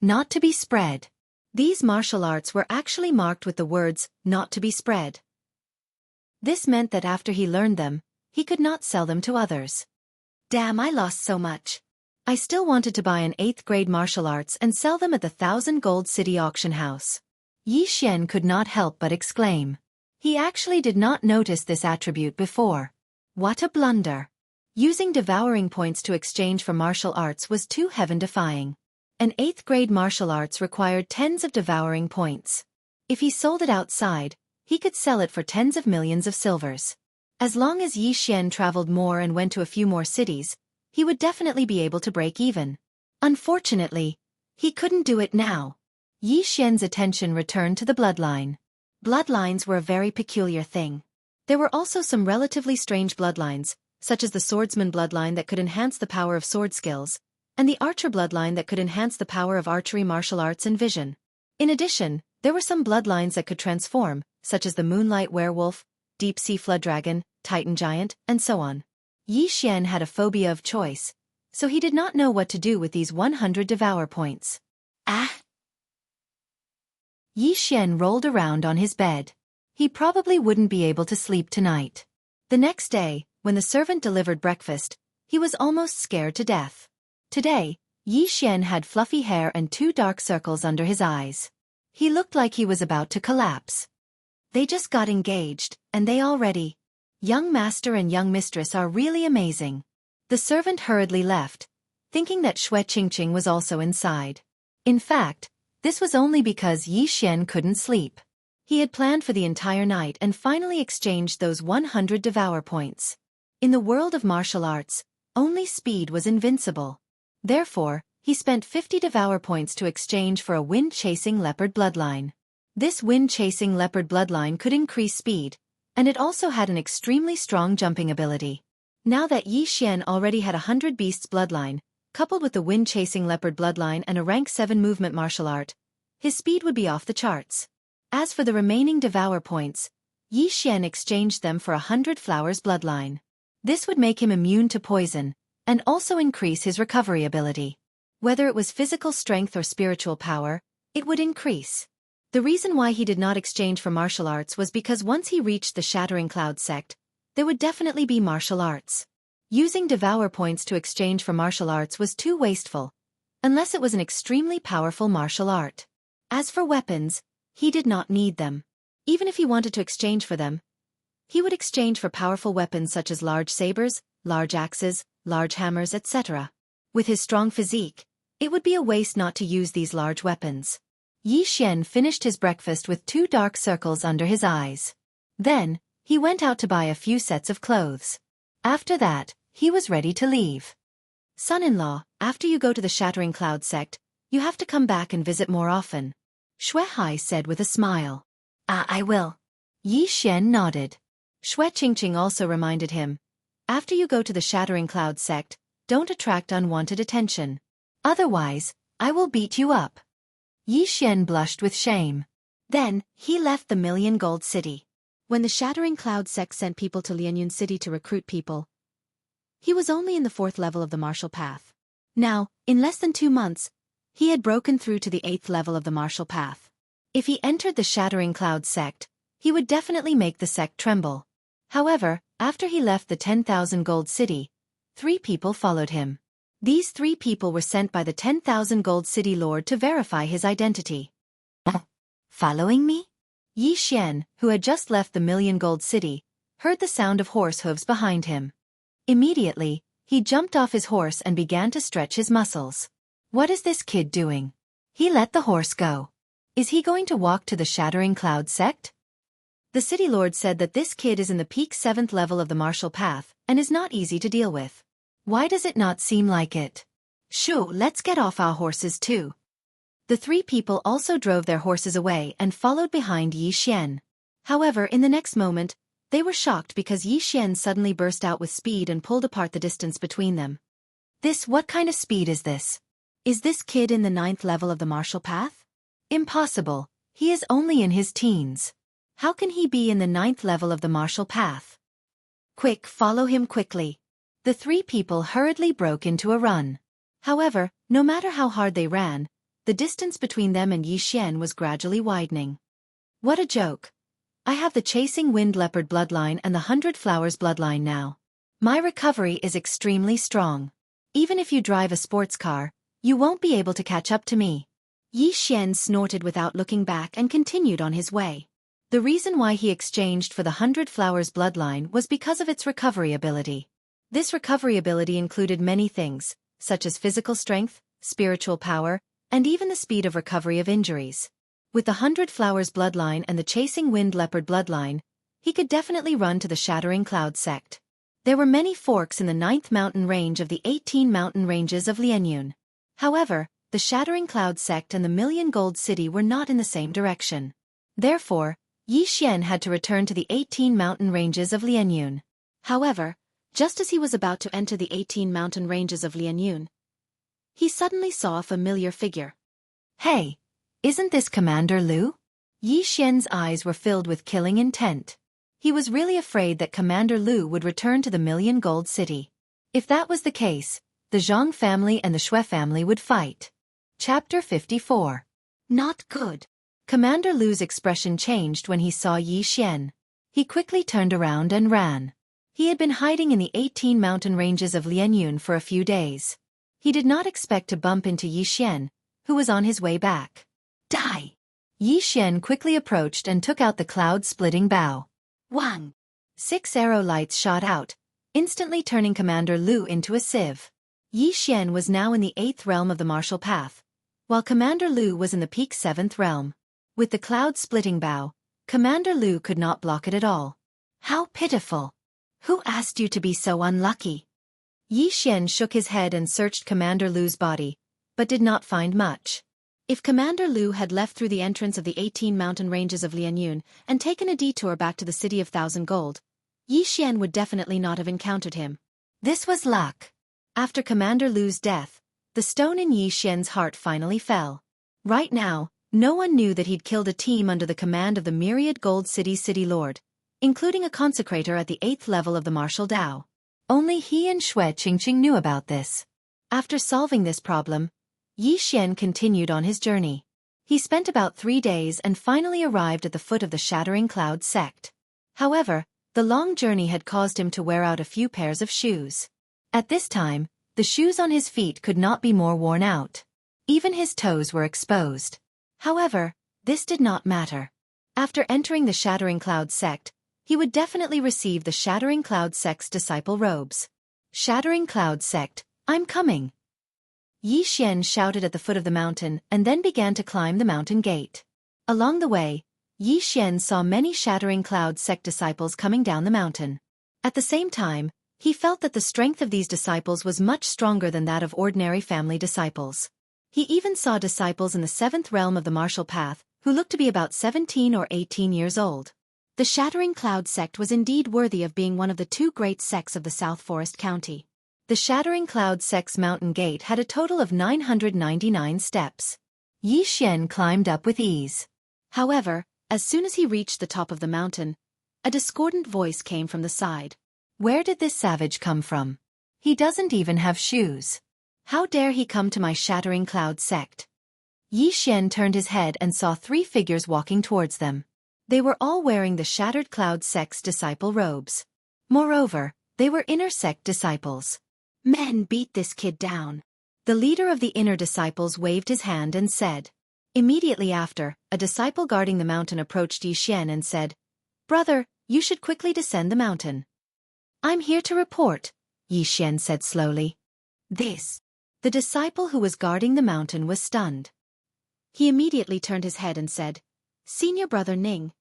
Not to be spread. These martial arts were actually marked with the words, "not to be spread." This meant that after he learned them, he could not sell them to others. Damn, I lost so much. I still wanted to buy an 8th grade martial arts and sell them at the 1000 Gold City auction house. Yi Xian could not help but exclaim. He actually did not notice this attribute before. What a blunder. Using devouring points to exchange for martial arts was too heaven-defying. An 8th grade martial arts required tens of devouring points. If he sold it outside, he could sell it for tens of millions of silvers. As long as Yi Xian traveled more and went to a few more cities, he would definitely be able to break even. Unfortunately, he couldn't do it now. Yi Xian's attention returned to the bloodline. Bloodlines were a very peculiar thing. There were also some relatively strange bloodlines, such as the swordsman bloodline that could enhance the power of sword skills, and the archer bloodline that could enhance the power of archery, martial arts, and vision. In addition, there were some bloodlines that could transform, such as the moonlight werewolf, deep-sea flood dragon, titan giant, and so on. Yi Xian had a phobia of choice, so he did not know what to do with these 100 devour points. Yi Xian rolled around on his bed. He probably wouldn't be able to sleep tonight. The next day, when the servant delivered breakfast, he was almost scared to death. Today, Yi Xian had fluffy hair and 2 dark circles under his eyes. He looked like he was about to collapse. They just got engaged, and they already. Young master and young mistress are really amazing. The servant hurriedly left, thinking that Xianxia was also inside. In fact, this was only because Yi Xian couldn't sleep. He had planned for the entire night and finally exchanged those 100 devour points. In the world of martial arts, only speed was invincible. Therefore, he spent 50 devour points to exchange for a wind-chasing leopard bloodline. This wind-chasing leopard bloodline could increase speed, and it also had an extremely strong jumping ability. Now that Yi Xian already had 100 beasts bloodline, coupled with the wind-chasing leopard bloodline and a rank 7 movement martial art, his speed would be off the charts. As for the remaining devour points, Yi Xian exchanged them for 100 flowers bloodline. This would make him immune to poison, and also increase his recovery ability. Whether it was physical strength or spiritual power, it would increase. The reason why he did not exchange for martial arts was because once he reached the Shattering Cloud sect, there would definitely be martial arts. Using devour points to exchange for martial arts was too wasteful, unless it was an extremely powerful martial art. As for weapons, he did not need them. Even if he wanted to exchange for them, he would exchange for powerful weapons such as large sabers, large axes, large hammers, etc. With his strong physique, it would be a waste not to use these large weapons. Yi Xian finished his breakfast with 2 dark circles under his eyes. Then, he went out to buy a few sets of clothes. After that, he was ready to leave. Son-in-law, after you go to the Shattering Cloud sect, you have to come back and visit more often. Xuehai said with a smile. I will. Yi Xian nodded. Xianxia also reminded him. After you go to the Shattering Cloud sect, don't attract unwanted attention. Otherwise, I will beat you up. Yi Xian blushed with shame. Then, he left the Million Gold City. When the Shattering Cloud sect sent people to Lianyun City to recruit people, he was only in the 4th level of the martial path. Now, in less than 2 months, he had broken through to the 8th level of the martial path. If he entered the Shattering Cloud sect, he would definitely make the sect tremble. However, after he left the 10,000 Gold City, 3 people followed him. These 3 people were sent by the 10,000 Gold City Lord to verify his identity. Following me? Yi Xian, who had just left the Million Gold City, heard the sound of horse hooves behind him. Immediately, he jumped off his horse and began to stretch his muscles. What is this kid doing? He let the horse go. Is he going to walk to the Shattering Cloud sect? The city lord said that this kid is in the peak 7th level of the martial path and is not easy to deal with. Why does it not seem like it? Shoo, let's get off our horses too. The 3 people also drove their horses away and followed behind Yi Xian. However, in the next moment, they were shocked because Yi Xian suddenly burst out with speed and pulled apart the distance between them. What kind of speed is this? Is this kid in the 9th level of the martial path? Impossible, he is only in his teens. How can he be in the 9th level of the martial path? Quick, follow him quickly. The 3 people hurriedly broke into a run. However, no matter how hard they ran, the distance between them and Yi Xian was gradually widening. What a joke. I have the Chasing Wind Leopard bloodline and the 100 Flowers bloodline now. My recovery is extremely strong. Even if you drive a sports car, you won't be able to catch up to me. Yi Xian snorted without looking back and continued on his way. The reason why he exchanged for the 100 Flowers bloodline was because of its recovery ability. This recovery ability included many things, such as physical strength, spiritual power, and even the speed of recovery of injuries. With the 100 Flowers bloodline and the Chasing Wind Leopard bloodline, he could definitely run to the Shattering Cloud sect. There were many forks in the 9th mountain range of the 18 mountain ranges of Lianyun. However, the Shattering Cloud sect and the Million Gold City were not in the same direction. Therefore, Yi Xian had to return to the 18 mountain ranges of Lianyun. However, just as he was about to enter the 18 mountain ranges of Lianyun, he suddenly saw a familiar figure. Hey, isn't this Commander Lu? Yi Xian's eyes were filled with killing intent. He was really afraid that Commander Lu would return to the Million Gold City. If that was the case, the Zhang family and the Shui family would fight. Chapter 54. Not good. Commander Lu's expression changed when he saw Yi Xian. He quickly turned around and ran. He had been hiding in the 18 mountain ranges of Lianyun for a few days. He did not expect to bump into Yi Xian, who was on his way back. Die! Yi Xian quickly approached and took out the cloud-splitting bow. Wang! 6 arrow lights shot out, instantly turning Commander Lu into a sieve. Yi Xian was now in the 8th realm of the martial path, while Commander Lu was in the peak 7th realm. With the cloud-splitting bow, Commander Lu could not block it at all. How pitiful! Who asked you to be so unlucky? Yi Xian shook his head and searched Commander Lu's body, but did not find much. If Commander Lu had left through the entrance of the 18 mountain ranges of Lianyun and taken a detour back to the City of Thousand Gold, Yi Xian would definitely not have encountered him. This was luck. After Commander Lu's death, the stone in Yi Xian's heart finally fell. Right now, no one knew that he'd killed a team under the command of the Myriad Gold City Lord, including a consecrator at the 8th level of the martial Dao. Only he and Shui Qingqing knew about this. After solving this problem, Yi Xian continued on his journey. He spent about 3 days and finally arrived at the foot of the Shattering Cloud sect. However, the long journey had caused him to wear out a few pairs of shoes. At this time, the shoes on his feet could not be more worn out. Even his toes were exposed. However, this did not matter. After entering the Shattering Cloud sect, he would definitely receive the Shattering Cloud sect's disciple robes. Shattering Cloud sect, I'm coming! Yi Xian shouted at the foot of the mountain and then began to climb the mountain gate. Along the way, Yi Xian saw many Shattering Cloud sect disciples coming down the mountain. At the same time, he felt that the strength of these disciples was much stronger than that of ordinary family disciples. He even saw disciples in the 7th realm of the martial path, who looked to be about 17 or 18 years old. The Shattering Cloud sect was indeed worthy of being one of the 2 great sects of the South Forest County. The Shattering Cloud sect's mountain gate had a total of 999 steps. Yi Xian climbed up with ease. However, as soon as he reached the top of the mountain, a discordant voice came from the side. Where did this savage come from? He doesn't even have shoes. How dare he come to my Shattering Cloud sect? Yi Xian turned his head and saw 3 figures walking towards them. They were all wearing the Shattered Cloud sect's disciple robes. Moreover, they were inner sect disciples. Men, beat this kid down. The leader of the inner disciples waved his hand and said. Immediately after, a disciple guarding the mountain approached Yi Xian and said, Brother, you should quickly descend the mountain. I'm here to report, Yi Xian said slowly. This. The disciple who was guarding the mountain was stunned. He immediately turned his head and said, Senior Brother Ning.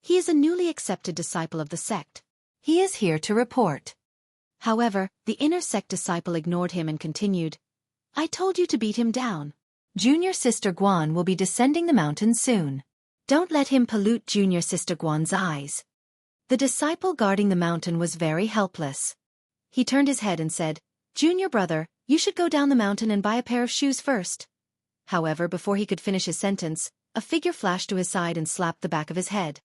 He is a newly accepted disciple of the sect. He is here to report. However, the inner sect disciple ignored him and continued, I told you to beat him down. Junior Sister Guan will be descending the mountain soon. Don't let him pollute Junior Sister Guan's eyes. The disciple guarding the mountain was very helpless. He turned his head and said, Junior brother, you should go down the mountain and buy a pair of shoes first. However, before he could finish his sentence, a figure flashed to his side and slapped the back of his head.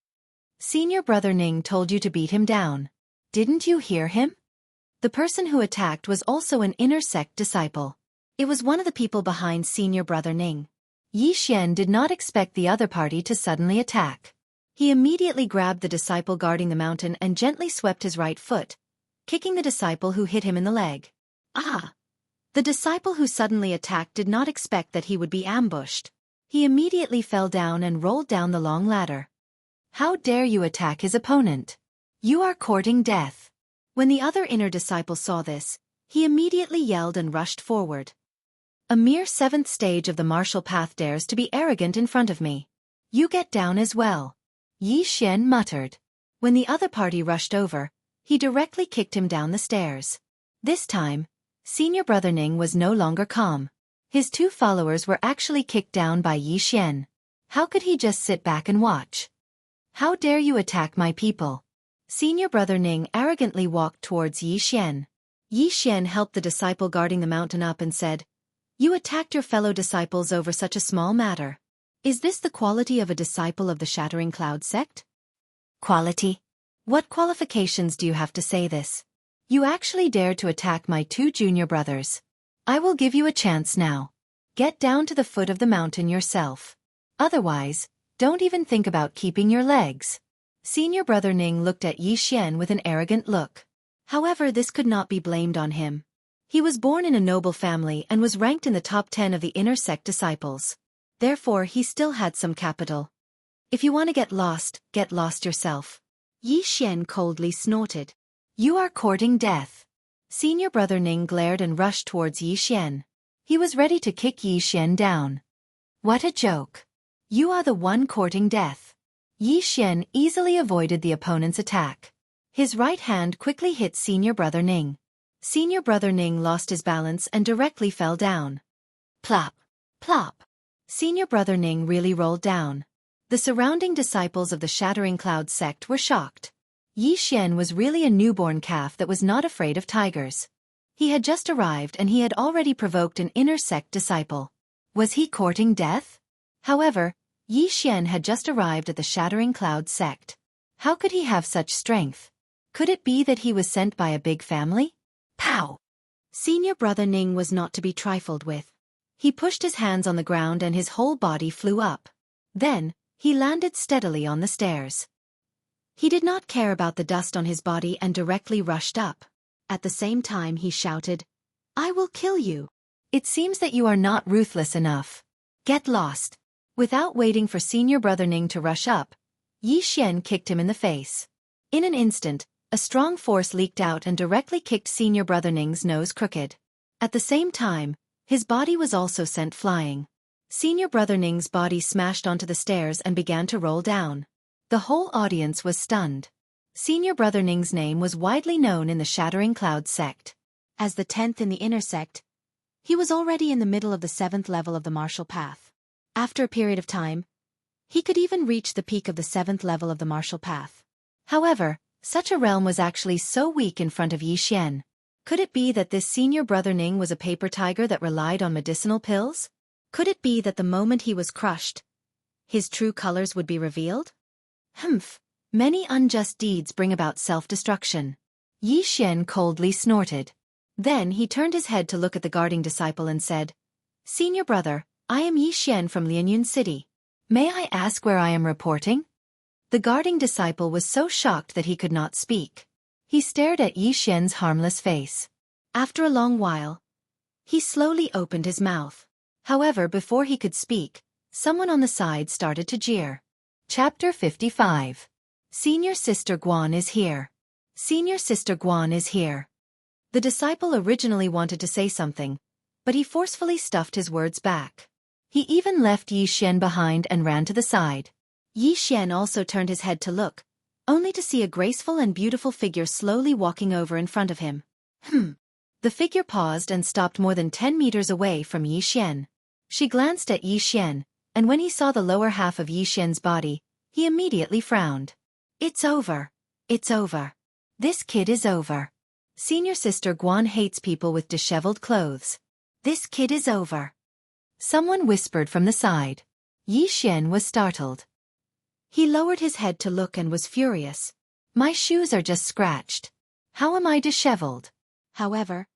Senior Brother Ning told you to beat him down. Didn't you hear him? The person who attacked was also an inner sect disciple. It was one of the people behind Senior Brother Ning. Yi Xian did not expect the other party to suddenly attack. He immediately grabbed the disciple guarding the mountain and gently swept his right foot, kicking the disciple who hit him in the leg. Ah! The disciple who suddenly attacked did not expect that he would be ambushed. He immediately fell down and rolled down the long ladder. How dare you attack his opponent? You are courting death. When the other inner disciple saw this, he immediately yelled and rushed forward. A mere 7th stage of the martial path dares to be arrogant in front of me. You get down as well. Yi Xian muttered. When the other party rushed over, he directly kicked him down the stairs. This time, senior brother Ning was no longer calm. His two followers were actually kicked down by Yi Xian. How could he just sit back and watch? How dare you attack my people? Senior brother Ning arrogantly walked towards Yi Xian. Yi Xian helped the disciple guarding the mountain up and said, "You attacked your fellow disciples over such a small matter. Is this the quality of a disciple of the Shattering Cloud sect?" Quality? What qualifications do you have to say this? You actually dared to attack my two junior brothers. I will give you a chance now. Get down to the foot of the mountain yourself. Otherwise, don't even think about keeping your legs. Senior brother Ning looked at Yi Xian with an arrogant look. However, this could not be blamed on him. He was born in a noble family and was ranked in the top 10 of the inner sect disciples. Therefore, he still had some capital. If you want to get lost yourself. Yi Xian coldly snorted. You are courting death. Senior brother Ning glared and rushed towards Yi Xian. He was ready to kick Yi Xian down. What a joke. You are the one courting death. Yi Xian easily avoided the opponent's attack. His right hand quickly hit senior brother Ning. Senior brother Ning lost his balance and directly fell down. Plop. Plop. Senior brother Ning really rolled down. The surrounding disciples of the Shattering Cloud sect were shocked. Yi Xian was really a newborn calf that was not afraid of tigers. He had just arrived and he had already provoked an inner sect disciple. Was he courting death? However, Yi Xian had just arrived at the Shattering Cloud sect. How could he have such strength? Could it be that he was sent by a big family? Pow! Senior brother Ning was not to be trifled with. He pushed his hands on the ground and his whole body flew up. Then, he landed steadily on the stairs. He did not care about the dust on his body and directly rushed up. At the same time he shouted, "I will kill you. It seems that you are not ruthless enough. Get lost." Without waiting for senior brother Ning to rush up, Yi Xian kicked him in the face. In an instant, a strong force leaked out and directly kicked senior brother Ning's nose crooked. At the same time, his body was also sent flying. Senior brother Ning's body smashed onto the stairs and began to roll down. The whole audience was stunned. Senior brother Ning's name was widely known in the Shattering Cloud sect. As the 10th in the inner sect, he was already in the middle of the 7th level of the martial path. After a period of time, he could even reach the peak of the 7th level of the martial path. However, such a realm was actually so weak in front of Yi Xian. Could it be that this senior brother Ning was a paper tiger that relied on medicinal pills? Could it be that the moment he was crushed, his true colors would be revealed? Humph! Many unjust deeds bring about self-destruction. Yi Xian coldly snorted. Then he turned his head to look at the guarding disciple and said, "Senior brother, I am Yi Xian from Lianyun City. May I ask where I am reporting?" The guarding disciple was so shocked that he could not speak. He stared at Yi Xian's harmless face. After a long while, he slowly opened his mouth. However, before he could speak, someone on the side started to jeer. Chapter 55. Senior Sister Guan is here. Senior Sister Guan is here. The disciple originally wanted to say something, but he forcefully stuffed his words back. He even left Yi Xian behind and ran to the side. Yi Xian also turned his head to look, only to see a graceful and beautiful figure slowly walking over in front of him. The figure paused and stopped more than 10 meters away from Yi Xian. She glanced at Yi Xian, and when he saw the lower half of Yi Xian's body, he immediately frowned. It's over. It's over. This kid is over. Senior Sister Guan hates people with disheveled clothes. This kid is over. Someone whispered from the side. Yi Xian was startled. He lowered his head to look and was furious. My shoes are just scratched. How am I disheveled? However,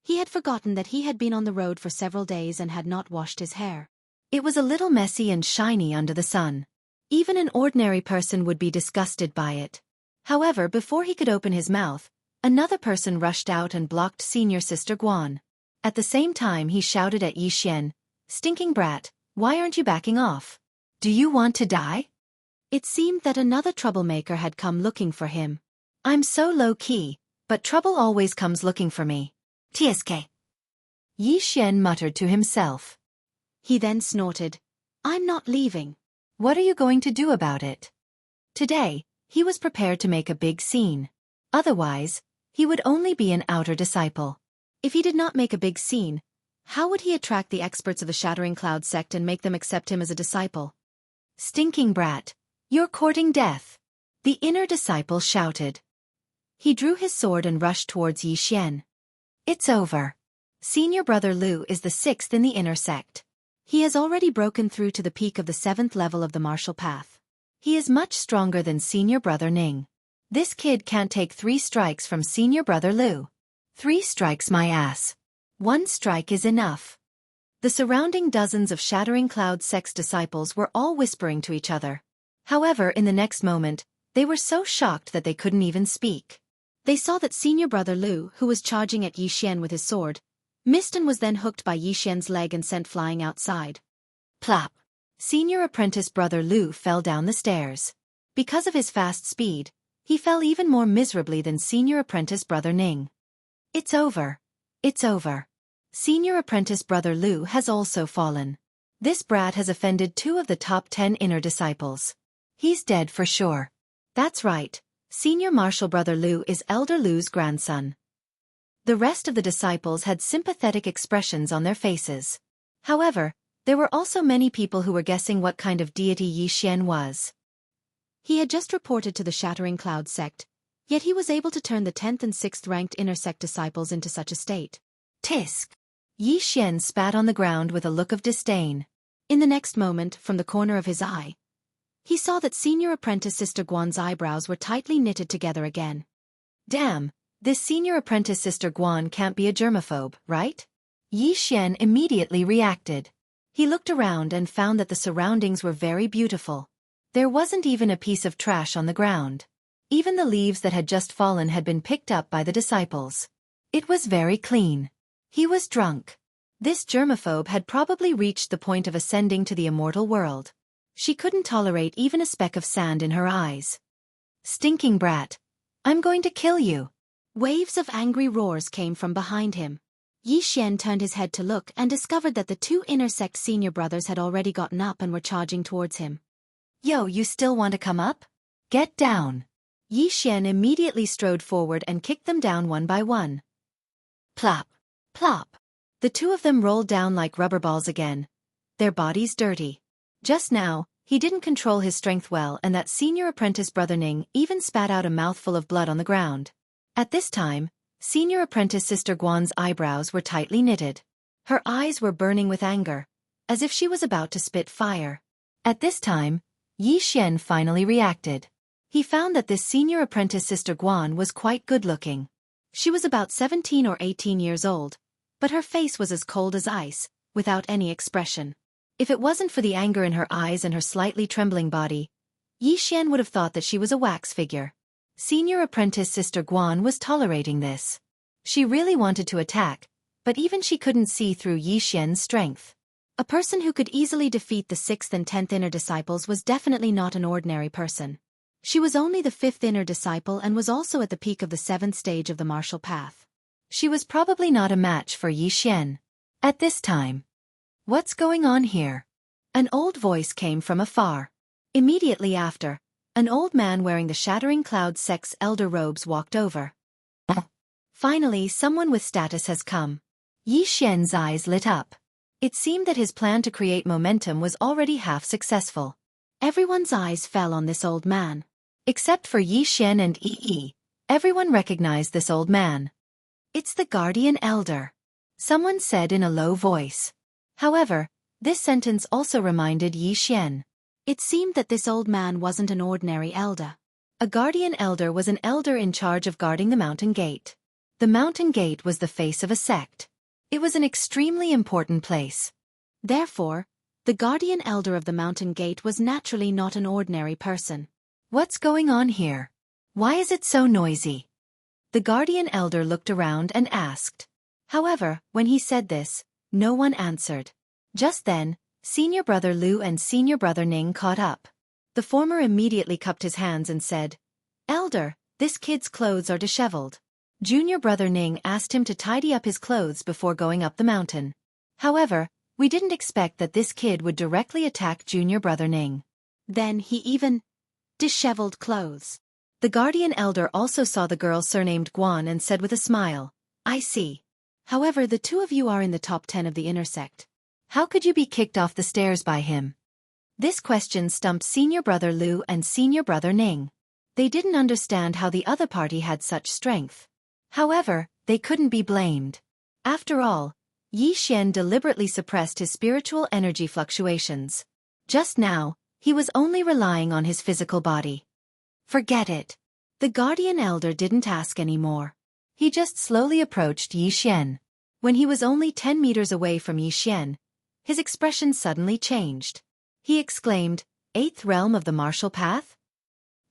he had forgotten that he had been on the road for several days and had not washed his hair. It was a little messy and shiny under the sun. Even an ordinary person would be disgusted by it. However, before he could open his mouth, another person rushed out and blocked Senior Sister Guan. At the same time he shouted at Yi Xian, "Stinking brat, why aren't you backing off? Do you want to die?" It seemed that another troublemaker had come looking for him. I'm so low-key, but trouble always comes looking for me. TSK. Yi Xian muttered to himself. He then snorted, "I'm not leaving. What are you going to do about it?" Today, He was prepared to make a big scene. Otherwise, he would only be an outer disciple. If he did not make a big scene, how would he attract the experts of the Shattering Cloud sect and make them accept him as a disciple? Stinking brat! You're courting death! The inner disciple shouted. He drew his sword and rushed towards Yi Xian. It's over. Senior brother Lu is the 6th in the inner sect. He has already broken through to the peak of the 7th level of the martial path. He is much stronger than senior brother Ning. This kid can't take 3 strikes from senior brother Lu. 3 strikes my ass. 1 strike is enough. The surrounding dozens of Shattering Cloud sect's disciples were all whispering to each other. However, in the next moment, they were so shocked that they couldn't even speak. They saw that senior brother Lu, who was charging at Yi Xian with his sword, missed and was then hooked by Yi Xian's leg and sent flying outside. Plop! Senior apprentice brother Lu fell down the stairs. Because of his fast speed, he fell even more miserably than senior apprentice brother Ning. It's over. It's over. Senior apprentice brother Lu has also fallen. This brat has offended 2 of the top 10 inner disciples. He's dead for sure. That's right. Senior martial brother Lu is elder Lu's grandson. The rest of the disciples had sympathetic expressions on their faces. However, there were also many people who were guessing what kind of deity Yi Xian was. He had just reported to the Shattering Cloud sect, yet he was able to turn the 10th and 6th ranked inner sect disciples into such a state. Tisk! Yi Xian spat on the ground with a look of disdain. In the next moment, from the corner of his eye, he saw that senior apprentice Sister Guan's eyebrows were tightly knitted together again. Damn, this senior apprentice Sister Guan can't be a germaphobe, right? Yi Xian immediately reacted. He looked around and found that the surroundings were very beautiful. There wasn't even a piece of trash on the ground. Even the leaves that had just fallen had been picked up by the disciples. It was very clean. He was drunk. This germaphobe had probably reached the point of ascending to the immortal world. She couldn't tolerate even a speck of sand in her eyes. Stinking brat! I'm going to kill you! Waves of angry roars came from behind him. Yi Xian turned his head to look and discovered that the 2 inner sect senior brothers had already gotten up and were charging towards him. Yo, you still want to come up? Get down! Yi Xian immediately strode forward and kicked them down one by one. Plop! Plop! The 2 of them rolled down like rubber balls again, their bodies dirty. Just now, he didn't control his strength well and that senior apprentice brother Ning even spat out a mouthful of blood on the ground. At this time, senior apprentice Sister Guan's eyebrows were tightly knitted. Her eyes were burning with anger, as if she was about to spit fire. At this time, Yi Xian finally reacted. He found that this senior apprentice Sister Guan was quite good-looking. She was about 17 or 18 years old, but her face was as cold as ice, without any expression. If it wasn't for the anger in her eyes and her slightly trembling body, Yi Xian would have thought that she was a wax figure. Senior apprentice Sister Guan was tolerating this. She really wanted to attack, but even she couldn't see through Yi Xian's strength. A person who could easily defeat the 6th and 10th inner disciples was definitely not an ordinary person. She was only the 5th inner disciple and was also at the peak of the 7th stage of the martial path. She was probably not a match for Yi Xian. At this time, what's going on here? An old voice came from afar. Immediately after, an old man wearing the Shattering Cloud sect's elder robes walked over. Finally, someone with status has come. Yi Xian's eyes lit up. It seemed that his plan to create momentum was already half successful. Everyone's eyes fell on this old man. Except for Yi Xian and Yi, everyone recognized this old man. It's the Guardian Elder, someone said in a low voice. However, this sentence also reminded Yi Xian. It seemed that this old man wasn't an ordinary elder. A guardian elder was an elder in charge of guarding the mountain gate. The mountain gate was the face of a sect. It was an extremely important place. Therefore, the guardian elder of the mountain gate was naturally not an ordinary person. What's going on here? Why is it so noisy? The guardian elder looked around and asked. However, when he said this, no one answered. Just then, senior brother Lu and senior brother Ning caught up. The former immediately cupped his hands and said, "Elder, this kid's clothes are disheveled." Junior brother Ning asked him to tidy up his clothes before going up the mountain. However, we didn't expect that this kid would directly attack junior brother Ning. Then he even disheveled clothes. The guardian elder also saw the girl surnamed Guan and said with a smile, I see. However, the two of you are in the top 10 of the inner sect. How could you be kicked off the stairs by him? This question stumped senior brother Lu and senior brother Ning. They didn't understand how the other party had such strength. However, they couldn't be blamed. After all, Yi Xian deliberately suppressed his spiritual energy fluctuations. Just now, he was only relying on his physical body. Forget it. The guardian elder didn't ask any more. He just slowly approached Yi Xian. When he was only 10 meters away from Yi Xian, his expression suddenly changed. He exclaimed, "Eighth realm of the martial path?"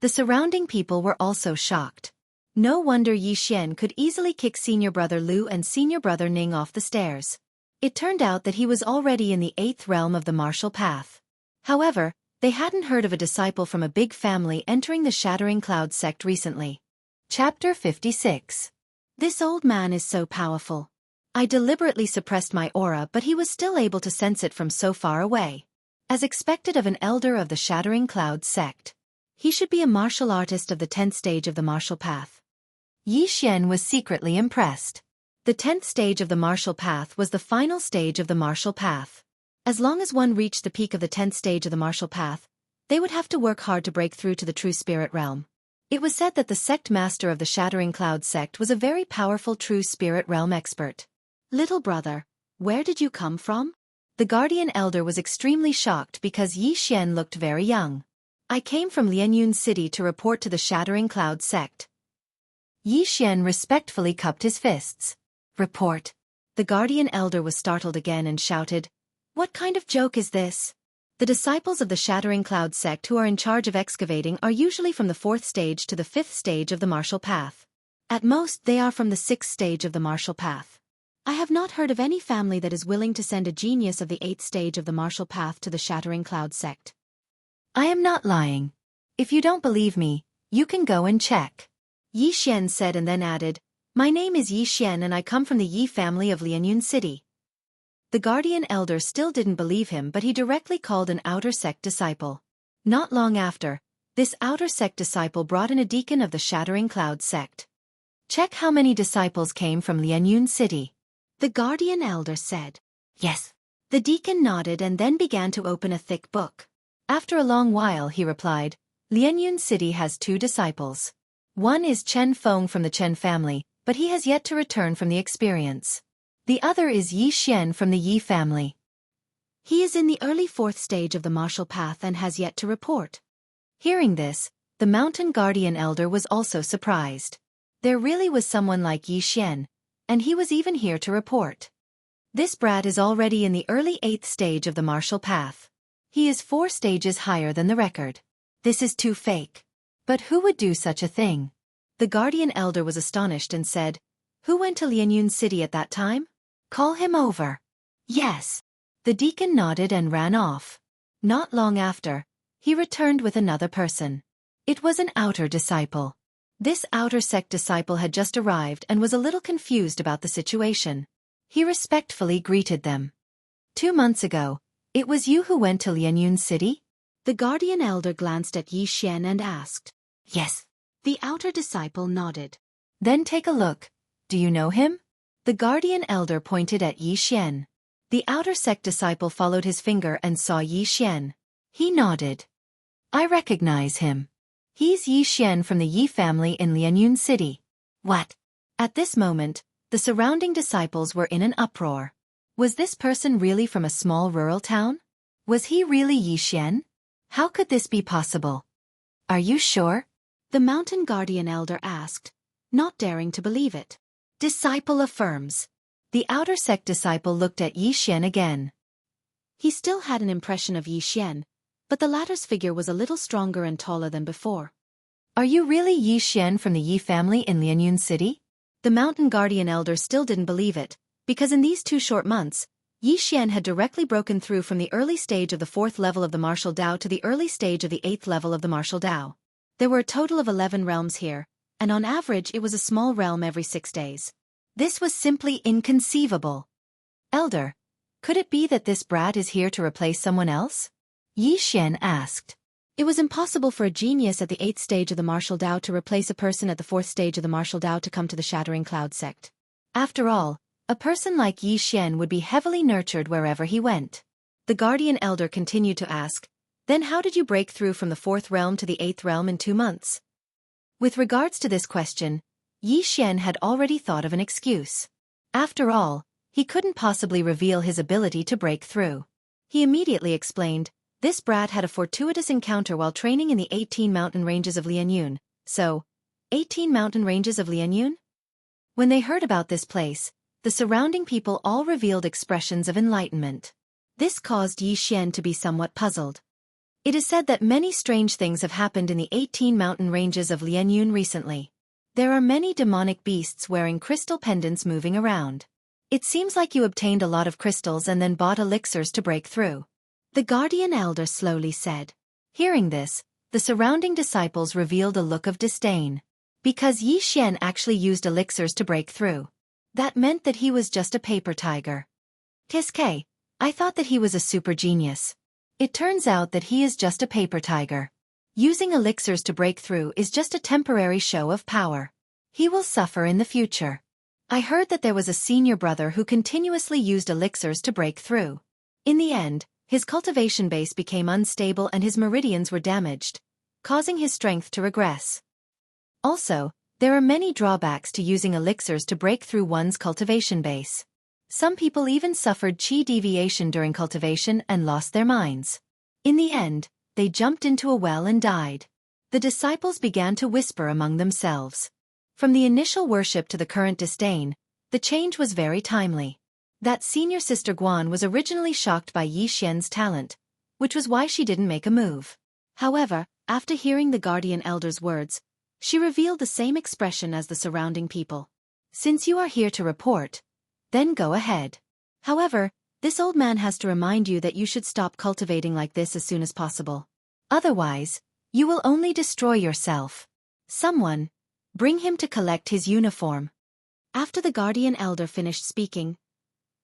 The surrounding people were also shocked. No wonder Yi Xian could easily kick senior brother Lu and senior brother Ning off the stairs. It turned out that he was already in the 8th realm of the martial path. However, they hadn't heard of a disciple from a big family entering the Shattering Cloud sect recently. Chapter 56. This old man is so powerful. I deliberately suppressed my aura, but he was still able to sense it from so far away. As expected of an elder of the Shattering Cloud sect, he should be a martial artist of the 10th stage of the martial path. Yi Xian was secretly impressed. The 10th stage of the martial path was the final stage of the martial path. As long as one reached the peak of the 10th stage of the martial path, they would have to work hard to break through to the true spirit realm. It was said that the sect master of the Shattering Cloud sect was a very powerful true spirit realm expert. Little brother, where did you come from? The guardian elder was extremely shocked because Yi Xian looked very young. I came from Lianyun City to report to the Shattering Cloud sect. Yi Xian respectfully cupped his fists. Report. The guardian elder was startled again and shouted, "What kind of joke is this?" The disciples of the Shattering Cloud sect who are in charge of excavating are usually from the 4th stage to the 5th stage of the martial path. At most, they are from the 6th stage of the martial path. I have not heard of any family that is willing to send a genius of the 8th stage of the martial path to the Shattering Cloud sect. I am not lying. If you don't believe me, you can go and check. Yi Xian said and then added, "My name is Yi Xian and I come from the Yi family of Lianyun City." The guardian elder still didn't believe him, but he directly called an outer sect disciple. Not long after, this outer sect disciple brought in a deacon of the Shattering Cloud sect. Check how many disciples came from Lianyun City. The guardian elder said. Yes. The deacon nodded and then began to open a thick book. After a long while he replied, Lianyun City has 2 disciples. One is Chen Feng from the Chen family, but he has yet to return from the experience. The other is Yi Xian from the Yi family. He is in the early 4th stage of the martial path and has yet to report. Hearing this, the mountain guardian elder was also surprised. There really was someone like Yi Xian, and he was even here to report. This brat is already in the early 8th stage of the martial path. He is 4 stages higher than the record. This is too fake. But who would do such a thing? The guardian elder was astonished and said, "Who went to Lianyun City at that time? Call him over." Yes. The deacon nodded and ran off. Not long after, he returned with another person. It was an outer disciple. This outer sect disciple had just arrived and was a little confused about the situation. He respectfully greeted them. 2 months ago, it was you who went to Lianyun City? The guardian elder glanced at Yi Xian and asked. Yes. The outer disciple nodded. Then take a look. Do you know him? The guardian elder pointed at Yi Xian. The outer sect disciple followed his finger and saw Yi Xian. He nodded. I recognize him. He's Yi Xian from the Yi family in Lianyun City. What? At this moment, the surrounding disciples were in an uproar. Was this person really from a small rural town? Was he really Yi Xian? How could this be possible? Are you sure? The mountain guardian elder asked, not daring to believe it. Disciple affirms. The outer sect disciple looked at Yi Xian again. He still had an impression of Yi Xian, but the latter's figure was a little stronger and taller than before. Are you really Yi Xian from the Yi family in Lianyun City? The mountain guardian elder still didn't believe it, because in these 2 short months, Yi Xian had directly broken through from the early stage of the 4th level of the martial Dao to the early stage of the 8th level of the martial Dao. There were a total of 11 realms here, and on average it was a small realm every 6 days. This was simply inconceivable. Elder, could it be that this brat is here to replace someone else? Yi Xian asked. It was impossible for a genius at the 8th stage of the martial Dao to replace a person at the 4th stage of the martial Dao to come to the Shattering Cloud sect. After all, a person like Yi Xian would be heavily nurtured wherever he went. The Guardian Elder continued to ask, "Then how did you break through from the 4th realm to the 8th realm in 2 months?" With regards to this question, Yi Xian had already thought of an excuse. After all, he couldn't possibly reveal his ability to break through. He immediately explained, "This brat had a fortuitous encounter while training in the 18 mountain ranges of Lianyun, so, 18 mountain ranges of Lianyun?" When they heard about this place, the surrounding people all revealed expressions of enlightenment. This caused Yi Xian to be somewhat puzzled. It is said that many strange things have happened in the 18 mountain ranges of Lianyun recently. There are many demonic beasts wearing crystal pendants moving around. It seems like you obtained a lot of crystals and then bought elixirs to break through. The Guardian Elder slowly said. Hearing this, the surrounding disciples revealed a look of disdain. Because Yi Xian actually used elixirs to break through. That meant that he was just a paper tiger. Kiske, I thought that he was a super genius. It turns out that he is just a paper tiger. Using elixirs to break through is just a temporary show of power. He will suffer in the future. I heard that there was a senior brother who continuously used elixirs to break through. In the end, his cultivation base became unstable and his meridians were damaged, causing his strength to regress. Also, there are many drawbacks to using elixirs to break through one's cultivation base. Some people even suffered chi deviation during cultivation and lost their minds. In the end, they jumped into a well and died. The disciples began to whisper among themselves. From the initial worship to the current disdain, the change was very timely. That senior sister Guan was originally shocked by Yi Xian's talent, which was why she didn't make a move. However, after hearing the Guardian Elder's words, she revealed the same expression as the surrounding people. "Since you are here to report, then go ahead. However, this old man has to remind you that you should stop cultivating like this as soon as possible. Otherwise, you will only destroy yourself. Someone, bring him to collect his uniform." After the Guardian Elder finished speaking,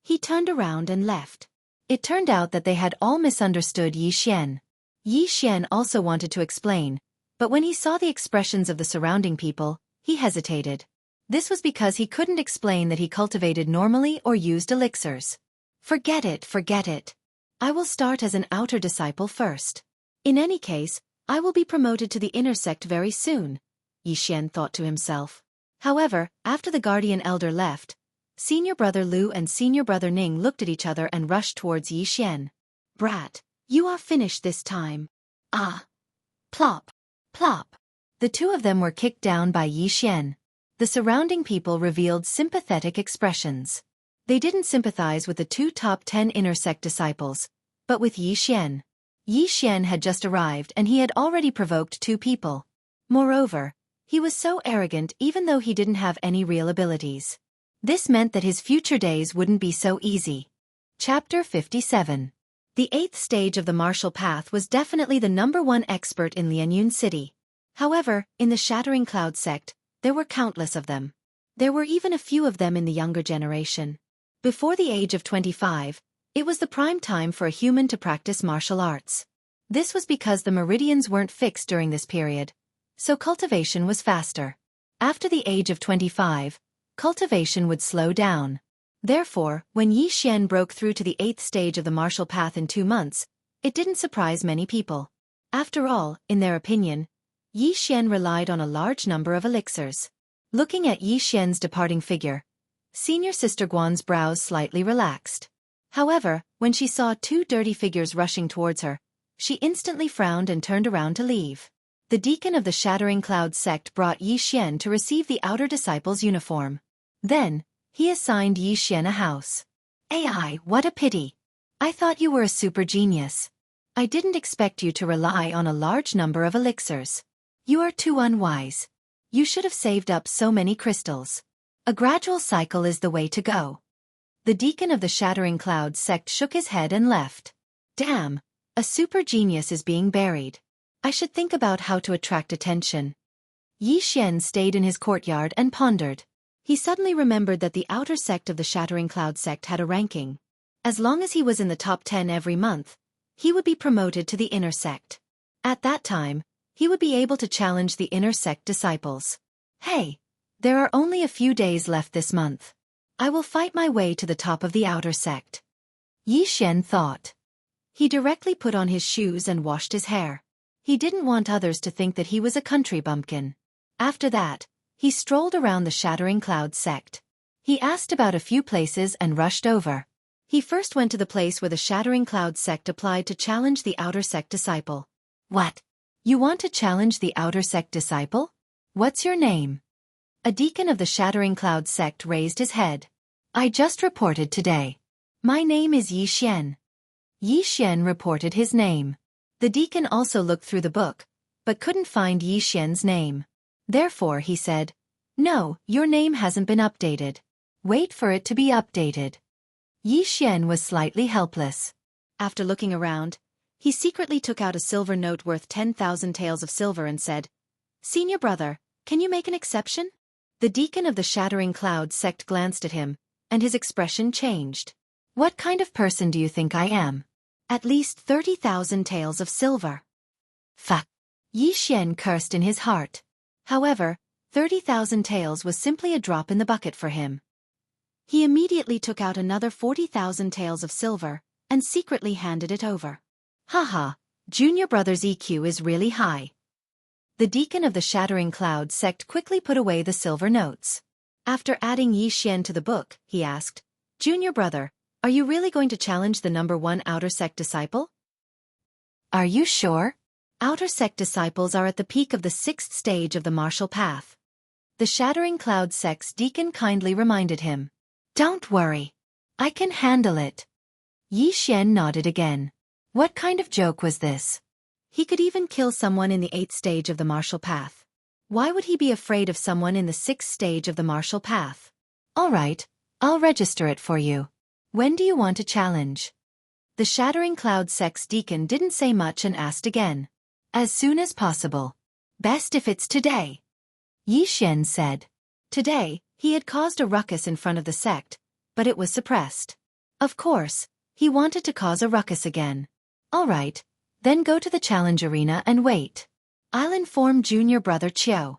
he turned around and left. It turned out that they had all misunderstood Yi Xian. Yi Xian also wanted to explain, but when he saw the expressions of the surrounding people, he hesitated. This was because he couldn't explain that he cultivated normally or used elixirs. Forget it. I will start as an outer disciple first. In any case, I will be promoted to the inner sect very soon, Yi Xian thought to himself. However, after the Guardian Elder left, Senior Brother Lu and Senior Brother Ning looked at each other and rushed towards Yi Xian. "Brat, you are finished this time." "Ah." Plop. Plop. The two of them were kicked down by Yi Xian. The surrounding people revealed sympathetic expressions. They didn't sympathize with the two top 10 inner sect disciples, but with Yi Xian. Yi Xian had just arrived and he had already provoked 2 people. Moreover, he was so arrogant even though he didn't have any real abilities. This meant that his future days wouldn't be so easy. Chapter 57. The 8th stage of the martial path was definitely the #1 expert in Lianyun City. However, in the Shattering Cloud sect, there were countless of them. There were even a few of them in the younger generation. Before the age of 25, it was the prime time for a human to practice martial arts. This was because the meridians weren't fixed during this period, so cultivation was faster. After the age of 25, cultivation would slow down. Therefore, when Yi Xian broke through to the 8th stage of the martial path in 2 months, it didn't surprise many people. After all, in their opinion, Yi Xian relied on a large number of elixirs. Looking at Yi Xian's departing figure, Senior Sister Guan's brows slightly relaxed. However, when she saw 2 dirty figures rushing towards her, she instantly frowned and turned around to leave. The deacon of the Shattering Cloud sect brought Yi Xian to receive the outer disciple's uniform. Then, he assigned Yi Xian a house. "Ai, what a pity. I thought you were a super genius. I didn't expect you to rely on a large number of elixirs. You are too unwise. You should have saved up so many crystals. A gradual cycle is the way to go." The deacon of the Shattering Cloud sect shook his head and left. Damn, a super genius is being buried. I should think about how to attract attention. Yi Xian stayed in his courtyard and pondered. He suddenly remembered that the outer sect of the Shattering Cloud sect had a ranking. As long as he was in the top 10 every month, he would be promoted to the inner sect. At that time, he would be able to challenge the inner sect disciples. Hey, there are only a few days left this month. I will fight my way to the top of the outer sect. Yi Xian thought. He directly put on his shoes and washed his hair. He didn't want others to think that he was a country bumpkin. After that, he strolled around the Shattering Cloud sect. He asked about a few places and rushed over. He first went to the place where the Shattering Cloud sect applied to challenge the outer sect disciple. What? You want to challenge the outer sect disciple? What's your name? A deacon of the Shattering Cloud sect raised his head. I just reported today. My name is Yi Xian. Yi Xian reported his name. The deacon also looked through the book, but couldn't find Yi Xian's name. Therefore he said, No, your name hasn't been updated. Wait for it to be updated. Yi Xian was slightly helpless. After looking around, he secretly took out a silver note worth 10,000 taels of silver and said, Senior brother, can you make an exception? The deacon of the Shattering Cloud sect glanced at him, and his expression changed. What kind of person do you think I am? At least 30,000 taels of silver. Fuck. Yi Xian cursed in his heart. However, 30,000 taels was simply a drop in the bucket for him. He immediately took out another 40,000 taels of silver, and secretly handed it over. Haha, Junior Brother's EQ is really high. The deacon of the Shattering Cloud sect quickly put away the silver notes. After adding Yi Xian to the book, he asked, Junior Brother, are you really going to challenge the number 1 outer sect disciple? Are you sure? Outer sect disciples are at the peak of the 6th stage of the martial path. The Shattering Cloud sect's deacon kindly reminded him. Don't worry. I can handle it. Yi Xian nodded again. What kind of joke was this? He could even kill someone in the 8th stage of the martial path. Why would he be afraid of someone in the 6th stage of the martial path? All right, I'll register it for you. When do you want to challenge? The Shattering Cloud sect's deacon didn't say much and asked again. As soon as possible. Best if it's today. Yi Xian said. Today, he had caused a ruckus in front of the sect, but it was suppressed. Of course, he wanted to cause a ruckus again. All right, then go to the challenge arena and wait. I'll inform Junior Brother Qiu.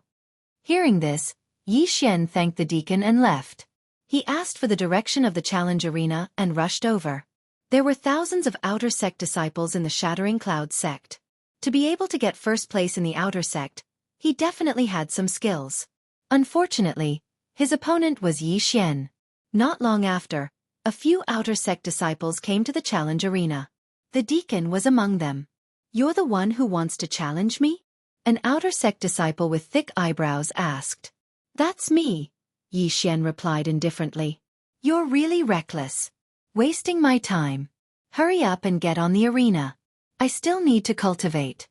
Hearing this, Yi Xian thanked the deacon and left. He asked for the direction of the challenge arena and rushed over. There were thousands of outer sect disciples in the Shattering Cloud sect. To be able to get first place in the outer sect, he definitely had some skills. Unfortunately, his opponent was Yi Xian. Not long after, a few outer sect disciples came to the challenge arena. The deacon was among them. You're the one who wants to challenge me? An outer sect disciple with thick eyebrows asked. That's me, Yi Xian replied indifferently. You're really reckless. Wasting my time. Hurry up and get on the arena. I still need to cultivate.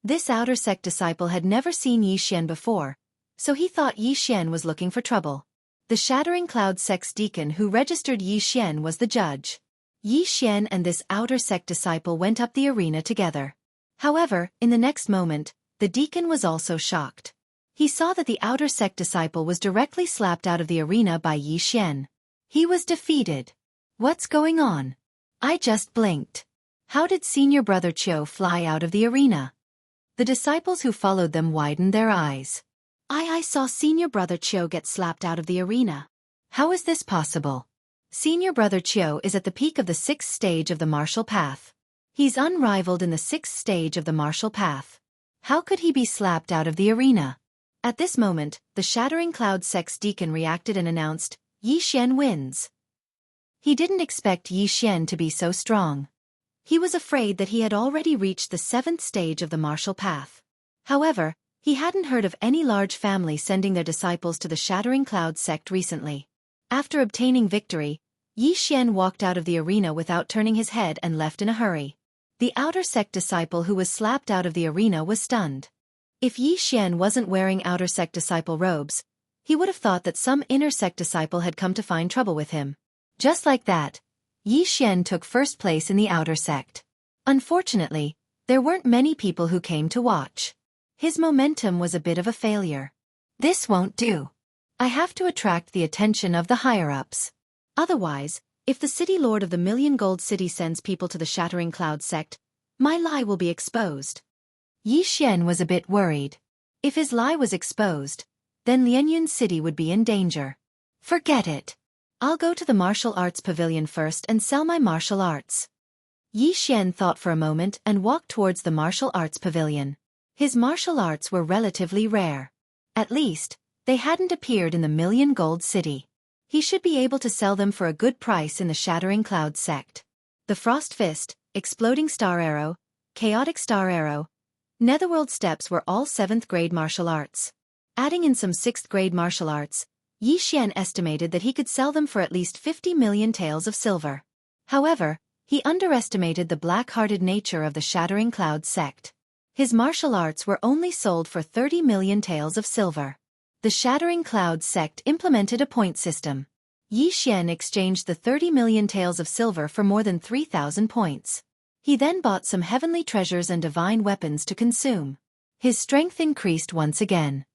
This outer sect disciple had never seen Yi Xian before, so he thought Yi Xian was looking for trouble. The Shattering Cloud sect's deacon who registered Yi Xian was the judge. Yi Xian and this outer sect disciple went up the arena together. However, in the next moment, the deacon was also shocked. He saw that the outer sect disciple was directly slapped out of the arena by Yi Xian. He was defeated. What's going on? I just blinked. How did Senior Brother Qiu fly out of the arena? The disciples who followed them widened their eyes. I saw Senior Brother Qiu get slapped out of the arena. How is this possible? Senior Brother Qiu is at the peak of the 6th stage of the martial path. He's unrivaled in the 6th stage of the martial path. How could he be slapped out of the arena? At this moment, the Shattering Cloud sect's deacon reacted and announced, Yi Xian wins. He didn't expect Yi Xian to be so strong. He was afraid that he had already reached the 7th stage of the martial path. However, he hadn't heard of any large family sending their disciples to the Shattering Cloud sect recently. After obtaining victory, Yi Xian walked out of the arena without turning his head and left in a hurry. The outer sect disciple who was slapped out of the arena was stunned. If Yi Xian wasn't wearing outer sect disciple robes, he would have thought that some inner sect disciple had come to find trouble with him. Just like that, Yi Xian took first place in the outer sect. Unfortunately, there weren't many people who came to watch. His momentum was a bit of a failure. This won't do. I have to attract the attention of the higher-ups. Otherwise, if the city lord of the Million Gold City sends people to the Shattering Cloud sect, my lie will be exposed. Yi Xian was a bit worried. If his lie was exposed, then Lianyun's city would be in danger. Forget it. I'll go to the martial arts pavilion first and sell my martial arts. Yi Xian thought for a moment and walked towards the martial arts pavilion. His martial arts were relatively rare. At least, they hadn't appeared in the Million Gold City. He should be able to sell them for a good price in the Shattering Cloud sect. The Frost Fist, Exploding Star Arrow, Chaotic Star Arrow, Netherworld Steps were all 7th grade martial arts. Adding in some 6th grade martial arts, Yi Xian estimated that he could sell them for at least 50 million taels of silver. However, he underestimated the black-hearted nature of the Shattering Cloud sect. His martial arts were only sold for 30 million taels of silver. The Shattering Cloud sect implemented a point system. Yi Xian exchanged the 30 million taels of silver for more than 3,000 points. He then bought some heavenly treasures and divine weapons to consume. His strength increased once again.